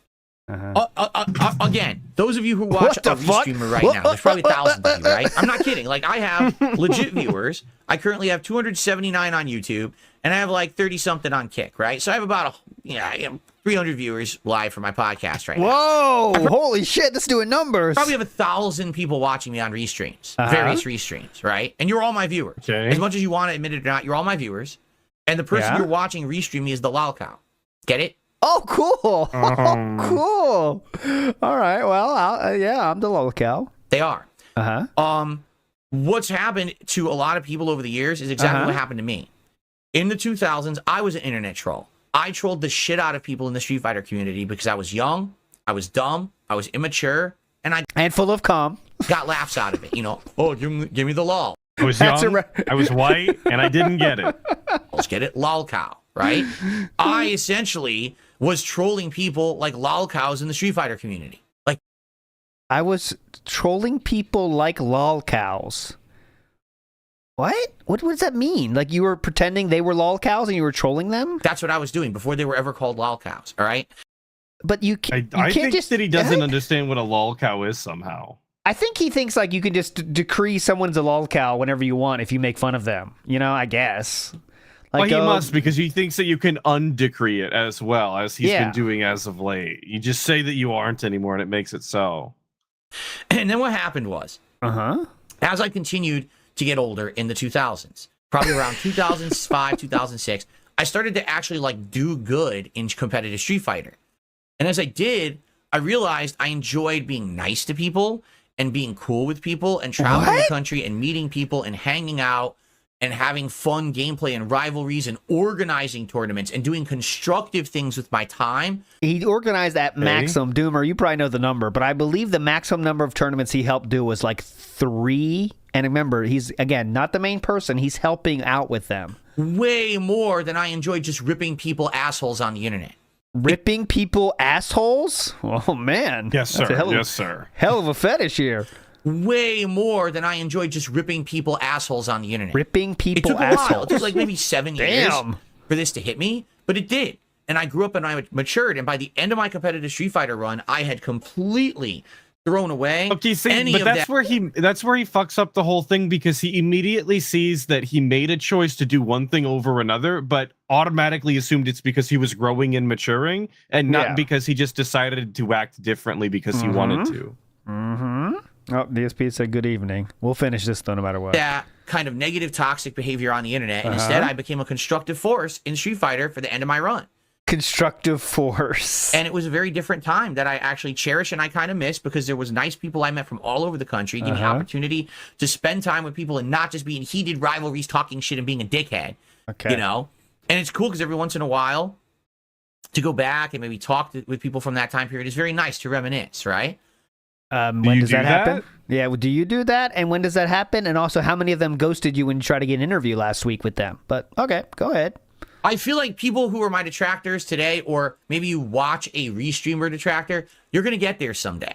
Again, those of you who watch a restreamer right now, there's probably thousands of you, right? I'm not kidding. Like, I have legit viewers. I currently have 279 on YouTube, and I have like 30-something on Kick, right? So I have about 300 viewers live for my podcast right now. Whoa! Holy shit, that's doing numbers. Probably have 1,000 people watching me on restreams, various restreams, right? And you're all my viewers. Okay. As much as you want to admit it or not, you're all my viewers. And the person you're watching restream me is the lol cow. Get it? Oh, cool. Oh, cool. All right. Well, I'm the lolcow. They are. Uh-huh. What's happened to a lot of people over the years is exactly what happened to me. In the 2000s, I was an internet troll. I trolled the shit out of people in the Street Fighter community because I was young, I was dumb, I was immature, and full of cum. Got laughs out of it. Oh, give me the lol. I was young, I was white, and I didn't get it. Let's get it, lol cow, right? I essentially was trolling people like lol cows in the Street Fighter community. Like, I was trolling people like lol cows. What? What does that mean? Like, you were pretending they were lol cows and you were trolling them? That's what I was doing before they were ever called lol cows, all right? But you I can't think just... that he doesn't understand what a lol cow is somehow. I think he thinks, like, you can just decree someone's a lol cow whenever you want if you make fun of them. I guess. Like, well, he must, because he thinks that you can undecree it as well, as he's been doing as of late. You just say that you aren't anymore, and it makes it so. And then what happened was, as I continued to get older in the 2000s, probably around 2005, 2006, I started to actually, do good in competitive Street Fighter. And as I did, I realized I enjoyed being nice to people and being cool with people and traveling the country and meeting people and hanging out and having fun gameplay and rivalries and organizing tournaments and doing constructive things with my time. He organized that maximum. Doomer, you probably know the number, but I believe the maximum number of tournaments he helped do was 3. And remember, he's, again, not the main person. He's helping out with them. Way more than I enjoyed just ripping people assholes on the internet. Ripping people assholes? Oh, man. Yes, sir. Yes, sir. Hell of a fetish here. Way more than I enjoyed just ripping people assholes on the internet. Ripping people assholes. It took a while. It took maybe 7 years for this to hit me, but it did. And I grew up and I matured. And by the end of my competitive Street Fighter run, I had completely thrown away. Okay, see, but that's where he fucks up the whole thing, because he immediately sees that he made a choice to do one thing over another, but automatically assumed it's because he was growing and maturing, and not because he just decided to act differently because he wanted to. Oh, DSP said good evening. We'll finish this though, no matter what. That kind of negative, toxic behavior on the internet, and instead I became a constructive force in Street Fighter for the end of my run. Constructive force. And it was a very different time that I actually cherish and I kind of miss, because there was nice people I met from all over the country, give me opportunity to spend time with people and not just be in heated rivalries, talking shit and being a dickhead. Okay. You know? And it's cool because every once in a while to go back and maybe talk with people from that time period is very nice to reminisce, right? When does that happen? Yeah, well, do you do that? And when does that happen? And also, how many of them ghosted you when you tried to get an interview last week with them? But, okay, go ahead. I feel like people who are my detractors today, or maybe you watch a restreamer detractor, you're going to get there someday.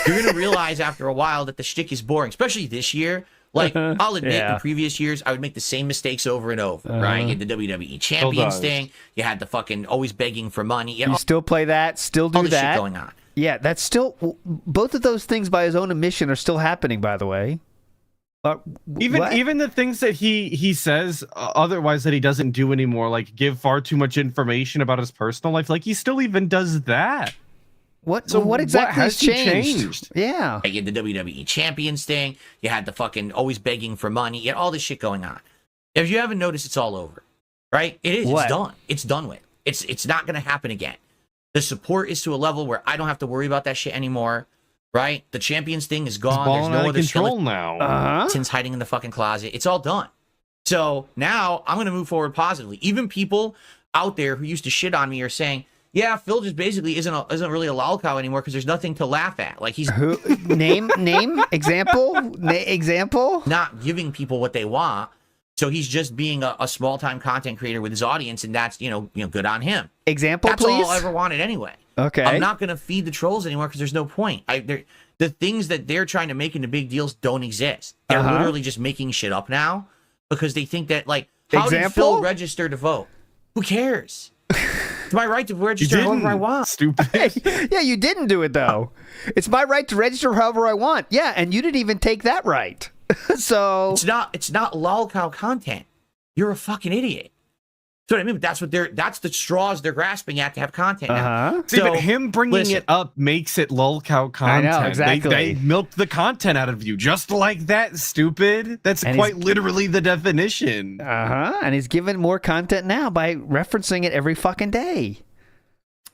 You're going to realize after a while that the shtick is boring, especially this year. Like, I'll admit, in previous years, I would make the same mistakes over and over, right? You had the WWE Champions thing. You had the fucking always begging for money. You still play that, still do all this that. Shit going on. Yeah, that's still... Both of those things, by his own admission, are still happening, by the way. Even the things that he says otherwise that he doesn't do anymore, like give far too much information about his personal life, like he still even does that. What exactly has changed? Yeah. You had the WWE Champions thing. You had the fucking always begging for money. You had all this shit going on. If you haven't noticed, it's all over, right? It is. What? It's done. It's done with. It's not going to happen again. The support is to a level where I don't have to worry about that shit anymore, right? The Champions thing is gone. There's no other control now. Since hiding in the fucking closet. It's all done. So now I'm going to move forward positively. Even people out there who used to shit on me are saying, yeah, Phil just basically isn't really a lolcow anymore because there's nothing to laugh at. Like he's name example. Not giving people what they want. So he's just being a small time content creator with his audience, and that's you know good on him. Example, that's please. All I ever wanted anyway. Okay. I'm not going to feed the trolls anymore because there's no point. The things that they're trying to make into big deals don't exist. They're literally just making shit up now because they think that how did Phil register to vote? Who cares? It's my right to register however I want. Stupid. Yeah, you didn't do it though. It's my right to register however I want. Yeah, and you didn't even take that right. So it's not lolcow content. You're a fucking idiot. So what I mean, that's the straws they're grasping at to have content now. See, but him bringing it up makes it lolcow content. I know, exactly. They milked the content out of you just like that, stupid. That's quite literally the definition. And he's giving more content now by referencing it every fucking day.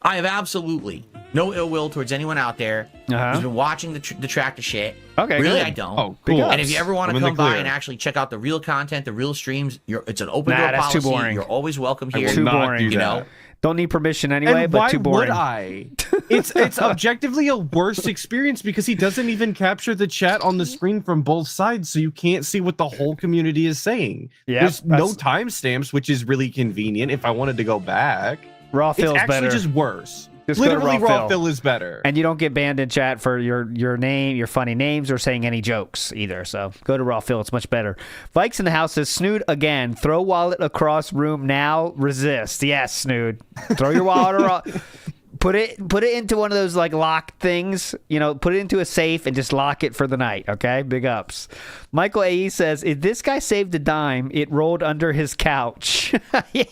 I have absolutely no ill will towards anyone out there who's been watching the tractor shit. Okay, really, good. I don't. Oh, cool. And if you ever want to come by and actually check out the real content, the real streams, it's an open door that's policy. Too boring. You're always welcome here. Too boring. You know. Don't need permission anyway, and but too boring. Why would I? It's objectively a worse experience because he doesn't even capture the chat on the screen from both sides, so you can't see what the whole community is saying. There's no timestamps, which is really convenient if I wanted to go back. Raw Phil's better. It's actually just worse. Literally, Raw Phil is better. And you don't get banned in chat for your name, your funny names, or saying any jokes either. So go to Raw Phil. It's much better. Vikes in the house says, Snood again. Throw wallet across room now. Resist. Yes, Snood. Throw your wallet put it into one of those locked things. Put it into a safe and just lock it for the night. Okay? Big ups. Michael AE says, if this guy saved a dime, it rolled under his couch.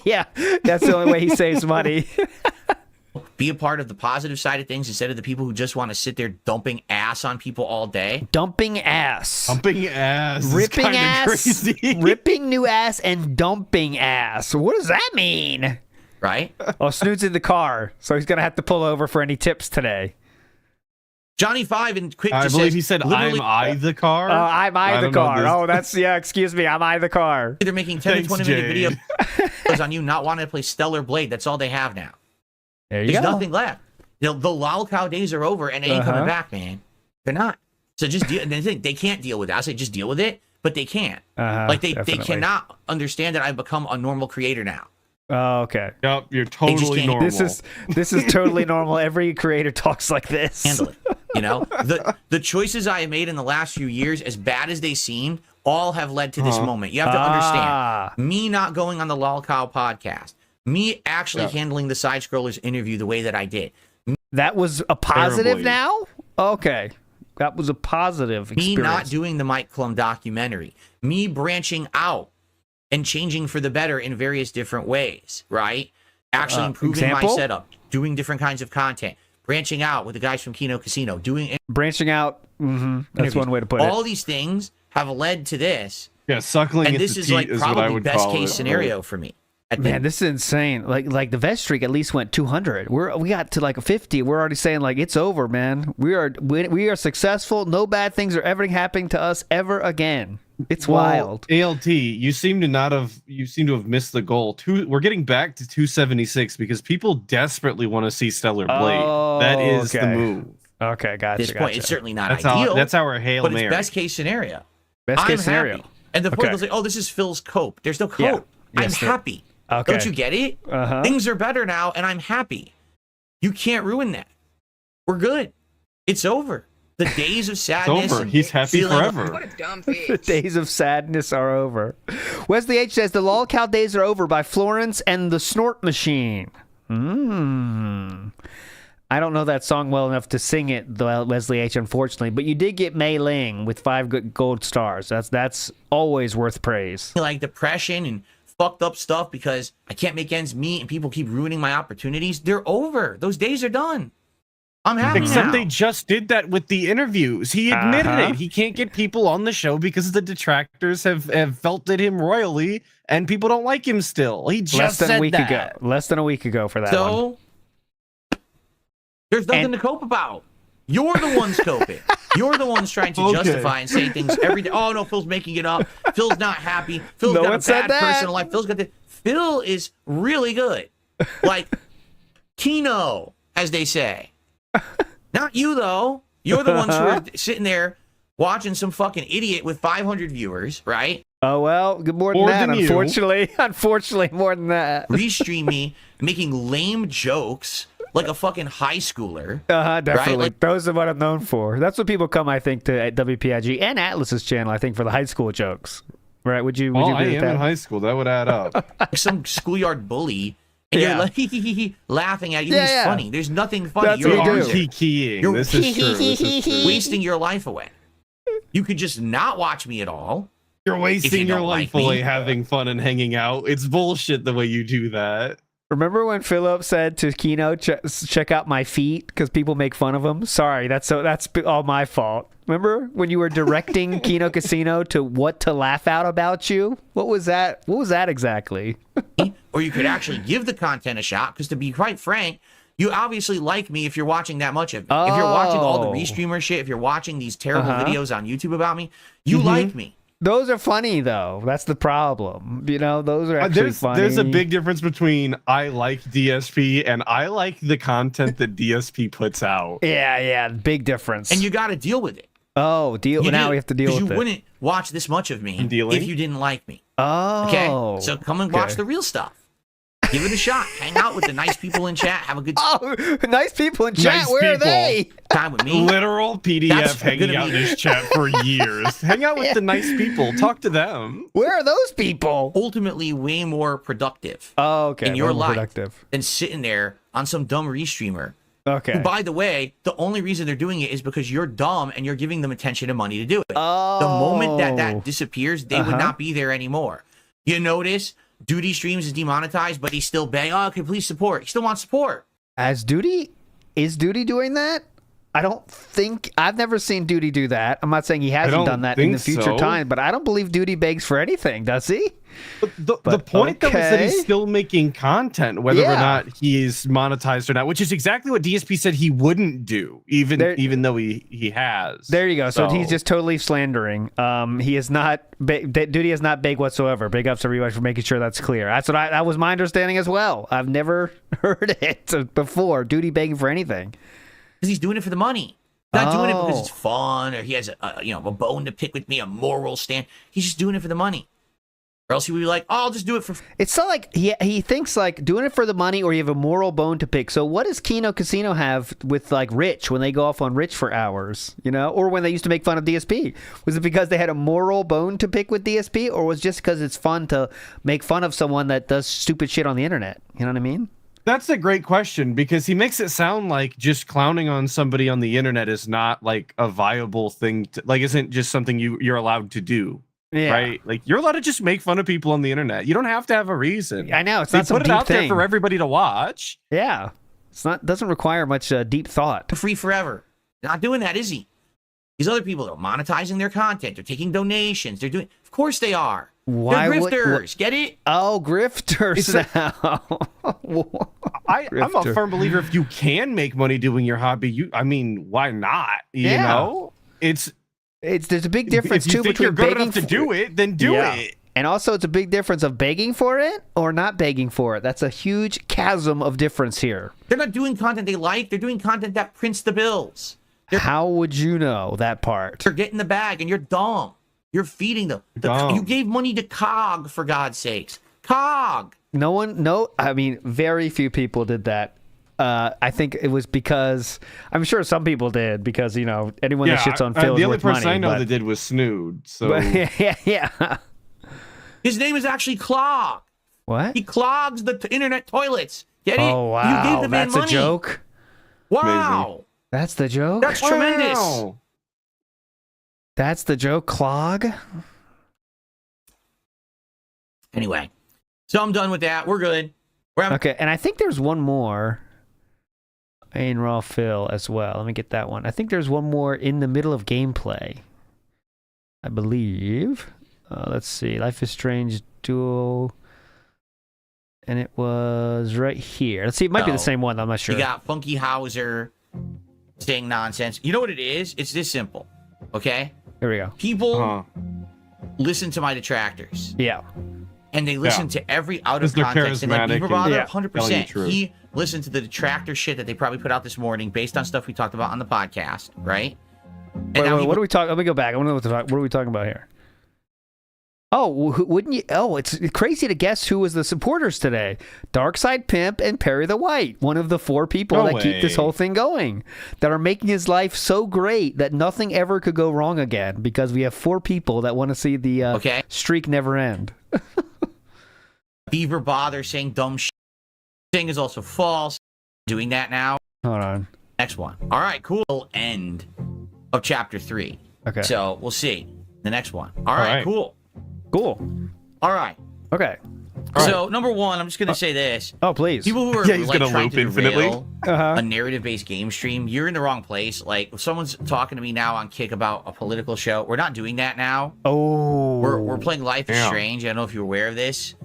Yeah, that's the only way he saves money. Be a part of the positive side of things instead of the people who just want to sit there dumping ass on people all day. Dumping ass. Dumping ass. Ripping ass. Crazy. Ripping new ass and dumping ass. What does that mean? Right? Oh, Snood's in the car, so he's going to have to pull over for any tips today. Johnny 5 and Quick I just believe says, he said, I'm I the car? I'm I the car. Oh, that's, excuse me. I'm I the car. They're making 10 to 20 minute videos on you not wanting to play Stellar Blade. That's all they have now. There's nothing left. The lolcow days are over, and they ain't coming back, man. They're not. So just deal. And they can't deal with it. I say just deal with it, but they can't. They cannot understand that I've become a normal creator now. Oh, okay. Yep, you're totally normal. This is totally normal. Every creator talks like this. Handle it. The choices I have made in the last few years, as bad as they seem, all have led to this moment. You have to understand. Me not going on the lolcow podcast. Me actually handling the side scrollers interview the way that I did. That was a positive Terribly. now? Okay. That was a positive Me experience. not doing the Mike Klum documentary. Me branching out and changing for the better in various different ways, right? Actually improving my setup, doing different kinds of content, branching out with the guys from Kino Casino, doing branching out. That's one way to put it. All these things have led to this. Yeah, suckling and into this is teat like is what I probably would best call case it. scenario for me. Man, this is insane. Like the vet streak at least went 200. We got to like a 50. We're already saying like it's over, man. We are successful. No bad things are ever happening to us ever again. It's wild. ALT, you seem to have missed the goal. We're getting back to 276 because people desperately want to see Stellar Blade. That is the move. Okay, gotcha. At this point, it's certainly not that's ideal. That's our Hail but Mary. It's best case scenario. Best case scenario. Happy. And the point was like, oh, this is Phil's cope. There's no cope. Yeah. I'm happy. Okay. Don't you get it? Things are better now, and I'm happy. You can't ruin that. We're good. It's over. The days of sadness. It's over. He's happy forever. What a dumb bitch. The days of sadness are over. Wesley H says the lolcow days are over by Florence and the Snort Machine. I don't know that song well enough to sing it, though, Wesley H, unfortunately. But you did get Mei Ling with 5 good gold stars. That's always worth praise. Like depression and fucked up stuff because I can't make ends meet and people keep ruining my opportunities. They're over. Those days are done. I'm happy Except now. they just did that with the interviews. He admitted it. He can't get people on the show because the detractors have felted him royally, and people don't like him still. He just said that. Less than a week ago for that one. So there's nothing to cope about. You're the ones coping. You're the ones trying to justify and say things every day. Oh no, Phil's making it up. Phil's not happy. Phil's got a bad personal life. Phil's got this. Phil is really good. Like Kino, as they say. Not you though. You're the ones who are sitting there watching some fucking idiot with 500 viewers, right? Oh well, good more than that. Unfortunately, more than that. Restream me making lame jokes like a fucking high schooler. Definitely. Right? Like, those are what I'm known for. That's what people come, I think, to at WPIG and Atlas's channel, I think, for the high school jokes. Right? Would you I agree with am that? in high school. That would add up. like some schoolyard bully. And you're like laughing at you. It's funny. There's nothing funny. That's You're what you do. Keying. This is true. This is true. wasting your life away. You could just not watch me at all. You're wasting your don't life like me. away having fun and hanging out. It's bullshit the way you do that. Remember when Philip said to Kino, check out my feet because people make fun of him? Sorry, that's all my fault. Remember when you were directing Kino Casino to what to laugh out about you? What was that? What was that exactly? Or you could actually give the content a shot because, to be quite frank, you obviously like me if you're watching that much of me. If you're watching all the restreamer shit, if you're watching these terrible videos on YouTube about me, you like me. Those are funny, though. That's the problem. You know, those are actually funny. There's a big difference between I like DSP and I like the content that DSP puts out. Yeah, big difference. And you got to deal with it. Oh, now we have to deal with it. Because you wouldn't watch this much of me if you didn't like me. Oh. Okay? So come and watch the real stuff. Give it a shot. Hang out with the nice people in chat. Have a good time. Oh, nice people in chat. Where are they? Time with me. Literal PDF hanging out in this chat for years. Hang out with the nice people. Talk to them. Where are those people? Ultimately, way more productive in your life than sitting there on some dumb restreamer. Okay. Who, by the way, the only reason they're doing it is because you're dumb and you're giving them attention and money to do it. Oh. The moment that disappears, they would not be there anymore. You notice Duty Streams is demonetized, but he's still begging, oh, okay, please support. He still wants support. Is Duty doing that? I don't think, I've never seen Duty do that. I'm not saying he hasn't done that in the future time, but I don't believe Duty begs for anything, does he? But the point though is that he's still making content, whether or not he's monetized or not, which is exactly what DSP said he wouldn't do, even though he has. There you go. So he's just totally slandering. He is not Duty is not big whatsoever. Big ups to Rewatch for making sure that's clear. That was my understanding as well. I've never heard it before. Duty begging for anything. Because he's doing it for the money. He's not doing it because it's fun or he has a bone to pick with me, a moral stand. He's just doing it for the money. Or else he would be like, oh, I'll just do it for... It's not like he thinks like doing it for the money or you have a moral bone to pick. So what does Kino Casino have with like Rich when they go off on Rich for hours, or when they used to make fun of DSP? Was it because they had a moral bone to pick with DSP or was it just because it's fun to make fun of someone that does stupid shit on the internet? You know what I mean? That's a great question because he makes it sound like just clowning on somebody on the internet is not like a viable thing to, like isn't just something you're allowed to do. Yeah. Right? Like you're allowed to just make fun of people on the internet. You don't have to have a reason. I know, it's not some put it deep out thing there for everybody to watch. Yeah. It's not doesn't require much deep thought. Free forever. Not doing that, is he? These other people are monetizing their content. They're taking donations. They're doing. Of course they are. Why They're grifters. Get it? Oh, grifters now. I'm a firm believer if you can make money doing your hobby, I mean, why not? You know? There's a big difference if you too think between you're good begging enough to do it, then do it. And also it's a big difference of begging for it or not begging for it. That's a huge chasm of difference here. They're not doing content they like. They're doing content that prints the bills. How would you know that part? They're getting the bag and you're dumb. You're feeding them. You gave money to COG, for God's sakes. COG. I mean, very few people did that. I think it was because, I'm sure some people did because, anyone that shits on Phil the is only worth person money, I know that did was Snood. So yeah. His name is actually Clog. What? He clogs the internet toilets. Get it? Oh, wow. You gave the man That's money. a joke? Wow. Amazing. That's the joke? That's tremendous. That's the joke, Clog? Anyway, so I'm done with that. We're good. Okay, and I think there's one more. Ain Raw Phil as well. Let me get that one. I think there's one more in the middle of gameplay. I believe. Let's see. Life is Strange Duel. And it was right here. Let's see. It might be the same one. I'm not sure. You got Funky Hauser saying nonsense. You know what it is? It's this simple. Okay? Here we go. People listen to my detractors. Yeah. And they listen to every out of context. And like Beaver Bother, 100%. He listened to the detractor shit that they probably put out this morning based on stuff we talked about on the podcast, right? Wait, what are we talking? Let me go back. I want to know what are we talking about here? Oh, wouldn't you? Oh, it's crazy to guess who was the supporters today. Darkside Pimp and Perry the White, one of the 4 people that keep this whole thing going, that are making his life so great that nothing ever could go wrong again because we have 4 people that want to see the streak never end. Beaver Bother saying dumb shit. Thing is also false. Doing that now. Hold on. Next one. All right, cool. End of chapter 3. Okay. So we'll see the next one. All right. Cool. All right. Okay. So number 1, I'm just gonna say this. Oh, please. People who are he's like gonna trying loop to infinitely. derail a narrative-based game stream, you're in the wrong place. Like if someone's talking to me now on Kick about a political show, we're not doing that now. Oh. We're playing Life is Strange. I don't know if you're aware of this.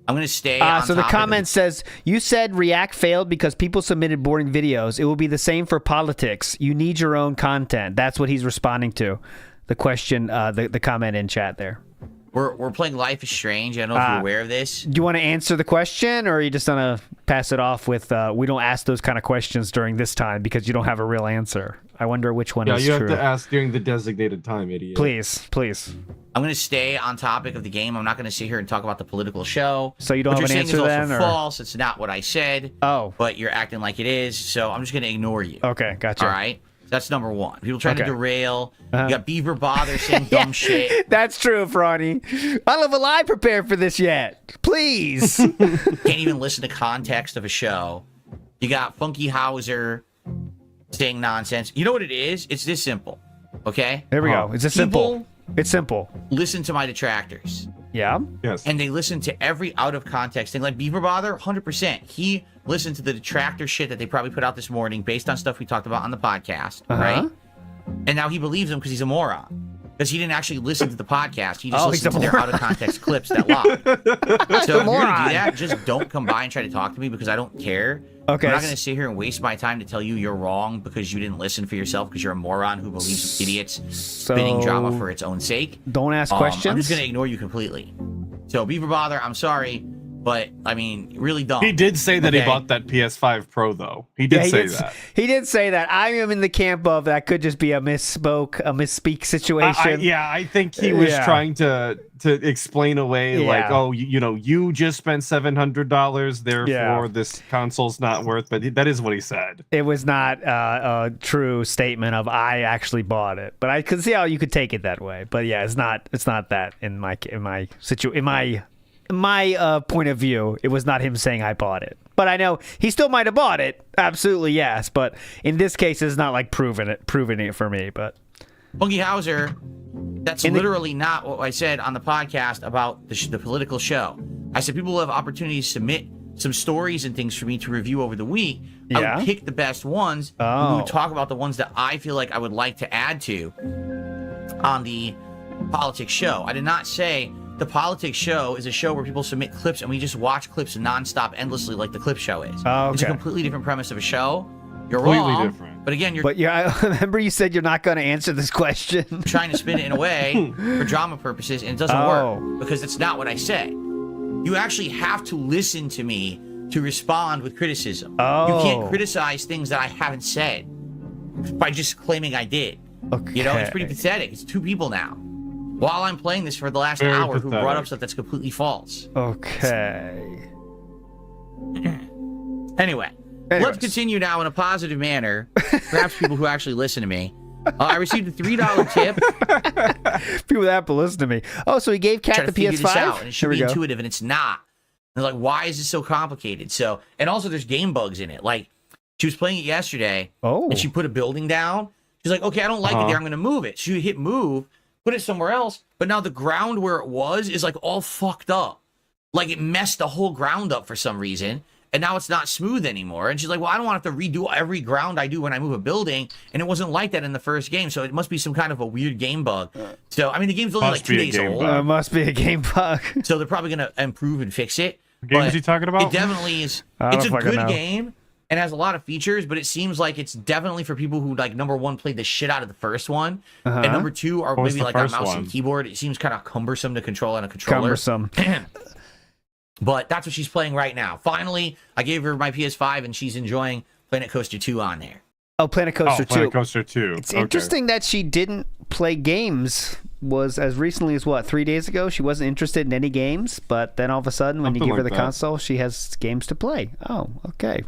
I'm going to stay on so the comment says, you said React failed because people submitted boring videos. It will be the same for politics. You need your own content. That's what he's responding to. The question, the comment in chat there. We're playing Life is Strange. I don't know if you're aware of this. Do you want to answer the question, or are you just going to pass it off with, we don't ask those kind of questions during this time because you don't have a real answer? I wonder which one is true. Yeah, you have to ask during the designated time, idiot. Please. I'm going to stay on topic of the game. I'm not going to sit here and talk about the political show. So you don't have an answer then? What you're saying is also false. It's not what I said. Oh. But you're acting like it is, so I'm just going to ignore you. Okay, gotcha. All right? That's number 1. People trying to derail. You got Beaver Bother saying dumb shit. That's true, Franny. I don't have a lie prepared for this yet. Please. Can't even listen to context of a show. You got Funky Hauser saying nonsense. You know what it is? It's this simple. Okay? There we go. It's simple. It's simple. Listen to my detractors. Yeah? Yes. And they listen to every out of context thing. Like Beaver Bother, 100%. He listened to the detractor shit that they probably put out this morning based on stuff we talked about on the podcast, right? And now he believes them because he's a moron. Because he didn't actually listen to the podcast. He just listened to their out of context clips that lie. So if you're going to do that, just don't come by and try to talk to me because I don't care. Okay. I'm not going to sit here and waste my time to tell you you're wrong because you didn't listen for yourself because you're a moron who believes idiots spinning drama for its own sake. Don't ask questions. I'm just going to ignore you completely. So Beaver Bother, I'm sorry, but I mean, really dumb. He did say that he bought that PS5 Pro, though. He did say that. He did say that. I am in the camp of that could just be a misspeak situation. I think he was trying to explain away, like, oh, you just spent $700, therefore this console's not worth. But that is what he said. It was not a true statement of I actually bought it, but I could see how you could take it that way. But yeah, it's not that in my point of view. It was not him saying I bought it. But I know he still might have bought it. Absolutely, yes. But in this case, it's not like proving it for me. But Bungie Hauser, that's literally not what I said on the podcast about the political show. I said people will have opportunities to submit some stories and things for me to review over the week. I would pick the best ones. We would talk about the ones that I feel like I would like to add to on the politics show. I did not say the politics show is a show where people submit clips and we just watch clips nonstop endlessly like the clip show is. It's a completely different premise of a show. You're wrong. Different. But again, I remember you said you're not going to answer this question. Trying to spin it in a way for drama purposes, and it doesn't work because it's not what I said. You actually have to listen to me to respond with criticism. You can't criticize things that I haven't said by just claiming I did. Okay. You know, it's pretty pathetic. It's two people now. While I'm playing this for the last hour who brought up stuff that's completely false. Okay. Anyway. Let's continue now in a positive manner. Perhaps people who actually listen to me. I received a $3 tip. People that have to listen to me. Oh, so he gave Kat the PS5? This out, and it should be intuitive, and it's not. And they're like, why is this so complicated? So, and also there's game bugs in it. Like, she was playing it yesterday, and she put a building down. She's like, okay, I don't like it there. I'm going to move it. She hit move, put it somewhere else, but now the ground where it was is like all fucked up. Like it messed the whole ground up for some reason. And now it's not smooth anymore. And she's like, well, I don't want to have to redo every ground I do when I move a building. And it wasn't like that in the first game. So it must be some kind of a weird game bug. So, I mean, the game's only like 2 days old. It must be a game bug. So they're probably going to improve and fix it. What game is he talking about? It definitely is. It's a good game and has a lot of features, but it seems like it's definitely for people who, like, number one, played the shit out of the first one. And number two, are maybe like a mouse and keyboard. It seems kind of cumbersome to control on a controller. Cumbersome. But that's what she's playing right now. Finally, I gave her my PS5, and she's enjoying Planet Coaster 2 on there. Oh, Planet Coaster 2. Planet Coaster 2. It's interesting that she didn't play games. Was as recently as, 3 days ago? She wasn't interested in any games, but then all of a sudden, when you give her the console, she has games to play. Oh, okay.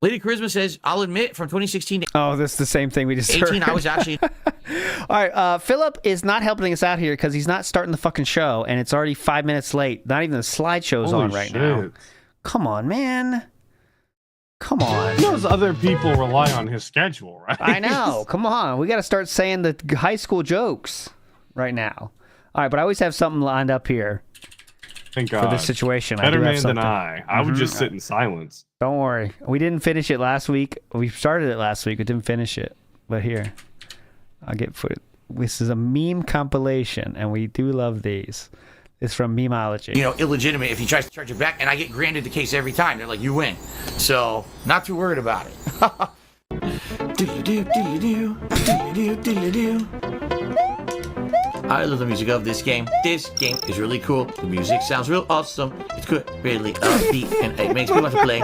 Lady Charisma says, I'll admit, from 2016 to this is the same thing we just 18, heard. I was actually... All right, Philip is not helping us out here because he's not starting the fucking show, and it's already 5 minutes late. Not even the slideshow's on right now. Come on, man. Come on. Those other people rely on his schedule, right? I know. Come on. We got to start saying the high school jokes right now. All right, but I always have something lined up here. Thank God. For this situation. Better man than I. I would just sit in silence. Don't worry. We didn't finish it last week. We started it last week. We didn't finish it. But here, I'll get for it. This is a meme compilation, and we do love these. It's from Memeology. You know, illegitimate if he tries to charge it back, and I get granted the case every time. They're like, you win. So, not too worried about it. I love the music of this game. This game is really cool. The music sounds real awesome. It's good, really upbeat, and it makes me want to play.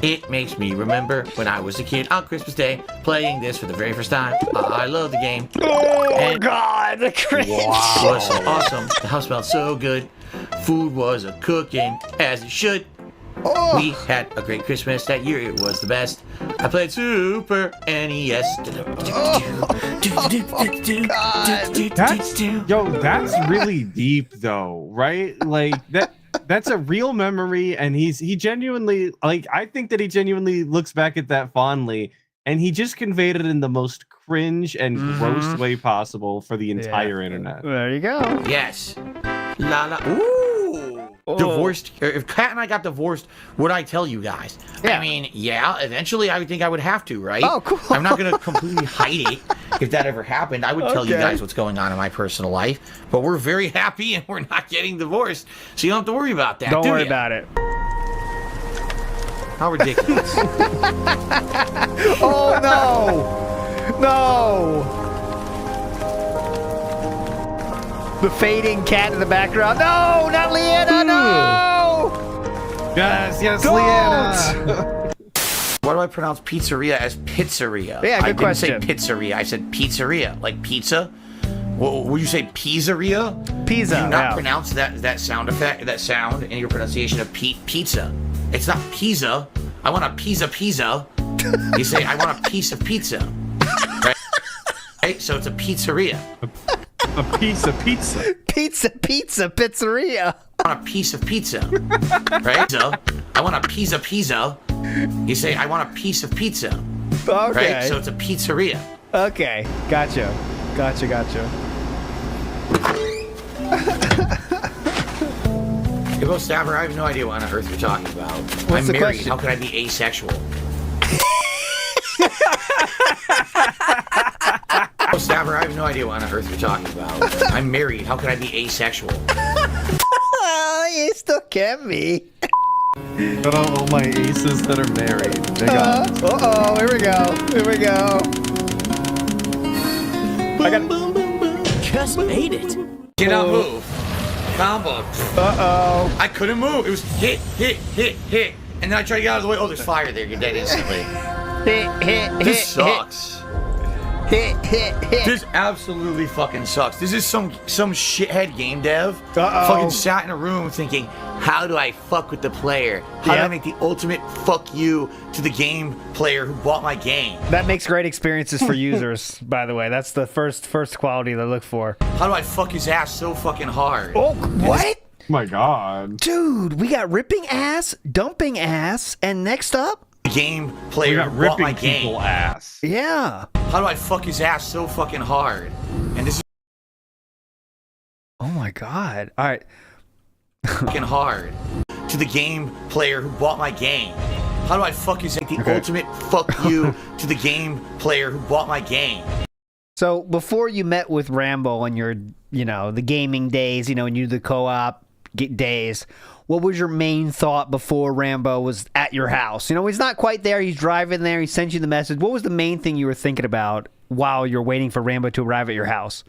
It makes me remember when I was a kid on Christmas Day playing this for the very first time. I love the game. God, the cringe. Wow. It was awesome. The house smelled so good. Food was a cooking as it should. We had a great Christmas that year. It was the best. I played Super NES. That's really deep though, right? Like that's a real memory, and he genuinely, like, I think that he genuinely looks back at that fondly, and he just conveyed it in the most cringe and gross way possible for the entire internet. There you go. Yes. La la. Ooh. Divorced. If Kat and I got divorced, would I tell you guys? Yeah. I mean, yeah, eventually I would think I would have to, right? Oh, cool. I'm not going to completely hide it if that ever happened. I would tell you guys what's going on in my personal life, but we're very happy and we're not getting divorced, so you don't have to worry about that. Don't worry about it. How ridiculous. Oh, no. No. The fading cat in the background. No, not Leanna, no! Yes, Don't! Leanna. Why do I pronounce pizzeria as pizzeria? Yeah, good question. I didn't say pizzeria. I said pizzeria, like pizza. Would you say pizzeria? Pizza. Do you not pronounce that sound effect, that sound in your pronunciation of pizza? It's not pizza. I want a pizza. You say, I want a piece of pizza. Right? So it's a pizzeria. A piece of pizza. Pizzeria. I want a piece of pizza, right? So I want a piece of pizza. You say, I want a piece of pizza. Okay. Right? So it's a pizzeria. Okay. Gotcha. Well, Stabber, I have no idea what on earth you're talking about. What's I'm the married. question? How could I be asexual? Well, Stabber, I have no idea what on earth you're talking about. I'm married. How could I be asexual? You still can be. But all my aces that are married. They got Uh-oh, here we go. I got. Just made it. Get up, move. Combo. Uh-oh. I couldn't move. It was hit. And then I tried to get out of the way. Oh, there's fire there. You're dead instantly. This sucks. Hit. This absolutely fucking sucks. This is some shithead game dev Uh-oh. fucking sat in a room thinking, how do I fuck with the player? How do I make the ultimate fuck you to the game player who bought my game? That makes great experiences for users, by the way. That's the first quality they look for. How do I fuck his ass so fucking hard? Oh, what? my God. Dude, we got ripping ass, dumping ass, and next up? The game We player got who bought my ripping game. people ass. Yeah. How do I fuck his ass so fucking hard? And this is Oh my God. All right. fucking hard. To the game player who bought my game. How do I fuck his the ultimate fuck you to the game player who bought my game? So before you met with Rambo on your, the gaming days, and you do the co-op days, what was your main thought before Rambo was at your house? He's not quite there. He's driving there. He sent you the message. What was the main thing you were thinking about while you're waiting for Rambo to arrive at your house?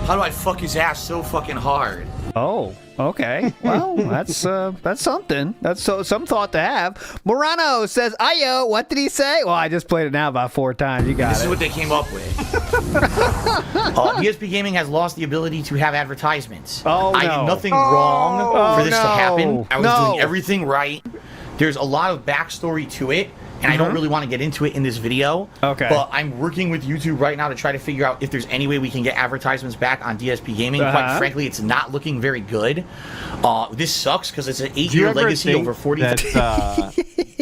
How do I fuck his ass so fucking hard? Oh, okay. Well, that's something. That's some thought to have. Morano says, "Ayo, what did he say?" Well, I just played it now about 4 times. You got This it. is what they came up with. dspgaming has lost the ability to have advertisements. Oh, I no. did nothing wrong for this to happen. I was doing No. everything right. There's a lot of backstory to it, and I don't really want to get into it in this video. Okay. But I'm working with YouTube right now to try to figure out if there's any way we can get advertisements back on dspgaming. Quite frankly, it's not looking very good. This sucks because it's an 8-year legacy over 40.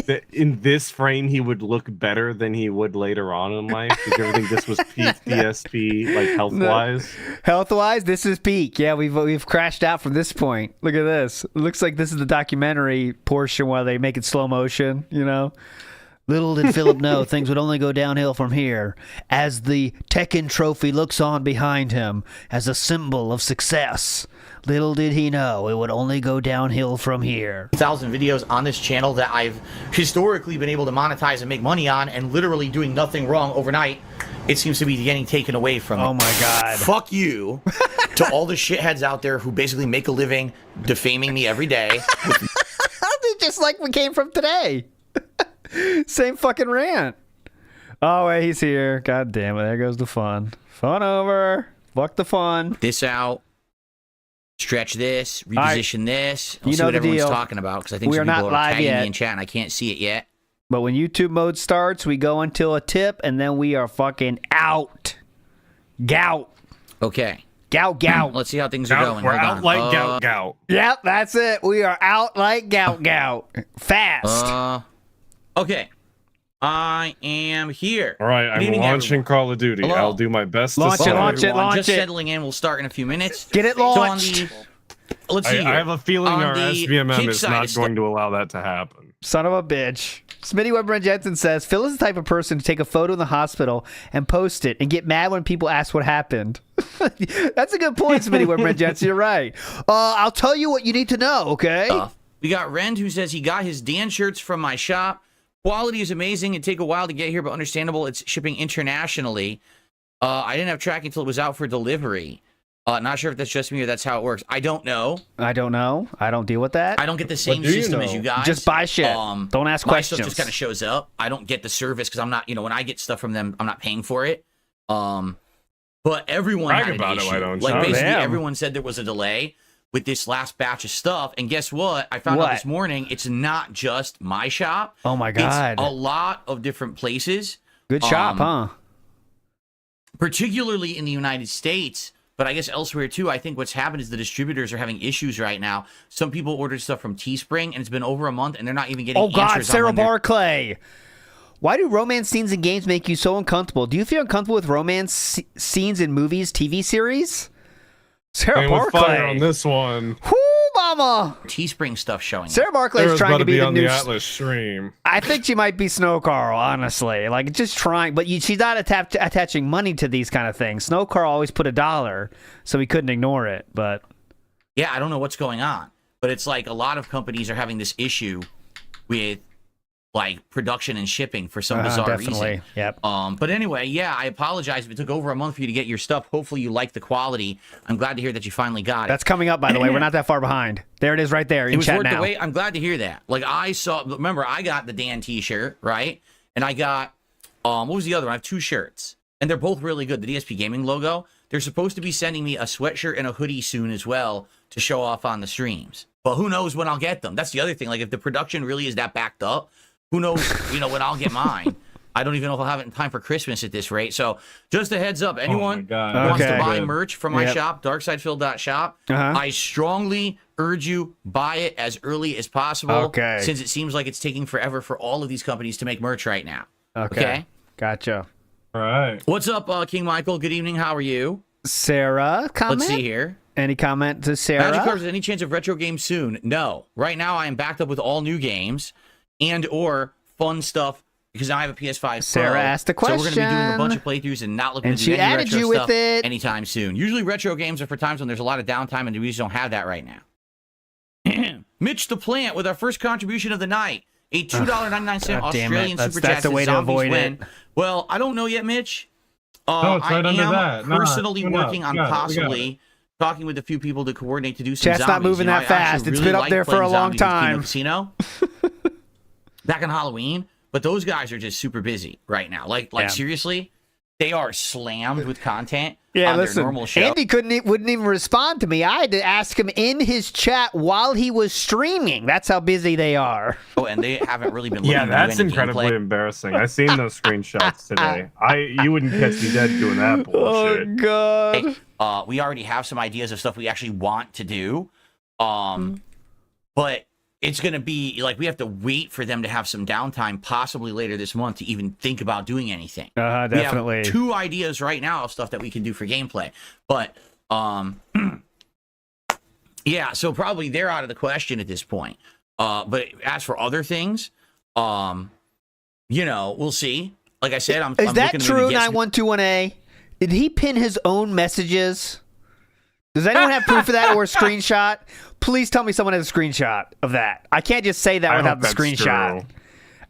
That in this frame he would look better than he would later on in life? Did you ever think this was peak DSP, like health-wise? Health-wise, this is peak. Yeah, we've crashed out from this point. Look at this. It looks like this is the documentary portion while they make it slow motion, Little did Philip know things would only go downhill from here, as the Tekken trophy looks on behind him as a symbol of success. Little did he know it would only go downhill from here. 1,000 videos on this channel that I've historically been able to monetize and make money on, and literally doing nothing wrong overnight, it seems to be getting taken away from me. Oh my God. Fuck you to all the shitheads out there who basically make a living defaming me every day. Just like we came from today. Same fucking rant. Oh, wait, he's here. God damn it. There goes the fun. Fun over. Fuck the fun. This out. Stretch this. Reposition this. I'll see what the everyone's deal. talking about, because I think We some are people not are live tagging yet. me in chat and I can't see it yet. But when YouTube mode starts, we go until a tip, and then we are fucking out. Gout. Okay. Gout. Let's see how things are going. We're Hold out on. like gout. Yep, that's it. We are out like gout. Fast. Okay. I am here. All right, Good I'm evening, launching everyone. Call of Duty. Hello. I'll do my best Launch to it, solve launch it, Everyone, launch just it. settling in. We'll start in a few minutes. Get it So on launched. let's see I here. have a feeling On our the SBMM kick is side not of going to allow that to happen. Son of a bitch. Smitty Weber Jensen says, Phil is the type of person to take a photo in the hospital and post it and get mad when people ask what happened. That's a good point, Smitty Weber Jensen. You're right. I'll tell you what you need to know, okay? We got Rend, who says he got his Dan shirts from my shop. Quality is amazing. It'd take a while to get here, but understandable. It's shipping internationally. I didn't have tracking until it was out for delivery. Not sure if that's just me or that's how it works. I don't know. I don't know. I don't deal with that. I don't get the same do you system know? as you guys. Just buy shit. Don't ask my questions. stuff just kind of shows up. I don't get the service because I'm not, when I get stuff from them, I'm not paying for it. But everyone Brag had an about it, issue. why don't Like you? basically Damn. everyone said there was a delay with this last batch of stuff. And guess what? I found out this morning it's not just my shop. Oh my God. It's a lot of different places. Good shop, huh? Particularly in the United States. but I guess elsewhere too. I think what's happened is the distributors are having issues right now. Some people ordered stuff from Teespring, and it's been over a month, and they're not even getting Oh God, answers Sarah on when they're- Barclay. Why do romance scenes in games make you so uncomfortable? Do you feel uncomfortable with romance scenes in movies, TV series? Sarah Barclay. Fire on this one. Whoo, mama. Teespring stuff showing. Sarah Barclay is trying to be the on new. the Atlas stream. I think she might be Snow Carl, honestly. Like, just trying, but she's not attaching money to these kind of things. Snow Carl always put $1, so he couldn't ignore it. But yeah, I don't know what's going on, but it's like a lot of companies are having this issue with like production and shipping for some bizarre reason. Yep. But anyway, yeah, I apologize if it took over a month for you to get your stuff. Hopefully you like the quality. I'm glad to hear that you finally got it. That's coming up, by the way. We're not that far behind. There it is right there in it was chat worth now. the wait. I'm glad to hear that. Like remember I got the Dan t-shirt, right? And I got, what was the other one? I have 2 shirts. And they're both really good. The DSP Gaming logo. They're supposed to be sending me a sweatshirt and a hoodie soon as well to show off on the streams. But who knows when I'll get them. That's the other thing. Like if the production really is that backed up, who knows, when I'll get mine. I don't even know if I'll have it in time for Christmas at this rate. So just a heads up, anyone who wants to buy merch from my shop, darksidephil.shop, I strongly urge you, buy it as early as possible. Since it seems like it's taking forever for all of these companies to make merch right now. Okay? Gotcha. All right. What's up, King Michael? Good evening. How are you? Sarah, comment? Let's see here. Any comment to Sarah? Magic Cards, any chance of retro games soon? No. Right now, I am backed up with all new games and or fun stuff because now I have a PS5 Sarah Pro. asked the question. So we're going to be doing a bunch of playthroughs and not looking And to she do any added retro you with stuff it. anytime soon. Usually retro games are for times when there's a lot of downtime and we just don't have that right now. Mitch the Plant with our first contribution of the night. A $2.99 Australian super chat. That's the way to avoid it. Well, I don't know yet, Mitch. No, it's right I under am that. personally No, working on we got it. possibly talking with a few people to coordinate to do some Chat's zombies. not moving that I fast. actually It's really been up like there for playing a long zombies with Kino time. Casino back on Halloween, but those guys are just super busy right now. Like seriously, they are slammed with content on their normal show. Andy wouldn't even respond to me. I had to ask him in his chat while he was streaming. That's how busy they are. Oh, and they haven't really been. Yeah, that's incredibly embarrassing. I seen those screenshots today. You wouldn't catch me dead doing that bullshit. Oh God. Hey, we already have some ideas of stuff we actually want to do, but it's going to be like we have to wait for them to have some downtime, possibly later this month, to even think about doing anything. Definitely. We have 2 ideas right now of stuff that we can do for gameplay, but yeah, so probably they're out of the question at this point. But as for other things, we'll see. Like I said, I'm that looking to true? maybe get 9121A. Did he pin his own messages? Does anyone have proof of that or a screenshot? Please tell me someone has a screenshot of that. I can't just say that without the screenshot. True.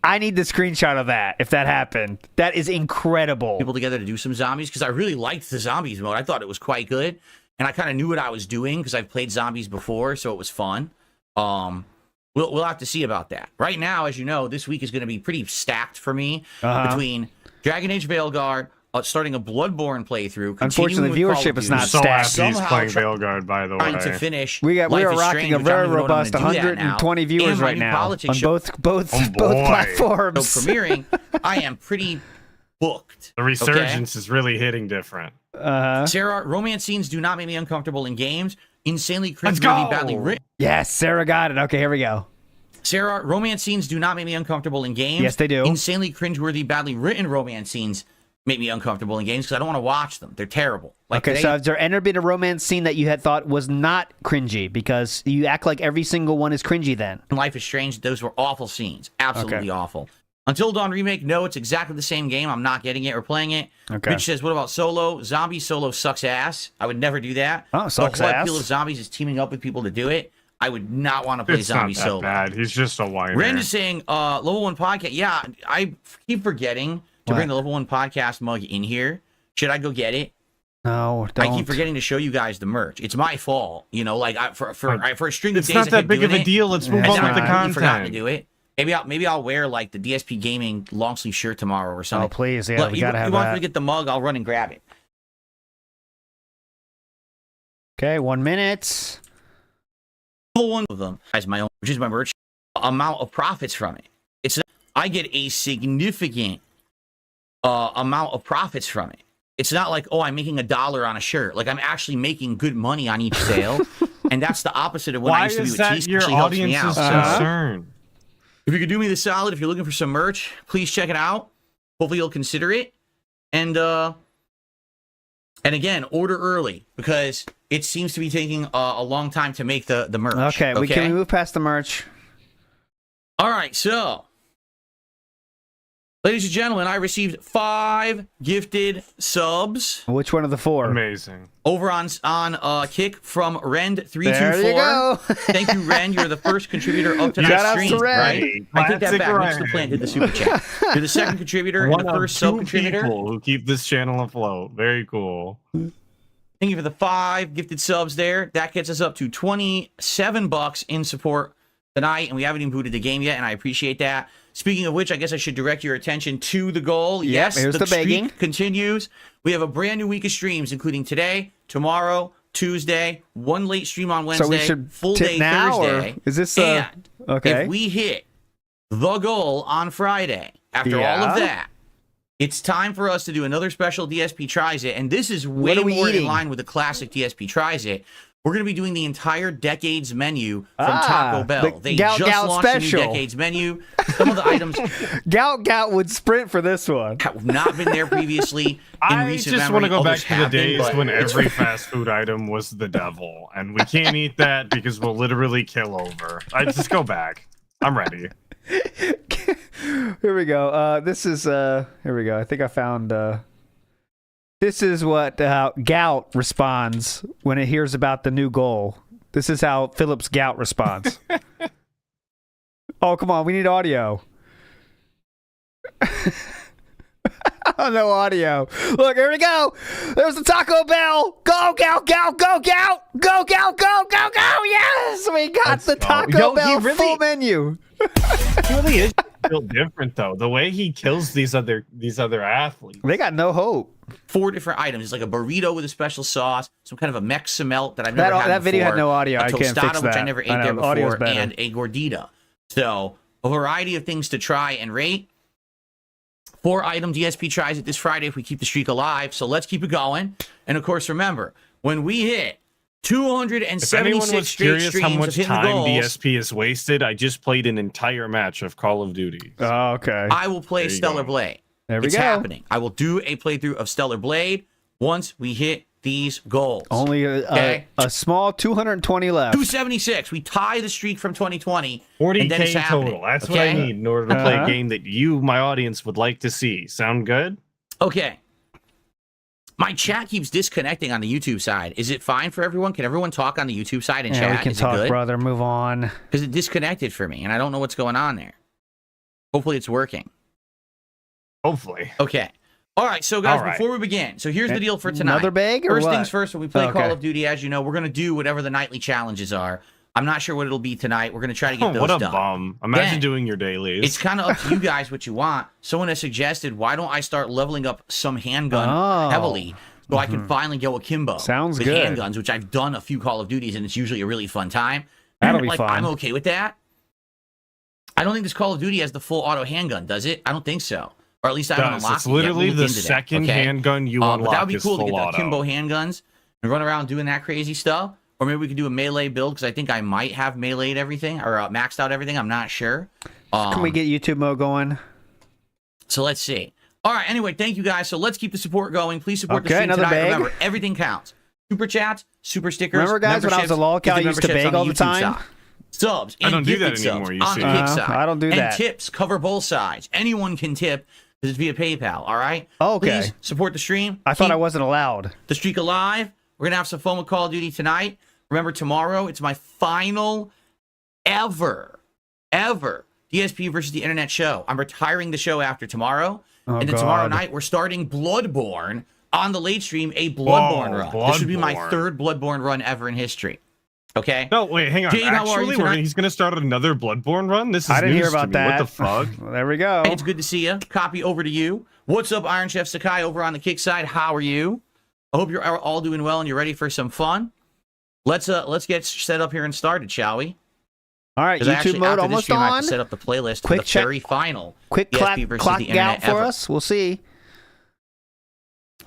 I need the screenshot of that if that happened. That is incredible. people together to do some zombies because I really liked the zombies mode. I thought it was quite good, and I kind of knew what I was doing because I've played zombies before, so it was fun. We'll have to see about that. Right now, as you know, this week is going to be pretty stacked for me between Dragon Age Veilguard, starting a Bloodborne playthrough. Unfortunately, viewership is not stacked. He's playing Veilguard, by the way. Trying to finish. We are rocking a very robust 120 viewers right now on both platforms. So premiering, I am pretty booked. The resurgence is really hitting different. Sarah, romance scenes do not make me uncomfortable in games. Insanely cringeworthy, badly written. Yes, Sarah got it. Okay, here we go. Sarah, romance scenes do not make me uncomfortable in games. Yes, they do. Insanely cringeworthy, badly written romance scenes make me uncomfortable in games because I don't want to watch them. They're terrible. Okay, so has there ever been a romance scene that you had thought was not cringy? Because you act like every single one is cringy then. Life is Strange, those were awful scenes. Absolutely awful. Until Dawn Remake, no, it's exactly the same game. I'm not getting it or playing it. Okay. Mitch says, what about Solo? Zombie Solo sucks ass. I would never do that. Oh, sucks the whole ass. appeal of zombies is teaming up with people to do it. I would not want to play Zombie not that Solo. bad. He's just a whiner. Ren is saying, Level 1 Podcast. Yeah, I keep forgetting to bring the Level 1 Podcast mug in here. Should I go get it? No, don't. I keep forgetting to show you guys the merch. It's my fault. Like for a string of It's days not I that kept big of doing a deal. Let's move and on now with the I completely forgot to content. do it. Maybe I'll wear like the DSP Gaming long sleeve shirt tomorrow or something. Oh, please. Yeah, Look, we you got to have want that. me to get the mug, I'll run and grab it. Okay, 1 minute. One of them has my own, which is my merch, amount of profits from it. I get a significant amount of profits from it. It's not like, oh, I'm making $1 on a shirt. Like I'm actually making good money on each sale, and that's the opposite of what I used to be with T. Your audience's concern? If you could do me the solid, if you're looking for some merch, please check it out. Hopefully you'll consider it, and again, order early because it seems to be taking a long time to make the merch. Okay, can we move past the merch? All right, so. Ladies and gentlemen, I received 5 gifted subs. Which one of the 4? Amazing. Over on Kick from Rend324. There you go. Thank you, Ren. You're the first contributor of tonight's stream, right? I take that back. Mitch the Plant did the super chat. You're the second contributor and the first sub contributor. People who keep this channel afloat. Very cool. Thank you for the 5 gifted subs there. That gets us up to $27 in support tonight, and we haven't even booted the game yet, and I appreciate that. Speaking of which, I guess I should direct your attention to the goal. Yes, here's the begging. Streak continues. We have a brand new week of streams, including today, tomorrow, Tuesday, 1 late stream on Wednesday, so we should full day now, Thursday. Or is this and okay? if we hit the goal on Friday, after all of that, it's time for us to do another special DSP Tries It, and this is way more in line with the classic DSP Tries It. We're going to be doing the entire Decades menu from Taco Bell. They just launched a new Decades menu. Some of the items... Gout would sprint for this one. Have not been there previously in recent memory. I just want to go back to the days when every fast food item was the devil, and we can't eat that because we'll literally kill over. I just go back. I'm ready. Here we go. This is... here we go. I think I found... This is what Gout responds when it hears about the new goal. This is how Philip's Gout responds. Oh, come on. We need audio. No audio. Look, here we go. There's the Taco Bell. Go, Gout, Gout, go, Gout. Go, Gout, go, go, go. Yes, we got the Taco Bell full menu. He really is still different, though. The way he kills these other athletes. They got no hope. 4 different items. It's like a burrito with a special sauce, some kind of a mexamelt that I've never had before. That video had no audio. I can't fix that. Which I never ate there before, and a gordita. So a variety of things to try and rate. 4-item DSP Tries It this Friday if we keep the streak alive. So let's keep it going. And of course, remember, when we hit 276 straight streams how much of hitting time the goals, DSP is wasted, I just played an entire match of Call of Duty. Oh, okay. I will play Stellar Blade. There we go. It's happening. I will do a playthrough of Stellar Blade once we hit these goals. Only a small 220 left. 276. We tie the streak from 2020. 40K total. That's what I need in order to play a game that you, my audience, would like to see. Sound good? Okay. My chat keeps disconnecting on the YouTube side. Is it fine for everyone? Can everyone talk on the YouTube side and chat? We can talk, brother. Move on. Because it disconnected for me, and I don't know what's going on there. Hopefully it's working. Hopefully. Okay. All right, so guys, before we begin, so here's the deal for tonight. Another bag or First what? things first, when we play Call of Duty, as you know, we're going to do whatever the nightly challenges are. I'm not sure what it'll be tonight. We're going to try to get those done. What a bum. Imagine doing your dailies. It's kind of up to you guys what you want. Someone has suggested, why don't I start leveling up some handgun heavily so I can finally go akimbo Sounds with good. handguns, which I've done a few Call of Duties, and it's usually a really fun time. That'll be fun. I'm okay with that. I don't think this Call of Duty has the full auto handgun, does it? I don't think so. Or at least I haven't unlocked it. It's literally the second handgun you unlock. But that would be cool to get the auto. akimbo handguns and run around doing that crazy stuff. Or maybe we could do a melee build, because I think I might have meleeed everything, or maxed out everything. I'm not sure. Can we get YouTube mode going? So let's see. All right, anyway, thank you guys. So let's keep the support going. Please support the stream another tonight. bag. Remember, everything counts. Super chats, super stickers. Remember, guys, when I was a lolcow, I used to beg all the time? Subs and I don't do that gifted anymore, subs you on see. the kick side. I don't do that. And tips cover both sides. Anyone can tip, because it's via PayPal, all right? Okay. Please support the stream. I thought I wasn't allowed. The streak alive. We're going to have some fun with Call of Duty tonight. Remember, tomorrow, it's my final ever DSP versus the Internet show. I'm retiring the show after tomorrow. And then tomorrow night, we're starting Bloodborne on the late stream, a Bloodborne run. This would be my 3rd Bloodborne run ever in history. Okay? No, wait, hang on. Jade, Actually, he's going to start another Bloodborne run? This is I didn't news hear about to me. that. What the fuck? Well, there we go. Hey, it's good to see you. Copy over to you. What's up, Iron Chef Sakai over on the kick side? How are you? I hope you're all doing well and you're ready for some fun. Let's get set up here and started, shall we? All right, YouTube mode almost stream, on. I have to set up the playlist for the very final. Quick DSP clock versus the out Internet for ever. us. We'll see.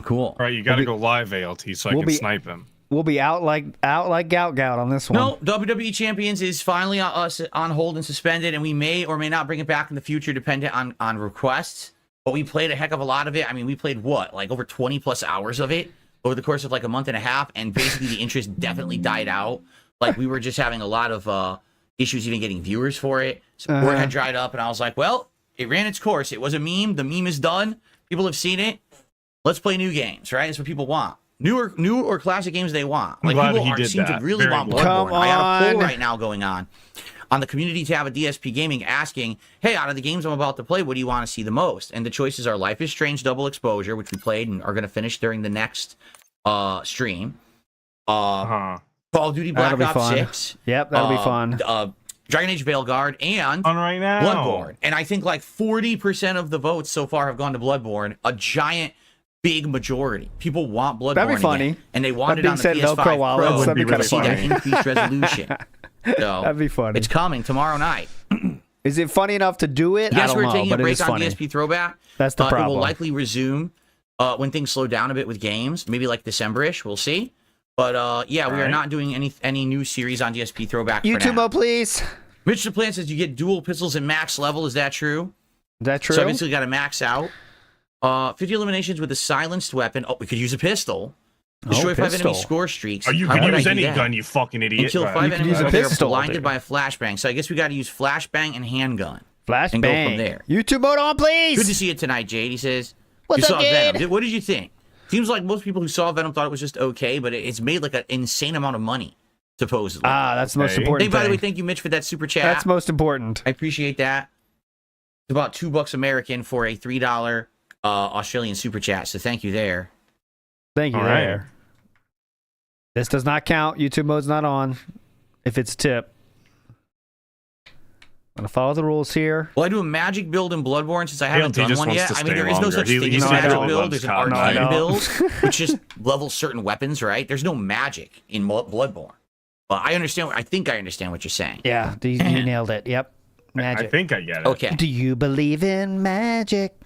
Cool. All right, you got to go live, ALT, so I can snipe him. We'll be out like gout on this one. No, WWE Champions is finally on hold and suspended, and we may or may not bring it back in the future, dependent on requests. But we played a heck of a lot of it. I mean, we played like over 20+ hours of it over the course of like a month and a half, and basically the interest definitely died out. Like we were just having a lot of issues even getting viewers for it. Support had dried up, and I was like, well, it ran its course. It was a meme. The meme is done. People have seen it. Let's play new games, right? That's what people want. New or classic games they want. Like people seem to really want Bloodborne. I got a poll right now going on the community tab at DSP Gaming asking, hey, out of the games I'm about to play, what do you want to see the most? And the choices are Life is Strange Double Exposure, which we played and are going to finish during the next stream. Call of Duty Black Ops 6. Yep, that'll be fun. Dragon Age Veilguard and right now. Bloodborne. And I think like 40% of the votes so far have gone to Bloodborne. A giant big majority. People want Bloodborne. That'd be funny. Again, and they want it on the PS5 Pro. That'd be to see funny. that increased resolution. So that'd be funny. It's coming tomorrow night. Is it funny enough to do it? Yes, we're know, taking a but break on funny. DSP Throwback. That's the problem. It will likely resume when things slow down a bit with games. Maybe like December-ish. We'll see. But yeah, we are not doing any new series on DSP Throwback for now. YouTube, please. Mitch the Plant says you get dual pistols at max level. Is that true? Is that true? So obviously got to max out. 50 eliminations with a silenced weapon. Oh, we could use a pistol. Destroy 5 enemy score streaks. You can use any gun, you fucking idiot. And kill 5 enemies if they're blinded by a flashbang. So I guess we got to use flashbang and handgun. Flashbang. And go from there. YouTube mode on, please. Good to see you tonight, Jade. He says, What's up, Jade? Venom. What did you think? Seems like most people who saw Venom thought it was just okay, but it's made like an insane amount of money, supposedly. That's the most important thing. By the way, thank you, Mitch, for that super chat. That's most important. I appreciate that. It's about $2 American for a $3 Australian super chat, so thank you there. Thank you there. This does not count. YouTube mode's not on if it's tip. I'm going to follow the rules here. Well, I do a magic build in Bloodborne since I haven't done one yet. I mean, there is no such thing as a magic build. There's an arcane build, which just levels certain weapons, right? There's no magic in Bloodborne. But I understand. I think I understand what you're saying. Yeah, you nailed it. Yep. Magic. I think I get it. Okay. Do you believe in magic?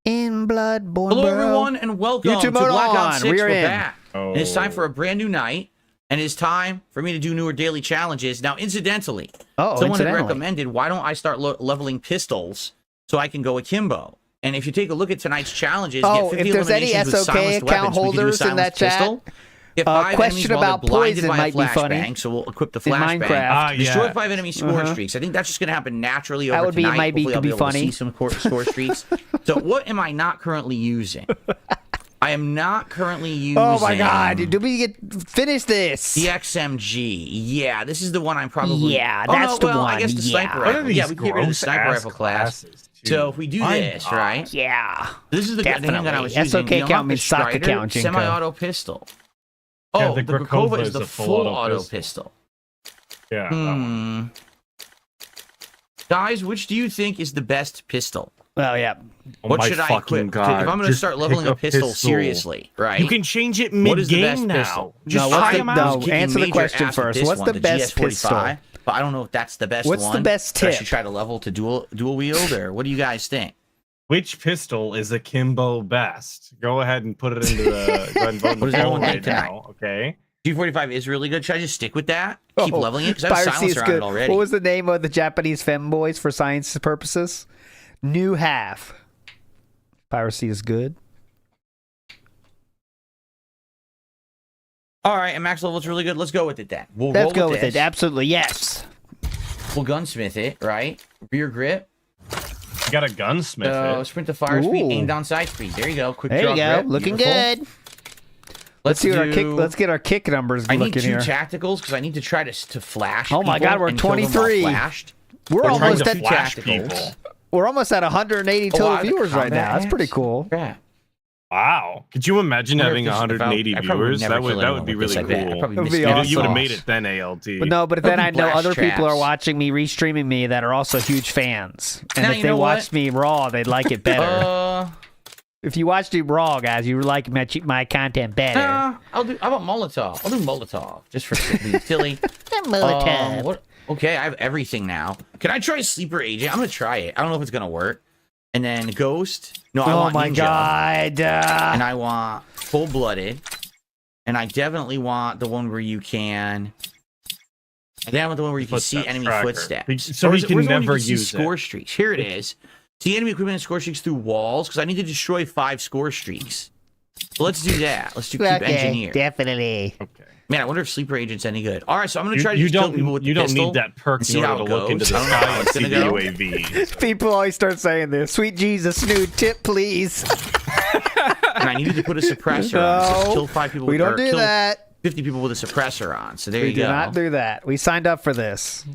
In Bloodborne, Hello, everyone, and welcome YouTube to mode Black on. Ops 6. We're in. Back. And it's time for a brand new night, and it's time for me to do newer daily challenges. Now, incidentally, someone had recommended, why don't I start leveling pistols so I can go akimbo? And if you take a look at tonight's challenges, get 50 if there's any eliminations with SOK silenced account weapons. holders in that chat, pistol. Get 5 question enemies about while they're blinded poison by might a be funny. flashbang, so we'll equip the In flashbang. Minecraft. Destroy 5 enemy score streaks. I think that's just going to happen naturally over tonight. Might be, Hopefully I'll be able funny. to see some score streaks. So what am I not currently using? I am not currently using... Oh my god, did we finish this? The XMG. Yeah, this is the one I'm probably... Yeah, that's the one. I guess the sniper rifle. Yeah, we can get rid of the sniper rifle class. So if we do this, right? Yeah. This is the handgun I was using. SOK count means sock account, Jinko. Semi-auto pistol. Yeah, Oh, the Grakova is the full auto pistol. Yeah. Guys, which do you think is the best pistol? Well, yeah. What should I equip? If I'm going to start leveling a pistol seriously, right? You can change it mid-game now. Answer the question first. What's the best pistol? But I don't know if that's the best one. What's the best tip? I should try to level to dual wield, or what do you guys think? Which pistol is akimbo best? Go ahead and put it into the... Go ahead and vote in What does the poll everyone think right tonight? now, okay? G45 is really good. Should I just stick with that? Keep leveling it? Because I have Piracy silencer is on good. it already. What was the name of the Japanese femboys for science purposes? New half. Piracy is good. All right, and max level is really good. Let's go with it then. Let's go with it. Absolutely, yes. We'll gunsmith it, right? Rear grip. You got a gunsmith. Sprint to fire speed, aim down sight speed. There you go. Quick there draw you go. grip. Looking Beautiful. good. Let's get our kick numbers. I need looking 2 here. tacticals because I need to try to flash. Oh my God, we're 23. We're almost at flash people. We're almost at 180 total viewers right now. That's pretty cool. Yeah. Wow. Could you imagine having 180 viewers? That would be really cool. You would have made it then, ALT. But then I know other people are watching me, restreaming me that are also huge fans. And if they watched me raw, they'd like it better. If you watched it raw, guys, you like my content better. How about Molotov? I'll do Molotov just for being silly. Molotov. Okay, I have everything now. Can I try Sleeper Agent? I'm gonna try it. I don't know if it's gonna work. and then Ghost. No, I Oh want my Ninja. god. And I want Full-Blooded. And I definitely want the one where you can... I then want the one where you can see enemy footsteps. So he can never use score streaks. Here it is. See enemy equipment and score streaks through walls, because I need to destroy 5 score streaks. So let's do that. Let's do keep engineer. Definitely. Okay. Man, I wonder if sleeper agent's any good. All right, so I'm gonna try to kill people with the You don't pistol need that perk in order to look into the sky and see the UAV. People always start saying this. Sweet Jesus, Snood, tip, please. And I needed to put a suppressor on. So kill 5 people. We don't do kill that. 50 people with a suppressor on. So there We you do go. not do that. We signed up for this.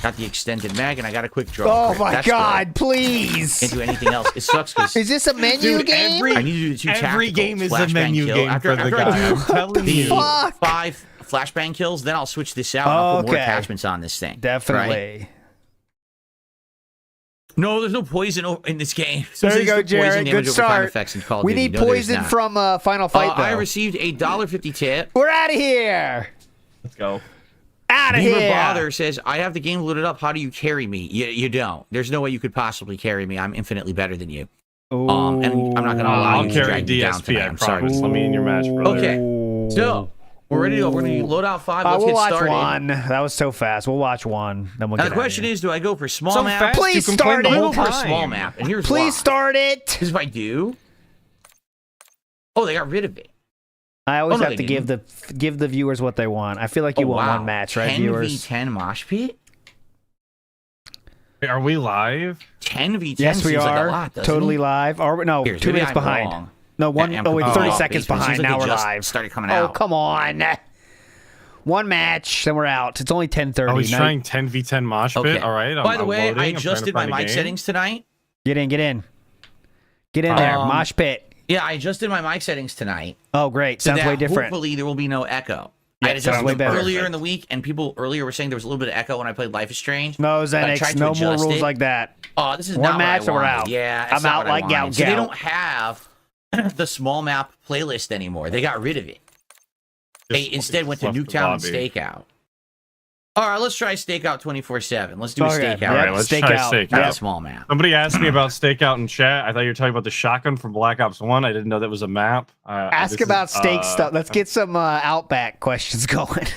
Got the extended mag, and I got a quick draw. Oh my god, please! Can't do anything else. It sucks because is this a menu game? I need to do the 2 tacticals. Every game is a flashbang menu kill. game After for the I guy. do I'm telling the you. 5 flashbang kills, then I'll switch this out and I'll put more Okay. attachments on this thing. Definitely. Right? No, there's no poison in this game. There you go, Poison Jared. damage Good over time start. effects in Call of We Duty. need No, there's poison not. from Final Fight, though. I received a $1.50 tip. We're out of here. Let's go. Out of Beaver here. Bother says, I have the game loaded up. How do you carry me? You don't. There's no way you could possibly carry me. I'm infinitely better than you. And I'm not going to allow I'll you to carry drag me down DSP, tonight. I I'm sorry. promise. Let me in your match, brother. Okay. So, we're ready to go. We're going to load out 5. Let's we'll get watch started. one. That was so fast. We'll watch one. Then we'll Now, get the question is, do I go for small So map? fast, Please you start complain the it. I whole go for a time. small map, and here's Please why. start it. Because if I do... Oh, they got rid of it. I always no, have to they give the viewers what they want. I feel like you want one match, right, 10 viewers? 10v10 mosh pit? Wait, are we live? 10v10 Yes, we seems are. like a lot, doesn't Totally it? live. Or no, Here, 2 maybe minutes I'm behind. wrong. No, one. I'm Oh wait, completely 30 off seconds base, but it seems behind. like Now they we're just live. started coming Oh, out. come on. One match, then we're out. It's only 10:30. Oh, he's trying 10v10 mosh pit. Okay. All right. By the way, loading. I I'm trying to adjusted my find a mic game. settings tonight. Get in there. Mosh pit. Yeah, I adjusted my mic settings tonight. Oh, great. So Sounds that way different. Hopefully, there will be no echo. Yeah, I had adjusted sounds way them better. earlier in the week, and people earlier were saying there was a little bit of echo when I played Life is Strange. No, But I tried Xanax. to No more adjust rules it. like that. Oh, this is One not match what I and we're wanted. out. Yeah, I'm it's not out what I like wanted. gout, So they gout. don't have the small map playlist anymore. They got rid of it. They instead went to fluff the Nuketown and lobby. Stakeout. All right, let's try Stakeout 24/7. Let's do a Okay. Stakeout. All right, let's try Stakeout. Not a small map. Somebody asked me about Stakeout in chat. I thought you were talking about the shotgun from Black Ops 1. I didn't know that was a map. Ask about steak stuff. Let's get some Outback questions going.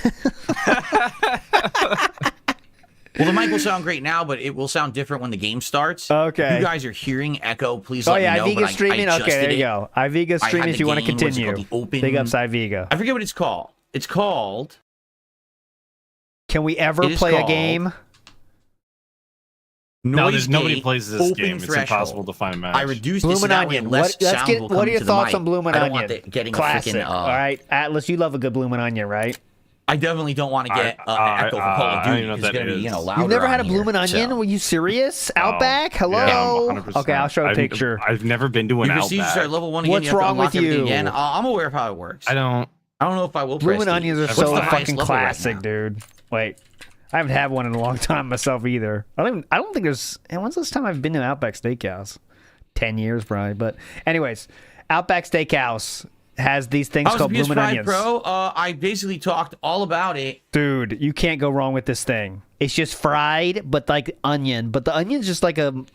Well, the mic will sound great now, but it will sound different when the game starts. Okay. If you guys are hearing echo, please Oh let yeah, me know. Iviga but streaming. I Okay, there you adjusted go. Iviga I streaming had if the you want to game, what's it continue. called, the open- Big ups Iviga. I forget what it's called. It's called... Can we ever It is play a called game? No, Noise nobody Gate plays this Open game. It's Threshold. impossible to find match. I reduced Bloomin' this so that way Onion. less Let's sound get. will What come are your to the thoughts mic. on Bloomin' I don't Onion? want getting Classic. a freaking... All right, Atlas, you love a good Bloomin' Onion, right? I definitely don't want to get echo from Call of I don't Duty. even know It's what going that to be, is. louder. You've never had a on here, Bloomin' Onion? so. Were you serious? Outback? Hello. Yeah, 100%. Okay, I'll show a picture. I've never been to an You receive Outback. start level 1 again. What's you have to wrong unlock with everything you? Again. I'm aware of how it works. I don't know if I will. Bloomin' press Onions these. are What's so the highest fucking level right classic, now? dude. Wait, I haven't had one in a long time myself either. I don't think there's. And when's the last time I've been to Outback Steakhouse? 10 years probably. But anyways, Outback Steakhouse has these things I was called a Bloomin' PS5 Onions. Pro. I basically talked all about it. Dude, you can't go wrong with this thing. It's just fried, but like onion. But the onion's just like a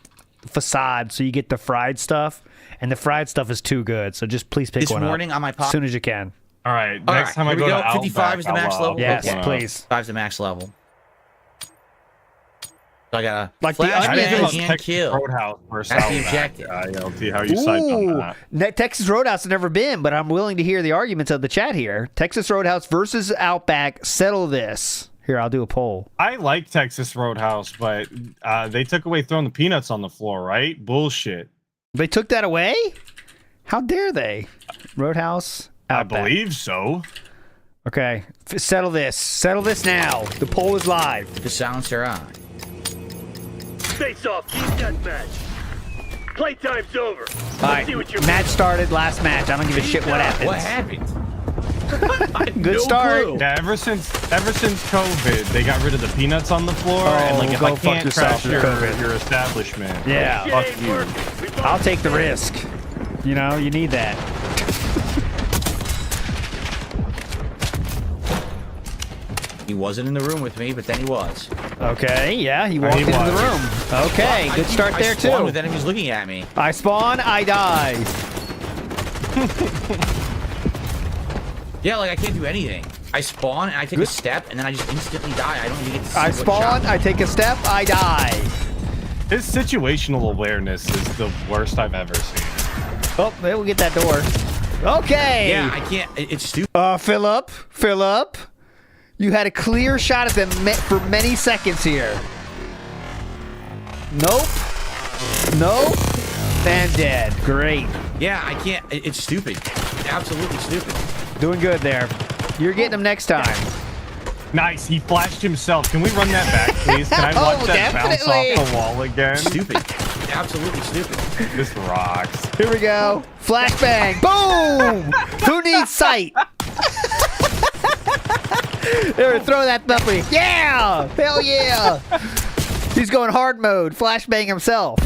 facade, so you get the fried stuff, and the fried stuff is too good. So just please pick This one morning up on my pop. as soon as you can. All right, All next right, time I here we go to go. 55 Outback, is the max I'll, level? Yes, Okay. please. 5's the max level. So I got a Like the How do you feel onion about flashbang and Texas kill. Roadhouse versus That's the Outback? objective. I'll see how you side on that. Texas Roadhouse has never been, but I'm willing to hear the arguments of the chat here. Texas Roadhouse versus Outback. Settle this. Here, I'll do a poll. I like Texas Roadhouse, but they took away throwing the peanuts on the floor, right? Bullshit. They took that away? How dare they? Roadhouse, Outback. I believe so. Okay, settle this. Settle this now. The poll is live. The sounds are on. Face off, team deathmatch. Playtime's over. All right, match started. Last match. I don't give a shit what happens. What happened? Good start. clue. Yeah, ever since COVID, they got rid of the peanuts on the floor, and like if go I fuck can't yourself crash with COVID. your establishment, Yeah. fuck you. I'll take the risk. You know, you need that. He wasn't in the room with me, but then he was. Okay, yeah, he walked into the room. Okay, Well, good start there, I spawned too. with enemies looking at me. I spawn, I die. Yeah, like I can't do anything. I spawn and I take a step and then I just instantly die. I don't even get to see I what spawn, shot. I take a step, I die. His situational awareness is the worst I've ever seen. Oh, maybe we'll get that door. Okay. Yeah, I can't. It's stupid. Philip. You had a clear shot at them for many seconds here. Nope. And dead. Great. Yeah, I can't. It's stupid. Absolutely stupid. Doing good there. You're getting them next time. Nice, he flashed himself. Can we run that back, please? Can I watch that bounce off the wall again? Stupid. Absolutely stupid. This rocks. Here we go. Flashbang. Boom! Who needs sight? There, throw that puppy. Yeah! Hell yeah! He's going hard mode. Flashbang himself.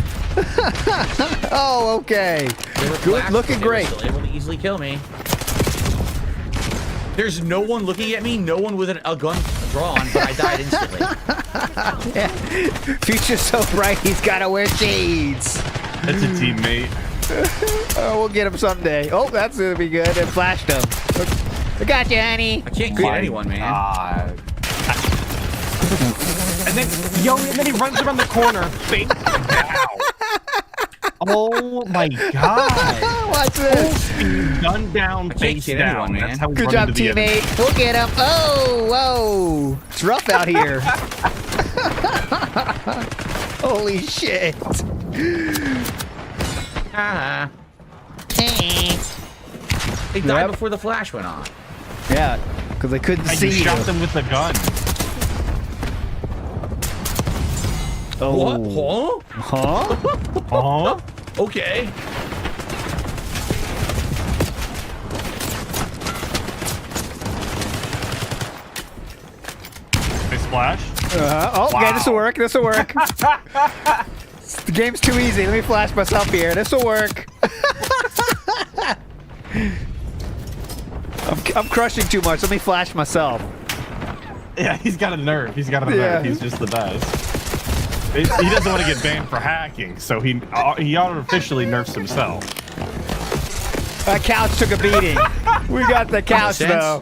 Oh, okay. Good, looking great. They were still able to easily kill me. There's no one looking at me, no one with a gun drawn, but I died instantly. Yeah. Future's so bright, he's got to wear shades. That's a teammate. Oh, we'll get him someday. Oh, that's going to be good. And flashed him. I got you, honey. I can't get anyone, man. And then he runs around the corner. Face down. Oh my god. Watch this. Gun down, face down. Anyone, That's how we Good run job, into the enemy. teammate. We'll get him. Oh, whoa. It's rough out here. Holy shit. They died before the flash went on. Yeah, because they couldn't see You you. shot them with the gun. Oh. What? Huh? Huh? Okay. They splash. Oh, okay, Wow. this'll work. This'll work. The game's too easy. Let me flash myself here. This'll work. I'm crushing too much. Let me flash myself. Yeah, he's got a nerve. He's got a nerve. He's just the best. He doesn't want to get banned for hacking, so he artificially nerfs himself. That couch took a beating. We got the couch, Makes though.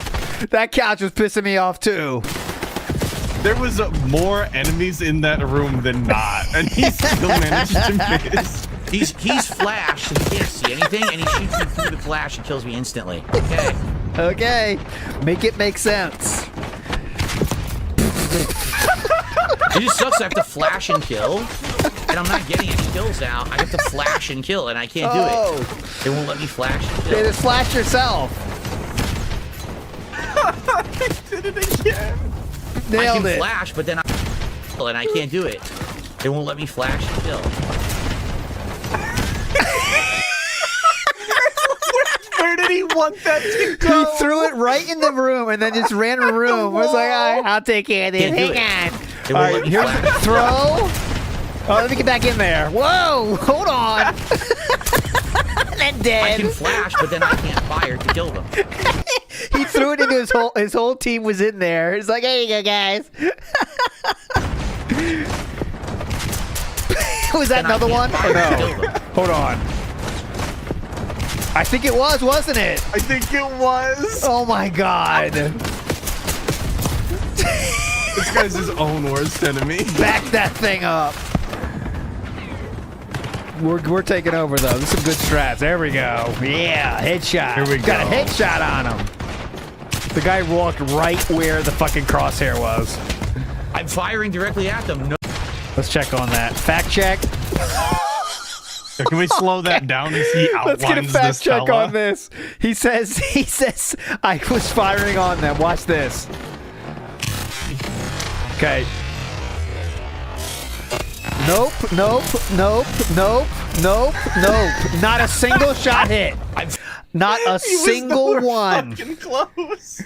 That couch was pissing me off, too. There was more enemies in that room than not, and he still managed to miss. He's flash, so he can't see anything, and he shoots me through the flash and kills me instantly. Okay. Okay. Make it make sense. It just sucks. I have to flash and kill, and I'm not getting any kills now. I have to flash and kill, and I can't do it. They won't let me flash and kill. Yeah, just flash yourself. I did it again. Nailed I can it. flash, but then I kill, and I can't do it. They won't let me flash and kill. Where did he want that to go? He threw it right in the room and then just ran a room. I was like, all right, I'll take care of this. Can't do Hang on. They All won't right, let me here's flash. the throw. Oh, let me get back in there. Whoa, hold on. Then I dead. can flash, but then I can't fire to kill them. He threw it into his whole team was in there. He's like, here you go, guys. Was that Then I another can't one? Or fire to no? kill them. Hold on. I think it was, wasn't it? I think it was. Oh my god. This guy's his own worst enemy. Back that thing up. We're taking over though. There's some good strats. There we go. Yeah, headshot. Here we Got a go. headshot on him. The guy walked right where the fucking crosshair was. I'm firing directly at them. No. Let's check on that. Fact check. So can we slow that down as he outlines Let's get a fact this check fella? on this. He says I was firing on them. Watch this. Okay. Nope. Not a single shot hit. Not a single one. Close.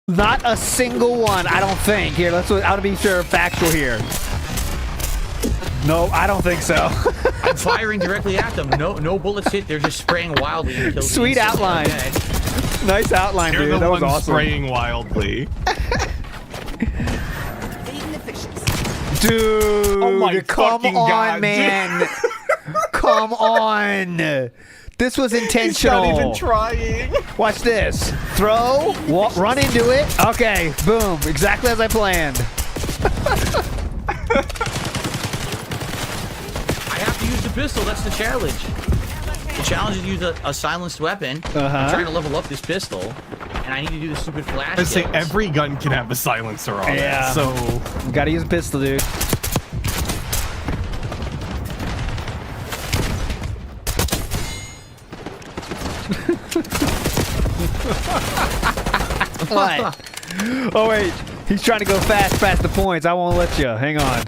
Not a single one. I don't think. Here, I want to be sure factual here. No, I don't think so. I'm firing directly at them. No bullets hit. They're just spraying wildly and kills me Sweet instantly. outline. Okay. Nice outline, You're dude. the That was one awesome. spraying wildly. Dude, Oh my come fucking on, God, man. Come on. This was intentional. He's not even trying. Watch this. Throw, run into it. Okay, boom. Exactly as I planned. I have to use the pistol. That's the challenge. The challenge is to use a silenced weapon. I'm trying to level up this pistol, and I need to do the stupid flash. I say every gun can have a silencer on it. So you gotta use a pistol, dude. What? Oh wait, he's trying to go fast past the points. I won't let you. Hang on.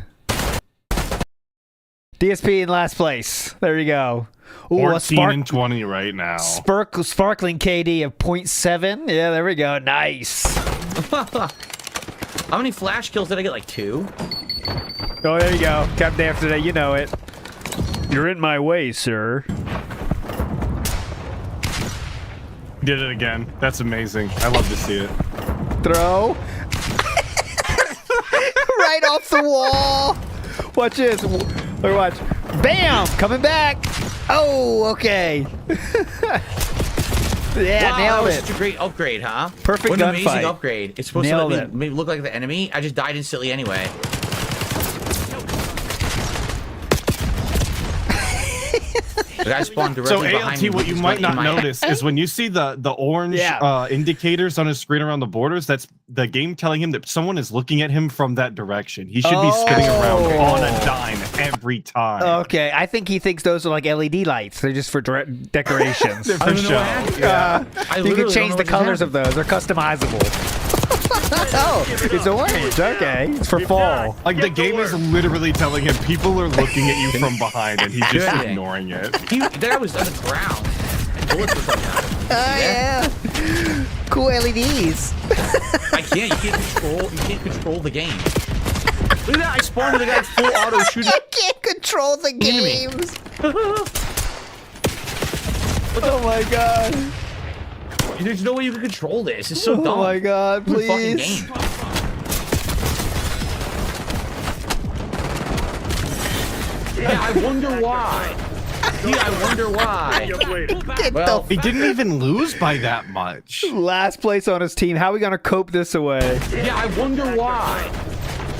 DSP in last place. There you go. Ooh, 14 and 20 right now. Sparkling KD of 0.7. Yeah, there we go. Nice. How many flash kills did I get? Like 2? Oh, there you go. Captain Day after day. You know it. You're in my way, sir. Did it again. That's amazing. I love to see it. Throw. Right off the wall. Watch this. Look, watch. Bam! Coming back. Oh, okay. Yeah, wow, nailed that was it. such a great upgrade, huh? Perfect What an gunfight. amazing upgrade. It's supposed Nailed to let me look like the enemy. I just died instantly anyway. The guy spawned directly behind me. ALT, what you might not notice is when you see the orange indicators on his screen around the borders, that's the game telling him that someone is looking at him from that direction. He should be spinning around on a dime every time. Okay, I think he thinks those are like LED lights. They're just for decorations. They're for show. You can change the colors of those. They're customizable. Oh, it's orange. Okay, it's for fall. Like the game is literally telling him people are looking at you from behind, and he's just ignoring it. That was on the ground. And bullets were coming out of him. Yeah. Cool LEDs. I can't. You can't control the game. Look at that! I spawned with a guy full auto shooting. I can't control the games. Oh my god. There's no way you can control this. It's so dumb. Oh my god, please. Fucking game. Yeah, I wonder why. Yeah, I wonder why. Well, he didn't even lose by that much. Last place on his team. How are we gonna cope this away? Yeah, I wonder why.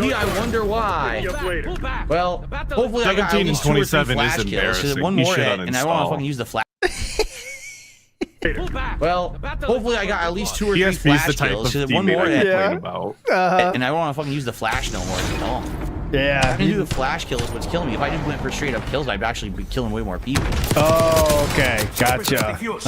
Yeah, I wonder why. Well, hopefully I got at 17 and least 2 or 3 27 flash is kills. embarrassing. One You more should hit, and I want to uninstall. fucking use the flash. Well, hopefully I got at least 2 or 3 PSP is flash the type kills. of One teammate more I hit, complain about. and I don't want to fucking use the flash no more. No. Yeah. I can do the flash kills, what's killing me. If I just went for straight up kills, I'd actually be killing way more people. Oh, okay. Gotcha. Because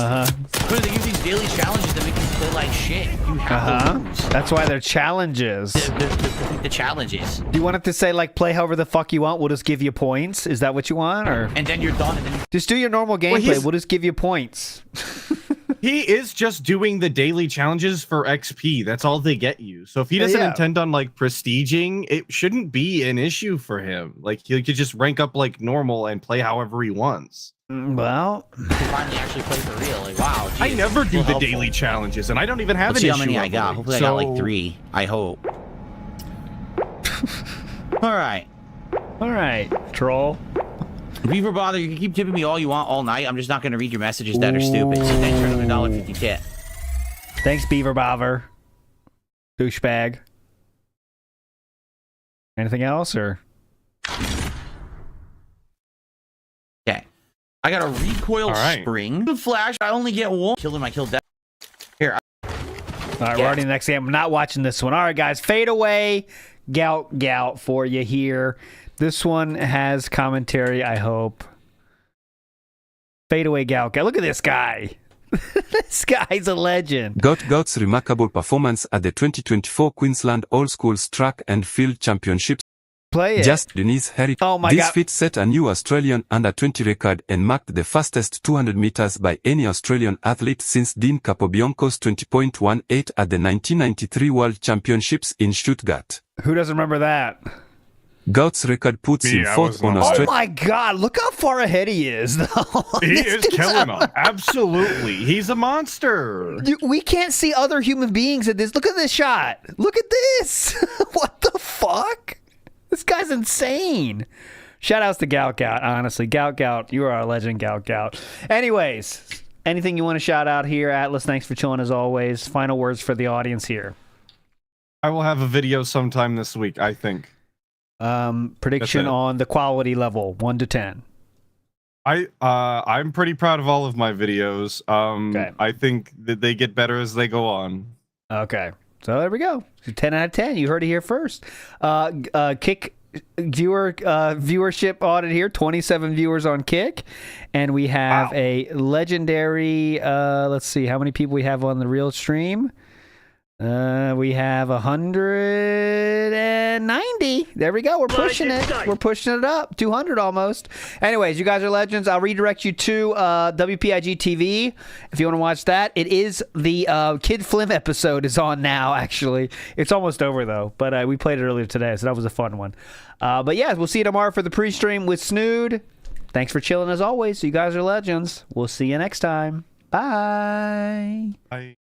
they use these daily challenges that make you play like shit. You have to lose. That's why they're challenges. The challenges. Do you want it to say like play however the fuck you want? We'll just give you points. Is that what you want, or And then you're done. And then just do your normal gameplay? We'll just give you points. He is just doing the daily challenges for XP. That's all they get you. So if he doesn't intend on like prestiging, it shouldn't be an issue for him. Like he could just rank up like normal and play however he wants. Well, you finally actually play for real. Like, wow. Geez, I never do the helpful. daily challenges, and I don't even have Let's an see issue. how many I got. level. Hopefully I got like 3. I hope. All right. All right, troll. Beaver Bother, you can keep tipping me all you want all night. I'm just not going to read your messages that are stupid. So thanks for another $1.50 tip. Thanks, Beaver Bother. Douchebag. Anything else, or? Okay. I got a recoil spring. The flash, I only get 1. Killed him, I killed that. Here. All right, we're already in the next game. I'm not watching this one. All right, guys, fade away. Gout for you here. This one has commentary, I hope. Fade away, Gout. Look at this guy. This guy's a legend. Gout's remarkable performance at the 2024 Queensland All Schools Track and Field Championships. Play it. Just Denise Harry. Oh my this God. feat set a new Australian under-20 record and marked the fastest 200 meters by any Australian athlete since Dean Capobianco's 20.18 at the 1993 World Championships in Stuttgart. Who doesn't remember that? Goat's record puts him Yeah, I fourth wasn't on on Oh Australia. my God! Look how far ahead he is, though. He This is dude's killing up- them. Absolutely. He's a monster. We can't see other human beings at this. Look at this shot. Look at this. What the fuck? This guy's insane. Shout outs to Gout, honestly. Gout, you are a legend, Gout. Anyways, anything you want to shout out here, Atlas? Thanks for chilling as always. Final words for the audience here. I will have a video sometime this week, I think. Prediction on the quality level, 1 to 10. I'm pretty proud of all of my videos. Okay. I think that they get better as they go on. Okay. So there we go. 10 out of 10. You heard it here first. Kick viewership audit here. 27 viewers on Kick. And we have a legendary, let's see how many people we have on the real stream. We have 190. There we go. We're pushing it. We're pushing it up. 200 almost. Anyways, you guys are legends. I'll redirect you to WPIG TV if you want to watch that. It is the Kid Flim episode is on now, actually. It's almost over, though. But we played it earlier today, so that was a fun one. But yeah, we'll see you tomorrow for the pre-stream with Snood. Thanks for chilling as always. You guys are legends. We'll see you next time. Bye. Bye.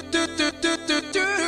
do do do do do do.